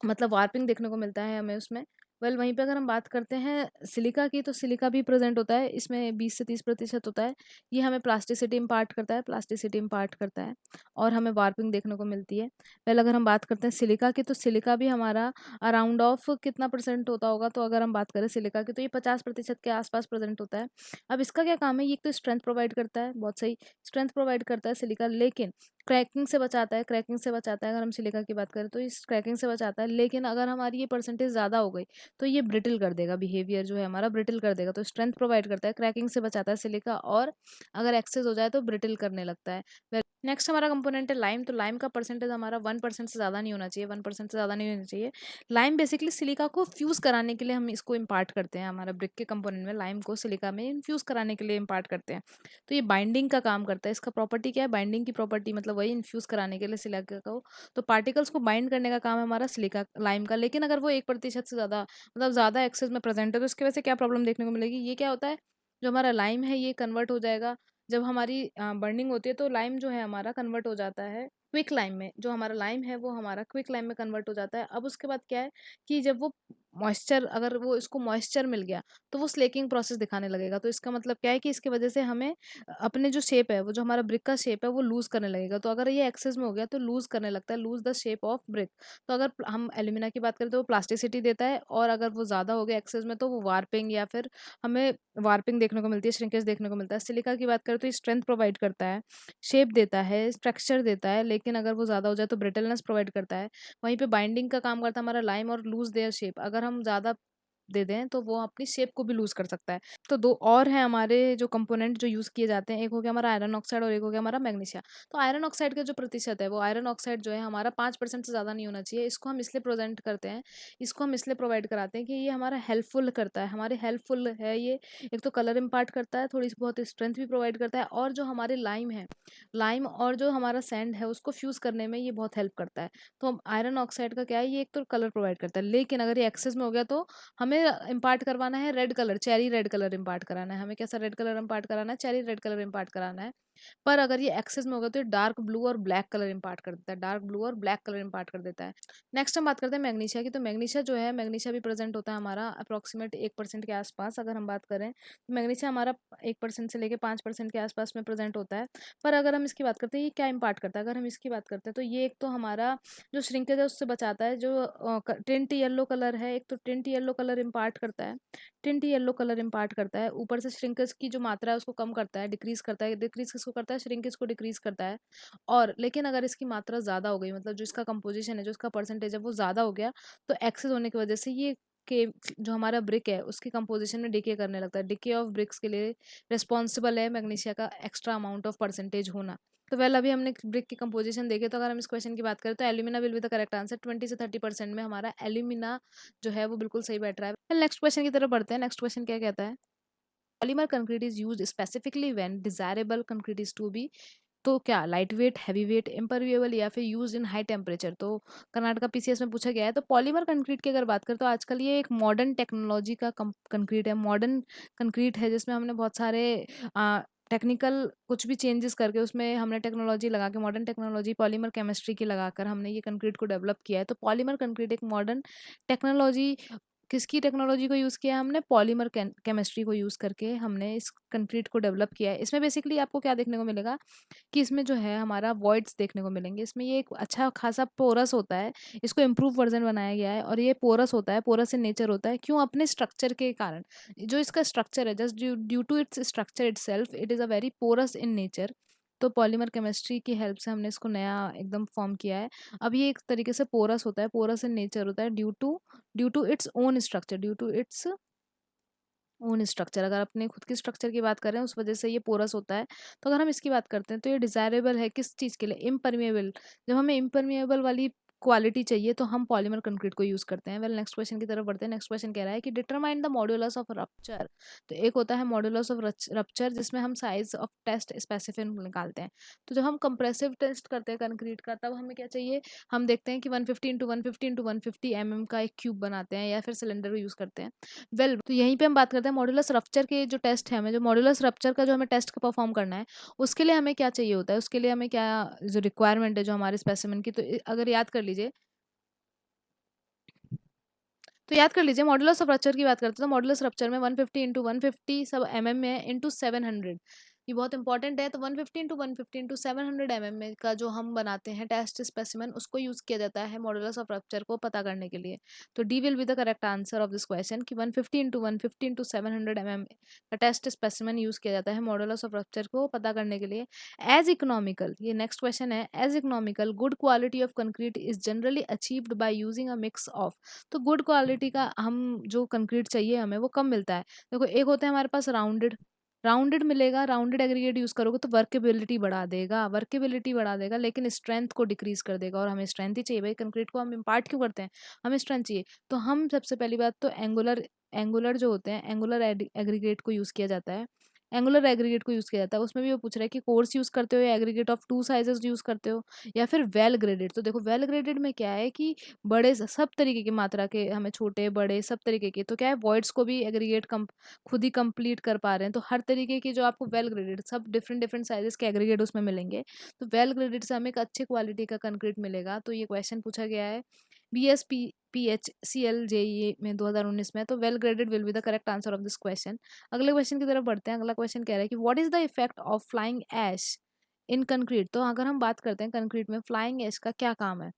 मतलब वार्पिंग देखने को मिलता है हमें उसमें। वहीं पे अगर हम बात करते हैं सिलिका की, तो सिलिका भी प्रेजेंट होता है, इसमें 20 से 30% होता है। ये हमें प्लास्टिसिटी इम्पार्ट करता है, प्लास्टिसिटी इम्पार्ट करता है, और हमें वार्पिंग देखने को मिलती है। अगर हम बात करते हैं सिलिका की, तो सिलिका भी हमारा अराउंड ऑफ कितना परसेंट होता होगा? तो अगर हम बात करें सिलिका की, तो ये 50% के आसपास प्रेजेंट होता है। अब इसका क्या काम है? ये एक तो स्ट्रेंथ प्रोवाइड करता है, बहुत सही स्ट्रेंथ प्रोवाइड करता है सिलिका, लेकिन क्रैकिंग से बचाता है, क्रैकिंग से बचाता है। अगर हम सिलिका की बात करें तो इस क्रैकिंग से बचाता है, लेकिन अगर हमारी ये परसेंटेज ज़्यादा हो गई तो ये ब्रिटल कर देगा, बिहेवियर जो है हमारा ब्रिटल कर देगा। तो स्ट्रेंथ प्रोवाइड करता है, क्रैकिंग से बचाता है सिलिका, और अगर एक्सेस हो जाए तो ब्रिटल करने लगता है। नेक्स्ट हमारा कंपोनेंट है लाइम। तो लाइम का परसेंटेज हमारा 1% से ज़्यादा नहीं होना चाहिए, 1% से ज़्यादा नहीं होना चाहिए। लाइम बेसिकली सिलिका को फ्यूज़ कराने के लिए हम इसको इम्पार्ट करते हैं, हमारा ब्रिक के कंपोनेंट में लाइम को सिलिका में इन्फ्यूज़ कराने के लिए इम्पार्ट करते हैं। तो ये बाइंडिंग का काम करता है। इसका प्रॉपर्टी क्या है? बाइंडिंग की प्रॉपर्टी, मतलब वही इन्फ्यूज़ कराने के लिए सिलिका को, तो पार्टिकल्स को बाइंड करने का काम है हमारा सिलिका लाइम का। लेकिन अगर वो 1% से ज़्यादा, मतलब ज़्यादा एक्सेस में प्रेजेंट है, तो इसकी वजह से क्या प्रॉब्लम देखने को मिलेगी? ये क्या होता है, जो हमारा लाइम है ये कन्वर्ट हो जाएगा, जब हमारी बर्निंग होती है तो लाइम जो है हमारा कन्वर्ट हो जाता है क्विक लाइम में। जो हमारा लाइम है वो हमारा क्विक लाइम में कन्वर्ट हो जाता है। अब उसके बाद क्या है कि जब वो मॉइस्चर, अगर वो इसको मॉइस्चर मिल गया तो वो स्लेकिंग प्रोसेस दिखाने लगेगा। तो इसका मतलब क्या है कि इसकी वजह से हमें अपने जो शेप है, वो जो हमारा ब्रिक का शेप है वो लूज करने लगेगा। तो अगर ये एक्सेस में हो गया तो लूज करने लगता है, lose the shape of brick. तो अगर हम एल्यूमिना की बात करें तो वो प्लास्टिसिटी देता है, और अगर वो ज़्यादा हो गया एक्सेस में तो वो वार्पिंग, या फिर हमें वार्पिंग देखने को मिलती है, श्रिंकेज देखने को मिलता है। सिलिका की बात करें तो ये स्ट्रेंथ प्रोवाइड करता है, शेप देता है, स्ट्रक्चर देता है, लेकिन अगर वो ज़्यादा हो जाए तो ब्रिटलनेस प्रोवाइड करता है। वहीं पे बाइंडिंग का काम करता है हमारा लाइम, और लूज देयर शेप। अगर हम ज़्यादा दे दें तो वो अपनी शेप को भी लूज कर सकता है। तो दो और हैं हमारे जो कंपोनेंट जो यूज़ किए जाते हैं, एक हो गया हमारा आयरन ऑक्साइड और एक हो गया हमारा मैग्नीशिया। तो आयरन ऑक्साइड का जो प्रतिशत है, वो आयरन ऑक्साइड जो है हमारा 5% से ज़्यादा नहीं होना चाहिए। इसको हम इसलिए प्रेजेंट करते हैं, इसको हम इसलिए प्रोवाइड कराते हैं कि ये हमारा हेल्पफुल करता है, हमारे हेल्पफुल है ये। एक तो कलर इम्पार्ट करता है, थोड़ी सी बहुत स्ट्रेंथ भी प्रोवाइड करता है, और जो हमारे लाइम है, लाइम और जो हमारा सैंड है उसको फ्यूज़ करने में ये बहुत हेल्प करता है। तो आयरन ऑक्साइड का क्या है, ये एक तो कलर प्रोवाइड करता है, लेकिन अगर ये एक्सेस में हो गया तो हमें इम्पार्ट करवाना है red colour, cherry red colour impart कराना है हमें। कैसा रेड कलर इम्पार्ट कराना है? चेरी रेड कलर इम्पार्ट कराना है। पर अगर ये एक्सेस में होगा तो ये डार्क ब्लू और ब्लैक कलर इम्पार्ट कर देता है, डार्क ब्लू और ब्लैक कलर इम्पार्ट कर देता है। नेक्स्ट हम बात करते हैं मैग्नीशिया की। तो मैग्नीशिया जो है, मैग्नीशिया भी प्रेजेंट होता है हमारा अप्रोक्सीमेट 1% के आसपास। अगर हम बात करें तो मैग्नीशिया हमारा 1% से लेकर 5% के आसपास में प्रेजेंट होता है। पर अगर हम इसकी बात करते हैं ये क्या इम्पार्ट करता है, अगर हम इसकी बात करते हैं तो ये एक तो हमारा जो श्रिंकेज है उससे बचाता है। जो टिंट येलो कलर है, एक तो टिंट येलो कलर इम्पार्ट करता है, टिंट येलो कलर इम्पार्ट करता है। ऊपर से श्रिंकेज की जो मात्रा है उसको कम करता है, डिक्रीज करता है। डिक्रीज किसको करता है? श्रिंकेज को डिक्रीज करता है। और लेकिन अगर इसकी मात्रा ज़्यादा हो गई, मतलब जो इसका कंपोजिशन है, जो इसका परसेंटेज है वो ज़्यादा हो गया, तो एक्सेस होने की वजह से ये के जो हमारा ब्रिक है उसकी कंपोजिशन में डिके करने लगता है। डिके ऑफ ब्रिक्स के लिए रिस्पॉन्सिबल है मैग्नीशिया का एक्स्ट्रा अमाउंट ऑफ परसेंटेज होना। तो अभी हमने ब्रिक की कंपोजिशन देखे। तो अगर हम इस क्वेश्चन की बात करें तो alumina will be the correct answer. 20 से 30% में हमारा एल्यूमिना जो है वो बिल्कुल सही बैठ रहा है। नेक्स्ट क्वेश्चन की तरफ बढ़ते हैं। नेक्स्ट क्वेश्चन क्या कहता है? Polymer concrete is used specifically when desirable concrete is to be, तो क्या light weight, heavy weight, impervious, या फिर यूज इन हाई टेम्परेचर। तो कर्नाटका पीसीएस में पूछा गया है। तो पॉलीमर कंक्रीट की अगर बात करें तो आजकल ये एक मॉडर्न टेक्नोलॉजी का कंक्रीट है, मॉडर्न कंक्रीट है, जिसमें हमने बहुत सारे टेक्निकल कुछ भी चेंजेस करके उसमें हमने टेक्नोलॉजी लगा के, मॉडर्न टेक्नोलॉजी पॉलीमर केमिस्ट्री की लगाकर हमने ये कंक्रीट को डेवलप किया है। तो पॉलीमर कंक्रीट एक मॉडर्न टेक्नोलॉजी, किसकी टेक्नोलॉजी को यूज़ किया है हमने? पॉलीमर केमिस्ट्री को यूज़ करके हमने इस कंक्रीट को डेवलप किया है। इसमें बेसिकली आपको क्या देखने को मिलेगा कि इसमें जो है हमारा वॉइड्स देखने को मिलेंगे। इसमें ये एक अच्छा खासा पोरस होता है, इसको इम्प्रूव वर्जन बनाया गया है, और ये पोरस होता है, पोरस इन नेचर होता है। क्यों? अपने स्ट्रक्चर के कारण। जो इसका स्ट्रक्चर है, just due to its structure itself it is a very porous in nature. तो पॉलीमर केमिस्ट्री की हेल्प से हमने इसको नया एकदम फॉर्म किया है। अब ये एक तरीके से पोरस होता है, पोरस इन नेचर होता है, due to its own structure, due to its own structure. अगर अपने खुद के स्ट्रक्चर की बात करें उस वजह से ये पोरस होता है। तो अगर हम इसकी बात करते हैं तो ये डिजायरेबल है किस चीज़ के लिए? इम्परमिएबल। जब हमें इम्परमिएबल वाली क्वालिटी चाहिए तो हम पॉलीमर कंक्रीट को यूज़ करते हैं। वेल नेक्स्ट क्वेश्चन की तरफ बढ़ते हैं। नेक्स्ट क्वेश्चन कह रहा है कि determine the modulus of rupture. तो एक होता है मॉड्यूलस ऑफ रप्चर जिसमें हम साइज ऑफ टेस्ट स्पेसिफिन निकालते हैं। तो जब हम कंप्रेसिव टेस्ट करते हैं कंक्रीट का तब हमें क्या चाहिए, हम देखते हैं कि 150 इंटू 150 इंटू 150 का एक क्यूब बनाते हैं या फिर सिलेंडर को यूज़ करते हैं। वेल तो यहीं पे हम बात करते हैं मॉड्यूलस रप्चर के जो टेस्ट है, हमें जो मॉड्यूलस रप्चर का जो हमें टेस्ट परफॉर्म करना है उसके लिए हमें क्या चाहिए होता है, उसके लिए हमें क्या जो रिक्वायरमेंट है जो हमारे स्पेसिमेन की, तो अगर याद कर लीजिए, तो याद कर लीजिए मॉडुलस ऑफ रप्चर की बात करते हैं तो मॉडुलस रप्चर में 150 इंटू 150 सब में है इंटू 700, ये बहुत इंपॉर्टेंट है। तो 150 इंटू 700 में का जो हम बनाते हैं टेस्ट स्पेसिमेन उसको यूज किया जाता है मॉडुलस ऑफ रप्चर को पता करने के लिए। तो D will be the correct answer of this question कि 150 इंटू 700 का टेस्ट स्पेसिमेन यूज किया जाता है मॉडुलस ऑफ रप्चर को पता करने के लिए। एज इकोनॉमिकल, ये नेक्स्ट क्वेश्चन है, as economical good quality of concrete is generally achieved by using a mix of. तो गुड क्वालिटी का हम जो कंक्रीट चाहिए हमें वो कम मिलता है। देखो एक होता है हमारे पास राउंडेड, राउंडेड मिलेगा, राउंडेड एग्रीगेट यूज करोगे तो वर्केबिलिटी बढ़ा देगा, वर्केबिलिटी बढ़ा देगा लेकिन स्ट्रेंथ को डिक्रीज कर देगा, और हमें स्ट्रेंथ ही चाहिए भाई, कंक्रीट को हम इम्पार्ट क्यों करते हैं, हमें स्ट्रेंथ चाहिए। तो हम सबसे पहली बात तो एंगुलर, एंगुलर जो होते हैं एंगुलर एग्रीगेट को यूज किया जाता है, एंगुलर एग्रीगेट को यूज किया जाता है। उसमें भी वो पूछ रहा है कि कोर्स यूज करते हो या aggregate of two sizes use करते हो या फिर वेल ग्रेडेड। तो देखो वेल ग्रेडेड में क्या है कि बड़े सब तरीके की मात्रा के हमें, छोटे बड़े सब तरीके के, तो क्या है वॉइड्स को भी एग्रीगेट खुद ही कंप्लीट कर पा रहे हैं। तो हर तरीके की जो आपको वेल ग्रेडेड सब डिफरेंट डिफरेंट साइजेस के एग्रीगेट उसमें मिलेंगे। तो वेल ग्रेडेड से हमें एक अच्छी क्वालिटी का कंक्रीट मिलेगा। तो ये क्वेश्चन पूछा गया है BSPHCL JEE में 2019 में। तो well graded will be the correct answer of this question. अगले क्वेश्चन की तरफ बढ़ते हैं। अगला क्वेश्चन कह रहा है कि what is the effect of flying ash in concrete. तो अगर हम बात करते हैं कंक्रीट में फ्लाइंग ऐश का क्या काम है,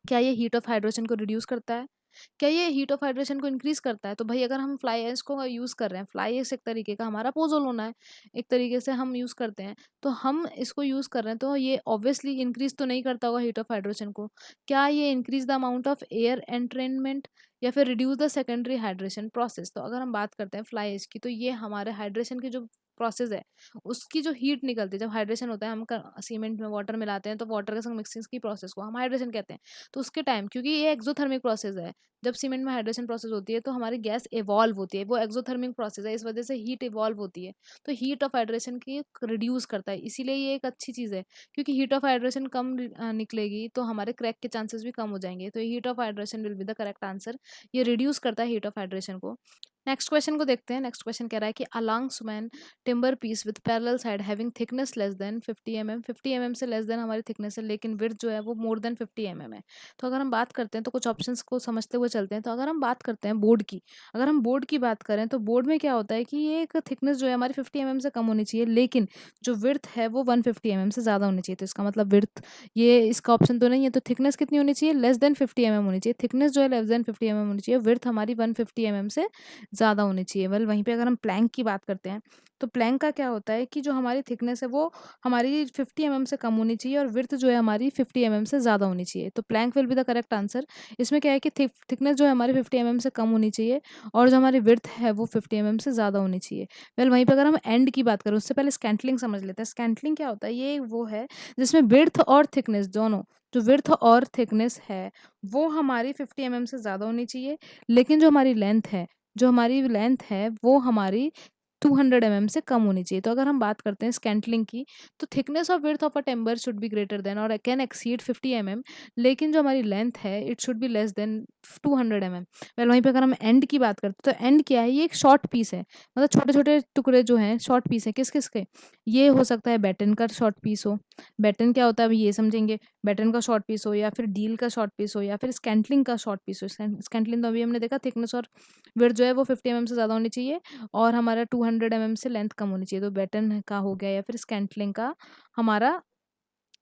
क्या ये हीट ऑफ हाइड्रेशन को रिड्यूस करता है, क्या ये हीट ऑफ हाइड्रेशन को इंक्रीज करता है। तो भाई अगर हम फ्लाई ऐश को यूज कर रहे हैं, फ्लाई ऐश एक तरीके का हमारा पोजोल होना है, एक तरीके से हम यूज करते हैं, तो हम इसको यूज कर रहे हैं तो ये ऑब्वियसली इंक्रीज तो नहीं करता होगा हीट ऑफ हाइड्रेशन को। क्या ये increase the amount of air entrainment या फिर reduce the secondary hydration process. तो अगर हम बात करते हैं फ्लाई ऐश की तो ये हमारे हाइड्रेशन की जो प्रोसेस है उसकी जो हीट निकलती है, जब हाइड्रेशन होता है हम सीमेंट में वाटर मिलाते हैं तो वाटर के संग मिक्सिंग की प्रोसेस को हम हाइड्रेशन कहते हैं। तो उसके टाइम क्योंकि ये एक्सोथर्मिक प्रोसेस है, जब सीमेंट में हाइड्रेशन प्रोसेस होती है तो हमारी गैस इवॉल्व होती है, वो एक्सोथर्मिक प्रोसेस है, इस वजह से हीट इवॉल्व होती है। तो हीट ऑफ हाइड्रेशन की रिड्यूस करता है, इसीलिए ये एक अच्छी चीज़ है। क्योंकि हीट ऑफ हाइड्रेशन कम निकलेगी तो हमारे क्रैक के चांसेस भी कम हो जाएंगे। तो heat of hydration will be the correct answer, ये रिड्यूस करता है हीट ऑफ हाइड्रेशन को। नेक्स्ट क्वेश्चन को देखते हैं। नेक्स्ट क्वेश्चन कह रहा है कि along Schuman timber peace with parallel side having thickness less than 50 mm से लेस देन हमारी थिकनेस है लेकिन विड्थ जो है वो मोर देन 50 mm है। तो अगर हम बात करते हैं तो कुछ ऑप्शंस को समझते हुए चलते हैं। तो अगर हम बात करते हैं बोर्ड की, अगर हम बोर्ड की बात करें तो बोर्ड में क्या होता है कि ये एक थिकनेस जो है हमारी 50 mm से कम होनी चाहिए लेकिन जो विड्थ है वो 150 mm से ज़्यादा होनी चाहिए। तो इसका मतलब विड्थ, ये इसका ऑप्शन तो नहीं है, तो थिकनेस कितनी होनी चाहिए, लेस देन 50 mm होनी चाहिए। थिकनेस जो है लेस देन 50 mm होनी चाहिए, विड्थ हमारी 150 mm से ज़्यादा होनी चाहिए। वेल वहीं पे अगर हम प्लैंक की बात करते हैं तो प्लैंक का क्या होता है कि जो हमारी थिकनेस है वो हमारी 50 mm से कम होनी चाहिए और विड्थ जो है हमारी 50 mm से ज़्यादा होनी चाहिए। तो plank will be the correct answer. इसमें क्या है कि थिकनेस जो है हमारी 50 mm से कम होनी चाहिए और जो हमारी विड्थ है वो 50 mm से ज़्यादा होनी चाहिए। वेल वहीं पर अगर हम एंड की बात करें उससे पहले स्कैंटलिंग समझ लेते हैं। स्कैंटलिंग क्या होता है, ये वो है जिसमें विड्थ और थिकनेस दोनों, जो विड्थ और थिकनेस है वो हमारी 50 mm से ज़्यादा होनी चाहिए लेकिन जो हमारी लेंथ है वो हमारी 200 mm से कम होनी चाहिए। तो अगर हम बात करते हैं स्कैंटलिंग की तो thickness of width of a timber should be greater than और कैन एक्सीड 50 mm लेकिन जो हमारी लेंथ है it should be less than 200 mm। Well वहीं पे अगर हम एंड की बात करते हैं तो एंड क्या है, ये एक शॉर्ट पीस है, मतलब छोटे छोटे टुकड़े जो हैं शॉर्ट पीस है किस किस के, ये हो सकता है बैटन का शॉर्ट पीस हो, बैटन क्या होता है अभी ये समझेंगे, बैटन का शॉर्ट पीस हो या फिर डील का शॉर्ट पीस हो या फिर स्कैंटलिंग का शॉर्ट पीस हो। स्कैंटलिंग तो अभी हमने देखा थिकनेस और विड्थ जो है वो 50 mm से ज़्यादा होनी चाहिए और हमारा 200 mm से लेंथ कम होनी चाहिए। तो बैटन का हो गया या फिर स्कैंटलिंग का हमारा,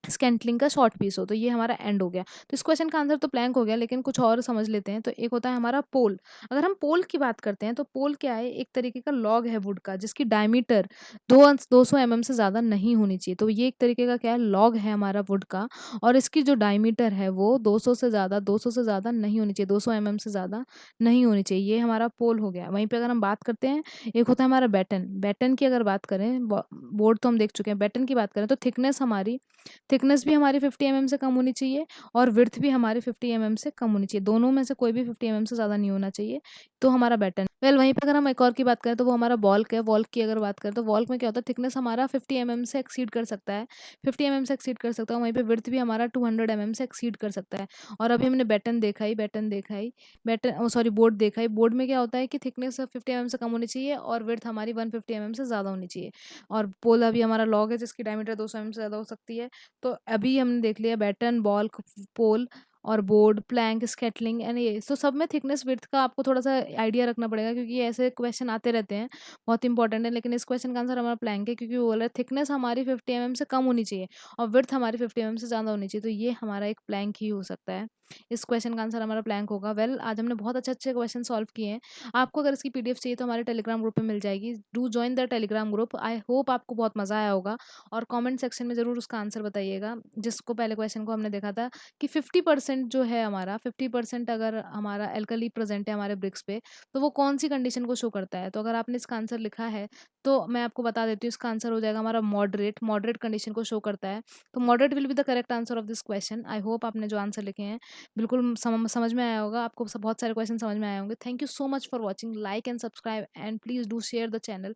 स्कैंटलिंग का शॉर्ट पीस हो, तो ये हमारा एंड हो गया। तो इस क्वेश्चन का आंसर तो प्लैंक हो गया लेकिन कुछ और समझ लेते हैं। तो एक होता है हमारा पोल। अगर हम पोल की बात करते हैं तो पोल क्या है, एक तरीके का लॉग है वुड का जिसकी डायमीटर 200 mm से ज़्यादा नहीं होनी चाहिए। तो ये एक तरीके का क्या है, लॉग है हमारा वुड का और इसकी जो डायमीटर है वो 200 से ज़्यादा नहीं होनी चाहिए, 200 mm से ज़्यादा नहीं होनी चाहिए। ये हमारा पोल हो गया। वहीं पे अगर हम बात करते हैं एक होता है हमारा बैटन। बैटन की अगर बात करें, बोर्ड तो हम देख चुके हैं, बैटन की बात करें तो थिकनेस भी हमारी 50 से कम होनी चाहिए और विड्थ भी हमारी 50 से कम होनी चाहिए। दोनों में से कोई भी 50 से ज़्यादा नहीं होना चाहिए, तो हमारा बेटर। वेल वहीं पे अगर हम एक और की बात करें तो वो हमारा वॉल्क है। वॉल्क की अगर बात करें तो वॉल्क में क्या होता है, थिकनेस हमारा 50 से एक्सीड कर सकता है, 50 से एक्सीड कर सकता है, वहीं पे विड्थ भी हमारा 200 से एक्सीड कर सकता है। और अभी हमने बैटन सॉरी बोर्ड देखा ही। बोर्ड में क्या होता है कि थिकनेस 50 से कम होनी चाहिए और विड्थ हमारी 150 से ज़्यादा होनी चाहिए। और पोल अभी हमारा लॉग है जिसकी डायमीटर 200 से ज़्यादा हो सकती है। तो अभी हमने देख लिया बैटन, बॉल, पोल और बोर्ड, प्लैंक, स्केटलिंग एंड ये तो सब में थिकनेस विड्थ का आपको थोड़ा सा आइडिया रखना पड़ेगा, क्योंकि ये ऐसे क्वेश्चन आते रहते हैं, बहुत इंपॉर्टेंट है। लेकिन इस क्वेश्चन का आंसर हमारा प्लैंक है, क्योंकि वो बोला थिकनेस हमारी 50 से कम होनी चाहिए और विड्थ हमारी 50 से ज़्यादा होनी चाहिए, तो ये हमारा एक प्लैंक ही हो सकता है। इस क्वेश्चन का आंसर हमारा प्लैंक होगा। वेल आज हमने बहुत अच्छे अच्छे क्वेश्चन सॉल्व किए हैं। आपको अगर इसकी पीडीएफ चाहिए तो हमारे टेलीग्राम ग्रुप में मिल जाएगी। Do join the Telegram group. I hope आपको बहुत मज़ा आया होगा और कमेंट सेक्शन में ज़रूर उसका आंसर बताइएगा। जिसको पहले क्वेश्चन को हमने देखा था कि 50% जो है हमारा 50% अगर हमारा एल्कली प्रेजेंट है हमारे ब्रिक्स पे, तो वो कौन सी कंडीशन को शो करता है। तो अगर आपने इसका आंसर लिखा है तो मैं आपको बता देती हूँ, इसका आंसर हो जाएगा हमारा मॉडरेट। मॉडरेट कंडीशन को शो करता है, तो moderate will be the correct answer of this question. I hope आपने जो आंसर लिखे हैं बिल्कुल समझ में आया होगा आपको, बहुत सारे क्वेश्चन समझ में आए होंगे। Thank you so much for watching. Like and subscribe and please do share the channel.